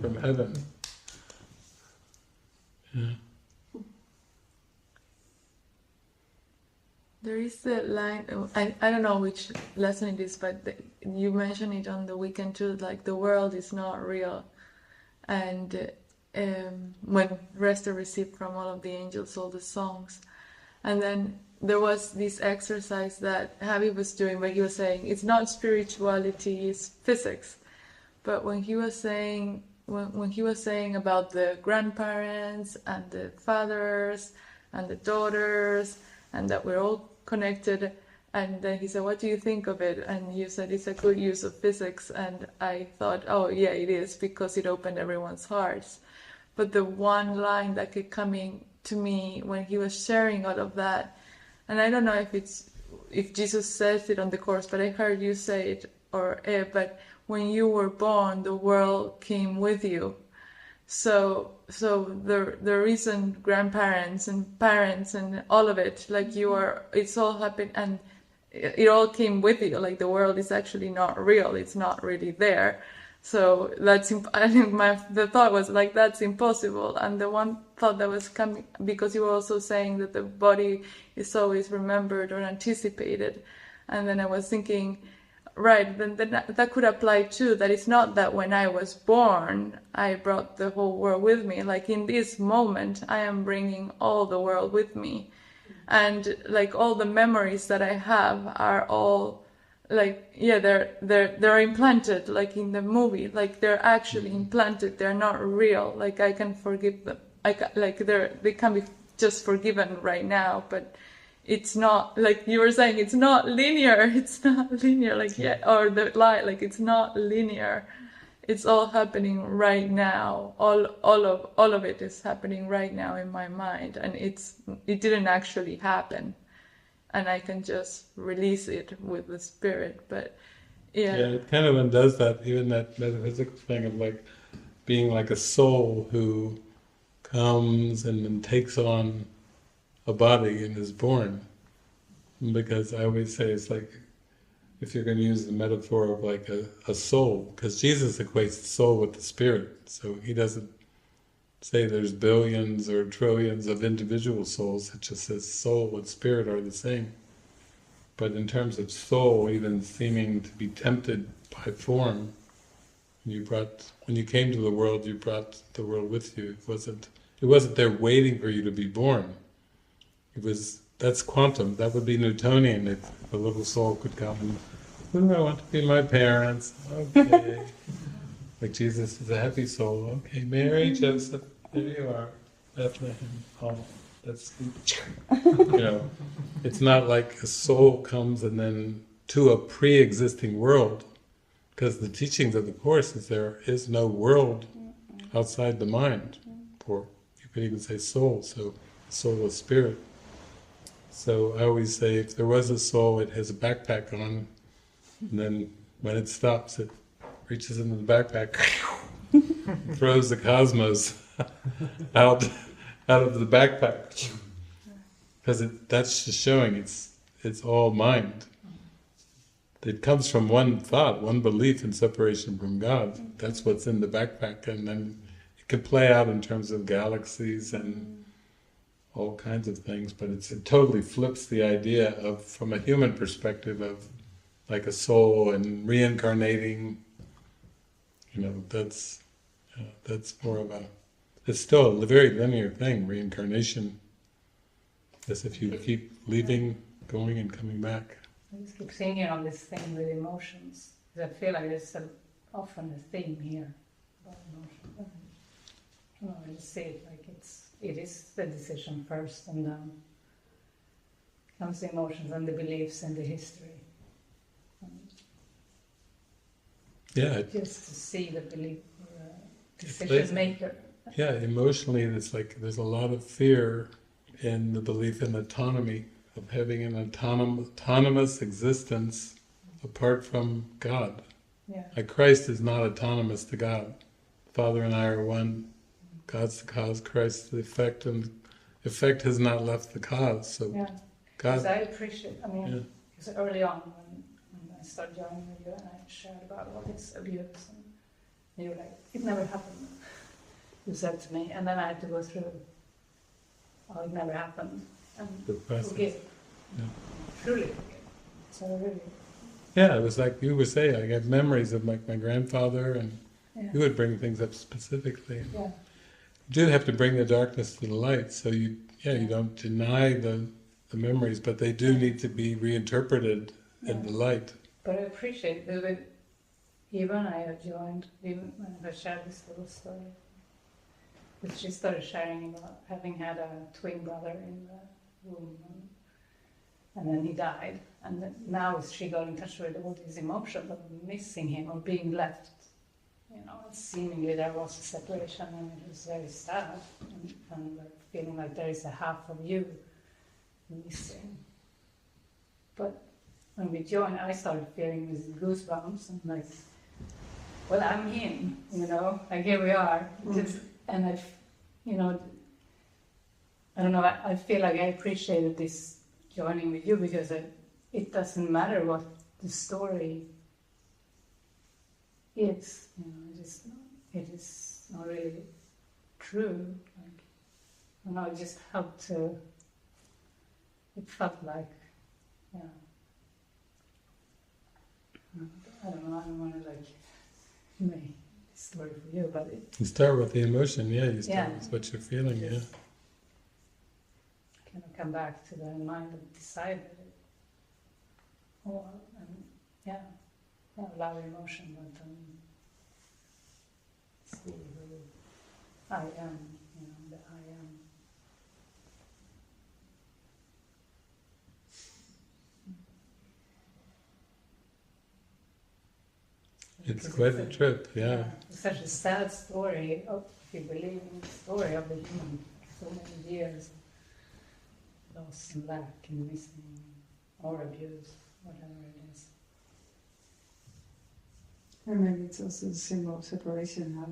from heaven. Yeah. There is the line, I don't know which lesson it is, but you mentioned it on the weekend too, like the world is not real. And when Rester received from all of the angels all the songs. And then there was this exercise that Javi was doing where he was saying, it's not spirituality, it's physics. But when he was saying, when he was saying about the grandparents and the fathers and the daughters, and that we're all connected, and then he said, what do you think of it? And you said it's a good use of physics, and I thought, oh yeah, it is, because it opened everyone's hearts. But the one line that kept coming to me when he was sharing all of that, and I don't know if Jesus says it on the course, but I heard you say it, but when you were born, the world came with you. So the reason grandparents and parents and all of it, like it's all happened and it all came with you. Like the world is actually not real. It's not really there. So I think the thought was like, that's impossible. And the one thought that was coming, because you were also saying that the body is always remembered or anticipated. And then I was thinking, right, then that could apply too, that it's not that when I was born, I brought the whole world with me. Like in this moment, I am bringing all the world with me. And like all the memories that I have are all like, yeah, they're implanted, like in the movie, like they're actually implanted. They're not real. Like I can forgive them. They can be just forgiven right now, but it's not, like you were saying, it's not linear. It's not linear, like, yeah, or the light, like it's not linear. It's all happening right now. All of it is happening right now in my mind, and it didn't actually happen, and I can just release it with the spirit. But yeah, it kind of undoes that, even that metaphysical thing of like being like a soul who comes and then takes on a body and is born. Because I always say it's like, if you're going to use the metaphor of like a soul, because Jesus equates the soul with the spirit, so he doesn't say there's billions or trillions of individual souls. It just says soul and spirit are the same. But in terms of soul, even seeming to be tempted by form, when you came to the world, you brought the world with you. It wasn't there waiting for you to be born. That's quantum. That would be Newtonian if a little soul could come and, I want to be my parents. Okay. Like Jesus is a happy soul. Okay, Mary, Joseph, there you are, Bethlehem. Oh, that's it's not like a soul comes and then to a pre-existing world, because the teachings of the Course is there is no world outside the mind. Or you could even say soul. So soul is spirit. So I always say, if there was a soul, it has a backpack on, and then when it stops, it reaches into the backpack, throws the cosmos out of the backpack, because that's just showing it's all mind. It comes from one thought, one belief in separation from God. That's what's in the backpack, and then it can play out in terms of galaxies and all kinds of things, but it totally flips the idea of, from a human perspective, of like a soul and reincarnating. That's more of it's still a very linear thing, reincarnation, as if you keep leaving, going and coming back. I just keep thinking on this thing with emotions, because I feel like there's often a theme here about emotions. I just see it like it is the decision first, and then comes the emotions and the beliefs and the history. Yeah. Just to see the belief, decision maker. Yeah, emotionally it's like there's a lot of fear in the belief in autonomy, of having an autonomous existence apart from God. Yeah. Like Christ is not autonomous to God. Father and I are one. God's the cause, Christ's the effect, and effect has not left the cause. So yeah. God. Because I appreciate, because early on when I started joining with you and I shared about all this abuse, and you were like, it never happened. You said to me, and then I had to go through, it never happened, and forgive. Yeah. Truly forgive. So really. Yeah, it was like you were saying, I got memories of like my grandfather, and you would bring things up specifically. Yeah. You do have to bring the darkness to the light, so you don't deny the memories, but they do need to be reinterpreted in the light. But I appreciate that even I joined, even when I shared this little story, but she started sharing about having had a twin brother in the womb, and then he died, and now she got in touch with all these emotions of missing him or being left. Seemingly there was a separation, and it was very sad, and like feeling like there is a half of you missing. But when we joined, I started feeling these goosebumps, and like, well, I'm him, like here we are. And I don't know, I feel like I appreciated this joining with you, because it doesn't matter what the story is, it is not really true. Like, it just helped to. It felt like, I don't know. I don't want to make a story for you, but you start with the emotion. You start with what you're feeling. Kind of come back to the mind and decide that allow emotion, but see who I am, the I am. It's quite a trip, It's such a sad story, if you believe in the story of the human, so many years, loss and lack and missing, or abuse, whatever it is. And maybe it's also the symbol of separation, how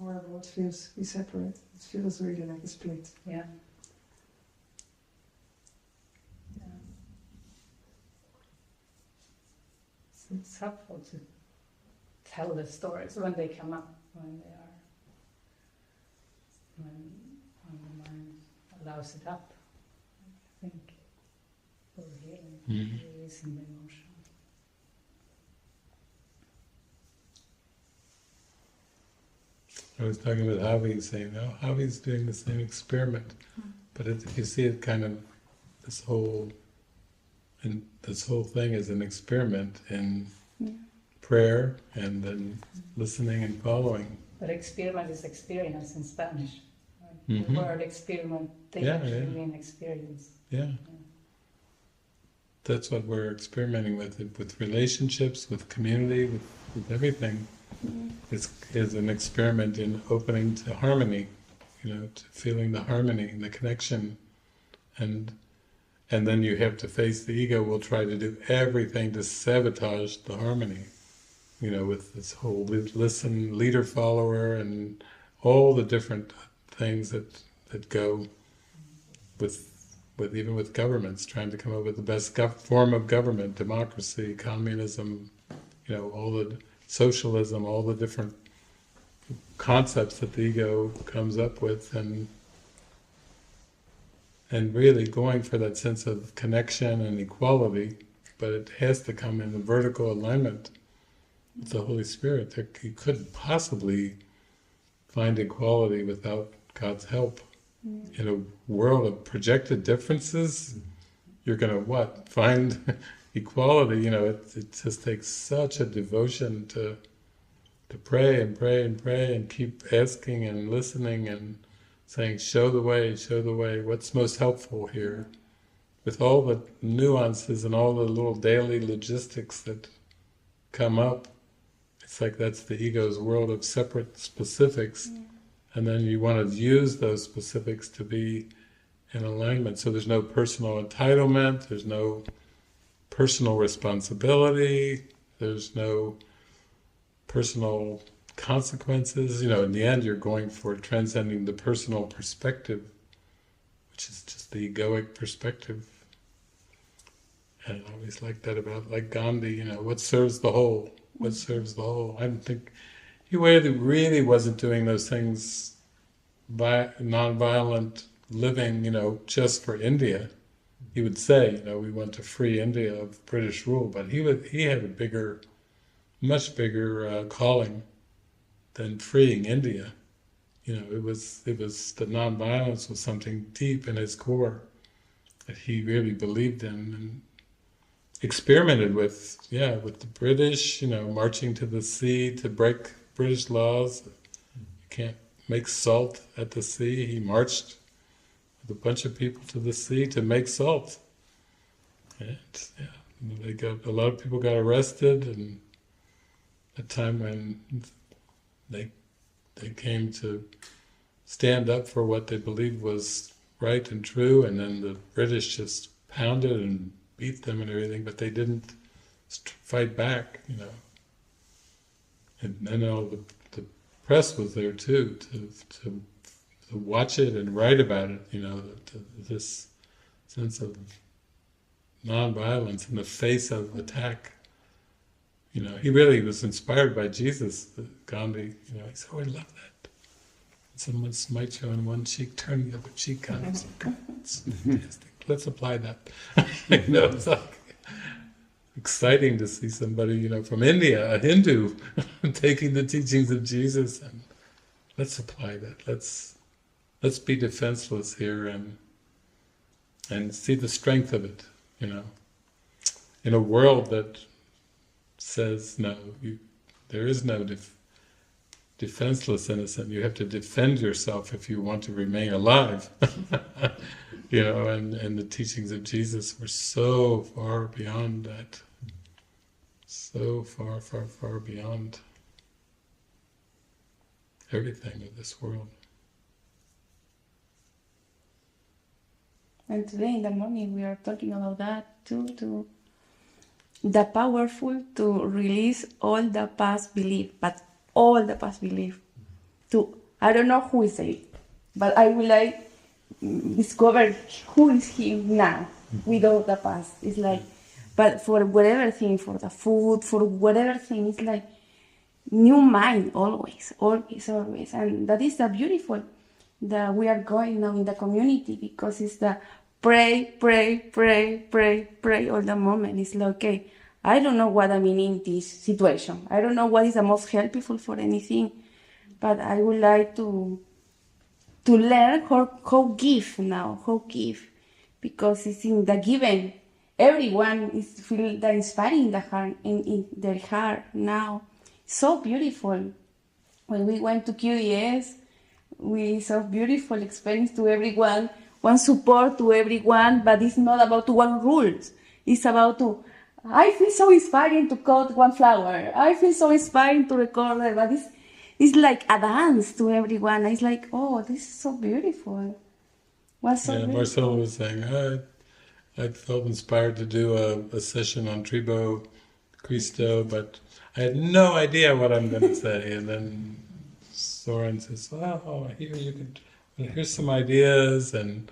horrible it feels to be separate. It feels really like a split. Yeah. So it's helpful to tell the stories when they come up, when the mind allows it up. I think for healing, releasing the emotion. I was talking with Javi, saying, Javi's doing the same experiment, but if you see it kind of, this whole thing is an experiment in prayer and then listening and following. But experiment is experience in Spanish. Right? Mm-hmm. The word experiment, they actually mean experience. Yeah. That's what we're experimenting with relationships, with community, with everything. Is an experiment in opening to harmony, to feeling the harmony and the connection, and then you have to face the ego. Will try to do everything to sabotage the harmony, with this whole leader follower and all the different things that go with even with governments, trying to come up with the best form of government, democracy, communism, all the socialism, all the different concepts that the ego comes up with, and really going for that sense of connection and equality, but it has to come in a vertical alignment with the Holy Spirit. You couldn't possibly find equality without God's help. In a world of projected differences, you're going to find equality. It just takes such a devotion to pray and pray and pray and keep asking and listening and saying, show the way, what's most helpful here? With all the nuances and all the little daily logistics that come up, it's like that's the ego's world of separate specifics. And then you want to use those specifics to be in alignment. So there's no personal entitlement, there's no personal responsibility, there's no personal consequences. In the end you're going for transcending the personal perspective, which is just the egoic perspective. And I always like that about, like Gandhi, what serves the whole? What serves the whole? I don't think he really wasn't doing those things by non-violent living, just for India. He would say, we want to free India of British rule, but he had a much bigger calling than freeing India. It was the non-violence was something deep in his core that he really believed in and experimented with the British, marching to the sea to break British laws. You can't make salt at the sea. He marched with a bunch of people to the sea to make salt. And a lot of people got arrested, and a time when they came to stand up for what they believed was right and true, and then the British just pounded and beat them and everything, but they didn't fight back, And then all the press was there too, to watch it and write about it, this sense of non-violence in the face of attack. He really was inspired by Jesus, Gandhi. He said, I love that. Someone smites you on one cheek, turn the other cheek on. It's fantastic. Let's apply that. It's like exciting to see somebody, from India, a Hindu, taking the teachings of Jesus, and let's apply that. Let's be defenseless here and see the strength of it, in a world that says no, there is no defenseless innocent. You have to defend yourself if you want to remain alive. And the teachings of Jesus were so far beyond that. So far, far, far beyond everything of this world. And today in the morning we are talking about that too, to the powerful to release all the past belief, but all the past belief. I don't know who is it, but I will discover who is he now without the past. It's like, but for whatever thing, for the food, for whatever thing, it's like new mind always. And that is the beautiful that we are going now in the community, because it's the pray all the moment. It's like, okay, I don't know what I mean in this situation. I don't know what is the most helpful for anything, but I would like to learn how give now, because it's in the giving everyone is feel that inspiring in the heart, in their heart now. So beautiful. When we went to QDS, we saw beautiful experience to everyone, one support to everyone, but it's not about one rules. It's about to, I feel so inspiring to cut one flower. I feel so inspiring to record it, but it's like a dance to everyone. It's like, oh, this is so beautiful. Was so beautiful. Marcelo was saying, I felt inspired to do a session on Tribo Cristo, but I had no idea what I'm going to say. And then Soren says, "Oh, here's some ideas." And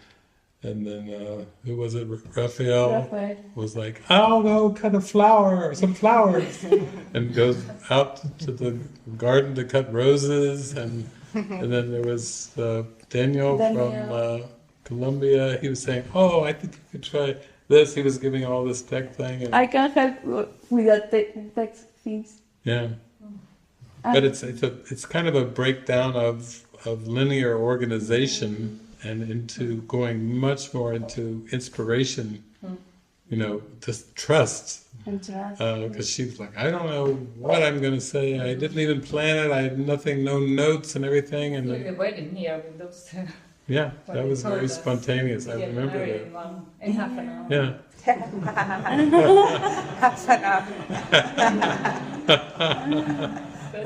then who was it? Raphael was like, "I'll go cut a flower, some flowers," and goes out to the garden to cut roses. And then there was Daniel from Colombia. He was saying, "Oh, I think you could try this." He was giving all this tech thing. And I can help with that text things. yeah, but it's kind of a breakdown of linear organization and into going much more into inspiration. You know, just trust. And trust. Because she's like, I don't know what I'm going to say. I didn't even plan it. I had nothing, no notes and everything. And the wedding here with those two. Yeah, that was very spontaneous. I remember that. In half an hour. Yeah. Half an hour.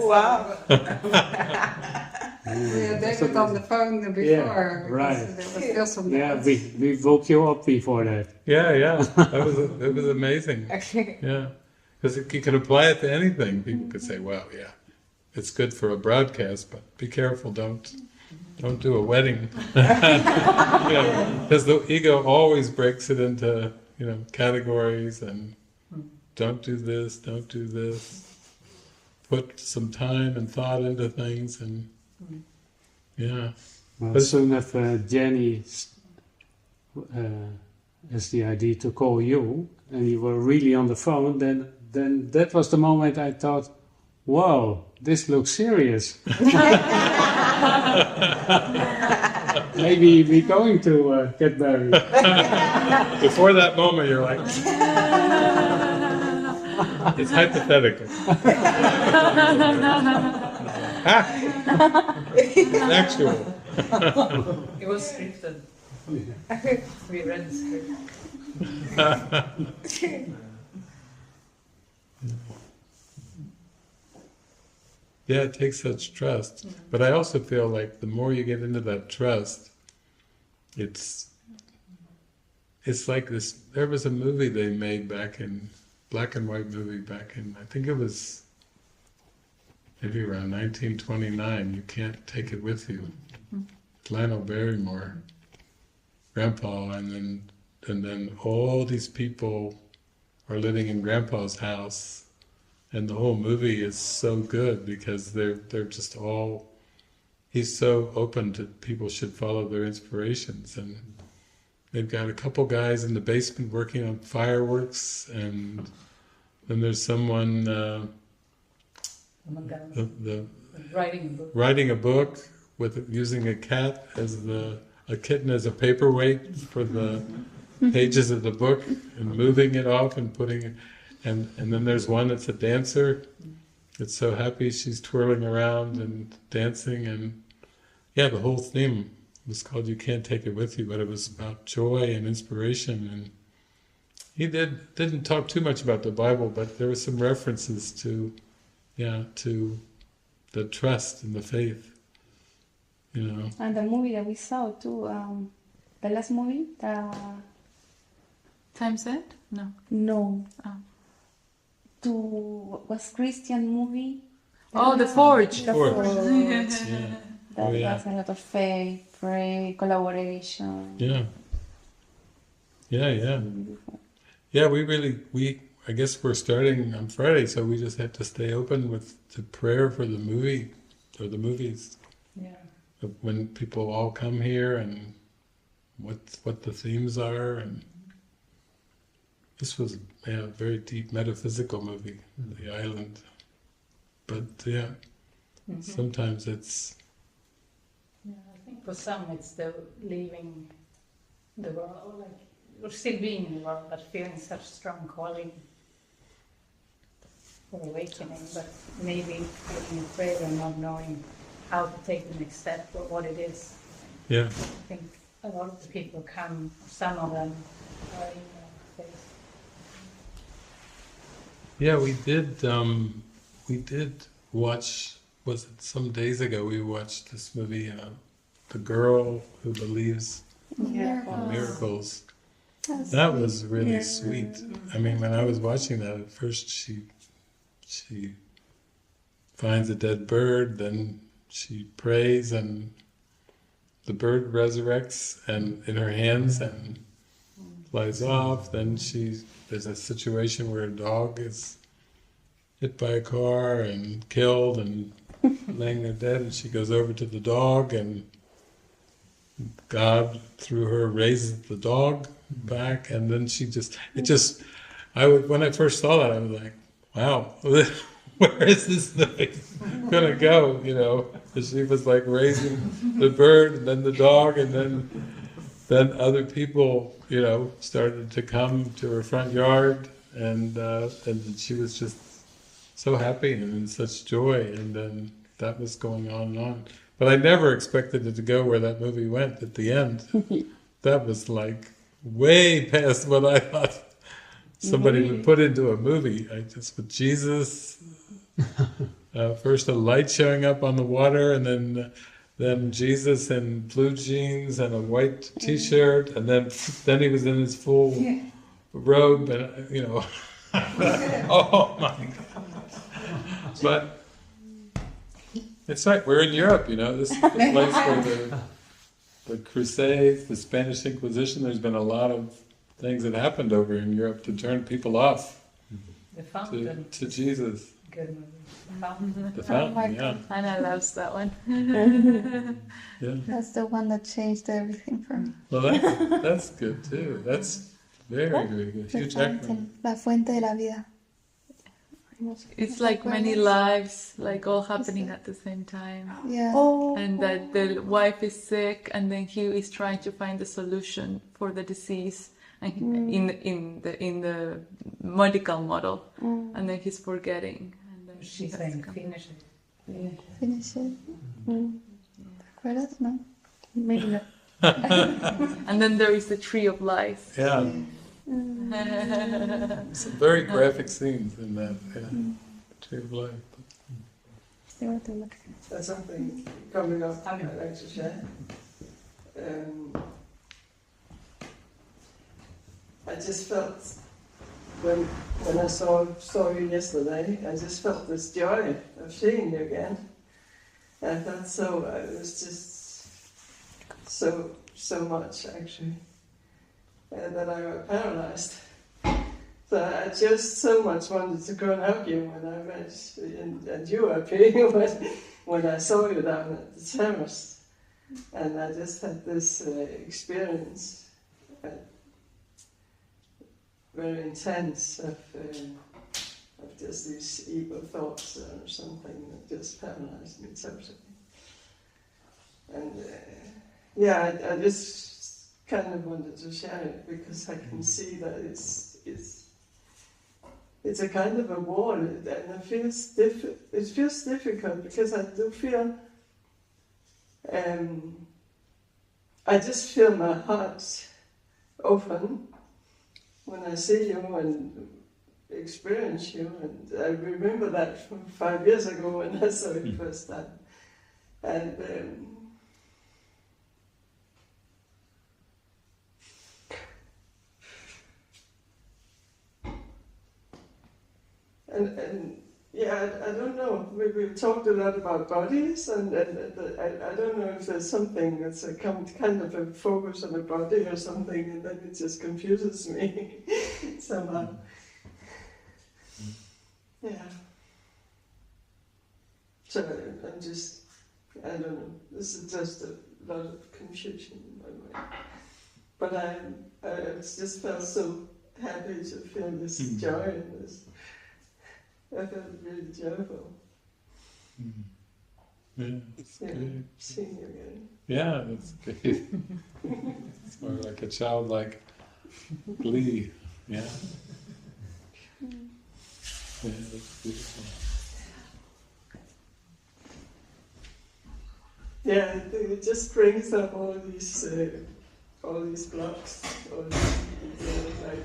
Wow. We had David on the phone before. Yeah, right. There was still some we woke you up before that. Yeah, it was amazing. Yeah, because you could apply it to anything. People could say, "Well, yeah, it's good for a broadcast, but be careful, don't do a wedding," because the ego always breaks it into categories and don't do this, don't do this. Put some time and thought into things, and yeah. Well, as soon as Jenny has the idea to call you, and you were really on the phone, then that was the moment I thought, wow, this looks serious. Maybe we're going to get married. Before that moment, you're like, it's hypothetical. It's actual. It was scripted. We read the script. Yeah, it takes such trust. But I also feel like the more you get into that trust, it's like this. There was a movie they made back in, black and white movie back in, I think it was maybe around 1929, You Can't Take It With You. Lionel Barrymore, Grandpa, and then all these people are living in Grandpa's house. And the whole movie is so good because they're just all, he's so open to people should follow their inspirations. And they've got a couple guys in the basement working on fireworks, and then there's someone writing a book with using a cat as a kitten as a paperweight for the pages of the book and moving it off and putting it. And then there's one that's a dancer. It's so happy she's twirling around and dancing, and yeah, the whole theme was called You Can't Take It With You, but it was about joy and inspiration. And he didn't talk too much about the Bible, but there were some references to the trust and the faith, And the movie that we saw too, the last movie, Time's End? No. No. Oh. Was Christian movie? Oh, The Forge. The Forge. Yeah. That was a lot of faith, prayer, collaboration. Yeah. Yeah, I guess we're starting on Friday, so we just have to stay open to prayer for the movie, or the movies. Yeah. When people all come here, and what the themes are, and this was a very deep metaphysical movie, The Island. But sometimes it's... Yeah, I think for some it's the leaving the world, like or still being in the world, but feeling such strong calling for awakening, but maybe feeling afraid and not knowing how to take the next step or what it is. Yeah. I think a lot of the people come, some of them are in that phase. Yeah, we did watch, was it some days ago, we watched this movie, The Girl Who Believes in Miracles. That was really sweet. I mean, when I was watching that, at first she finds a dead bird, then she prays and the bird resurrects and in her hands and flies off. Then there's a situation where a dog is hit by a car and killed and laying there dead, and she goes over to the dog, and God through her raises the dog back, and then when I first saw that, I was like, wow, where is this thing gonna go? You know, she was like raising the bird and then the dog, and then other people, you know, started to come to her front yard, and she was just so happy and in such joy, and then that was going on and on. But I never expected it to go where that movie went at the end. That was like way past what I thought somebody would put into a movie. With Jesus, first a light showing up on the water, and then Jesus in blue jeans and a white T-shirt, and then he was in his full robe, and you know, oh my God! But it's like we're in Europe, you know. This is the place where the Crusades, the Spanish Inquisition. There's been a lot of things that happened over in Europe to turn people off to Jesus. Good movie. The Fountain, yeah. Anna loves that one. Yeah. That's the one that changed everything for me. Well, that's good too. That's very, very good. The Hugh Jackman. fountain, La Fuente de la Vida. It's like many lives, like all happening at the same time. Yeah. And that the wife is sick, and then he is trying to find the solution for the disease, and in the medical model, and then he's forgetting, and then She's saying, finish it. Yeah. Finish it. ¿Te acuerdas, no? Maybe not. And then there is the tree of life. Yeah. Some very graphic scenes in that. Yeah. Tree of Life. There's something coming up I'd like to share. I just felt when I saw you yesterday, I just felt this joy of seeing you again. I felt it was just so much actually, that I got paralyzed. So I just so much wanted to go and hug you when I met, and you were appearing when I saw you down at the terrace. And I just had this experience, very intense, of just these evil thoughts or something that just paralyzed me totally. And I just kind of wanted to share it because I can see that it's a kind of a wall, and it feels difficult because I do feel, I just feel my heart open when I see you and experience you, and I remember that from 5 years ago when I saw you first time, and I don't know. We've talked a lot about bodies, and I don't know if there's something that's a kind of a focus on the body or something, and then it just confuses me somehow. Yeah. So I'm just, I don't know. This is just a lot of confusion in my mind. But I just felt so happy to feel this joy and this. I felt really joyful. Yeah, it's good. Seeing you again. Yeah, that's good. It's more like a childlike glee. Yeah. Yeah, that's beautiful. Yeah, it just brings up all these blocks, all these, like,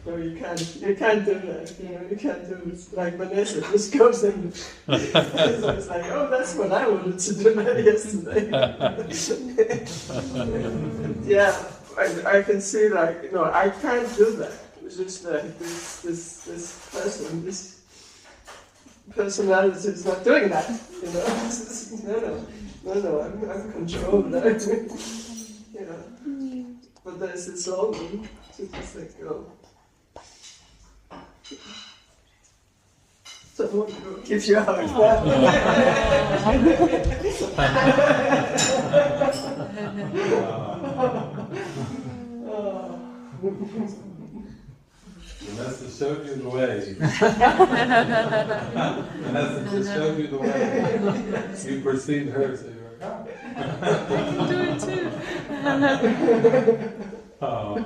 no, you can't do that, you can't do it. Like Vanessa just goes in, so it's like, oh, that's what I wanted to do yesterday. Yeah, I can see, like, I can't do that. It's just like this personality is not doing that, No, I'm controlled, But there's this longing to just like go. Someone will give you a hug. Vanessa showed you the way. Vanessa just showed you the way. You perceived her, so you were like, You can do it too. oh.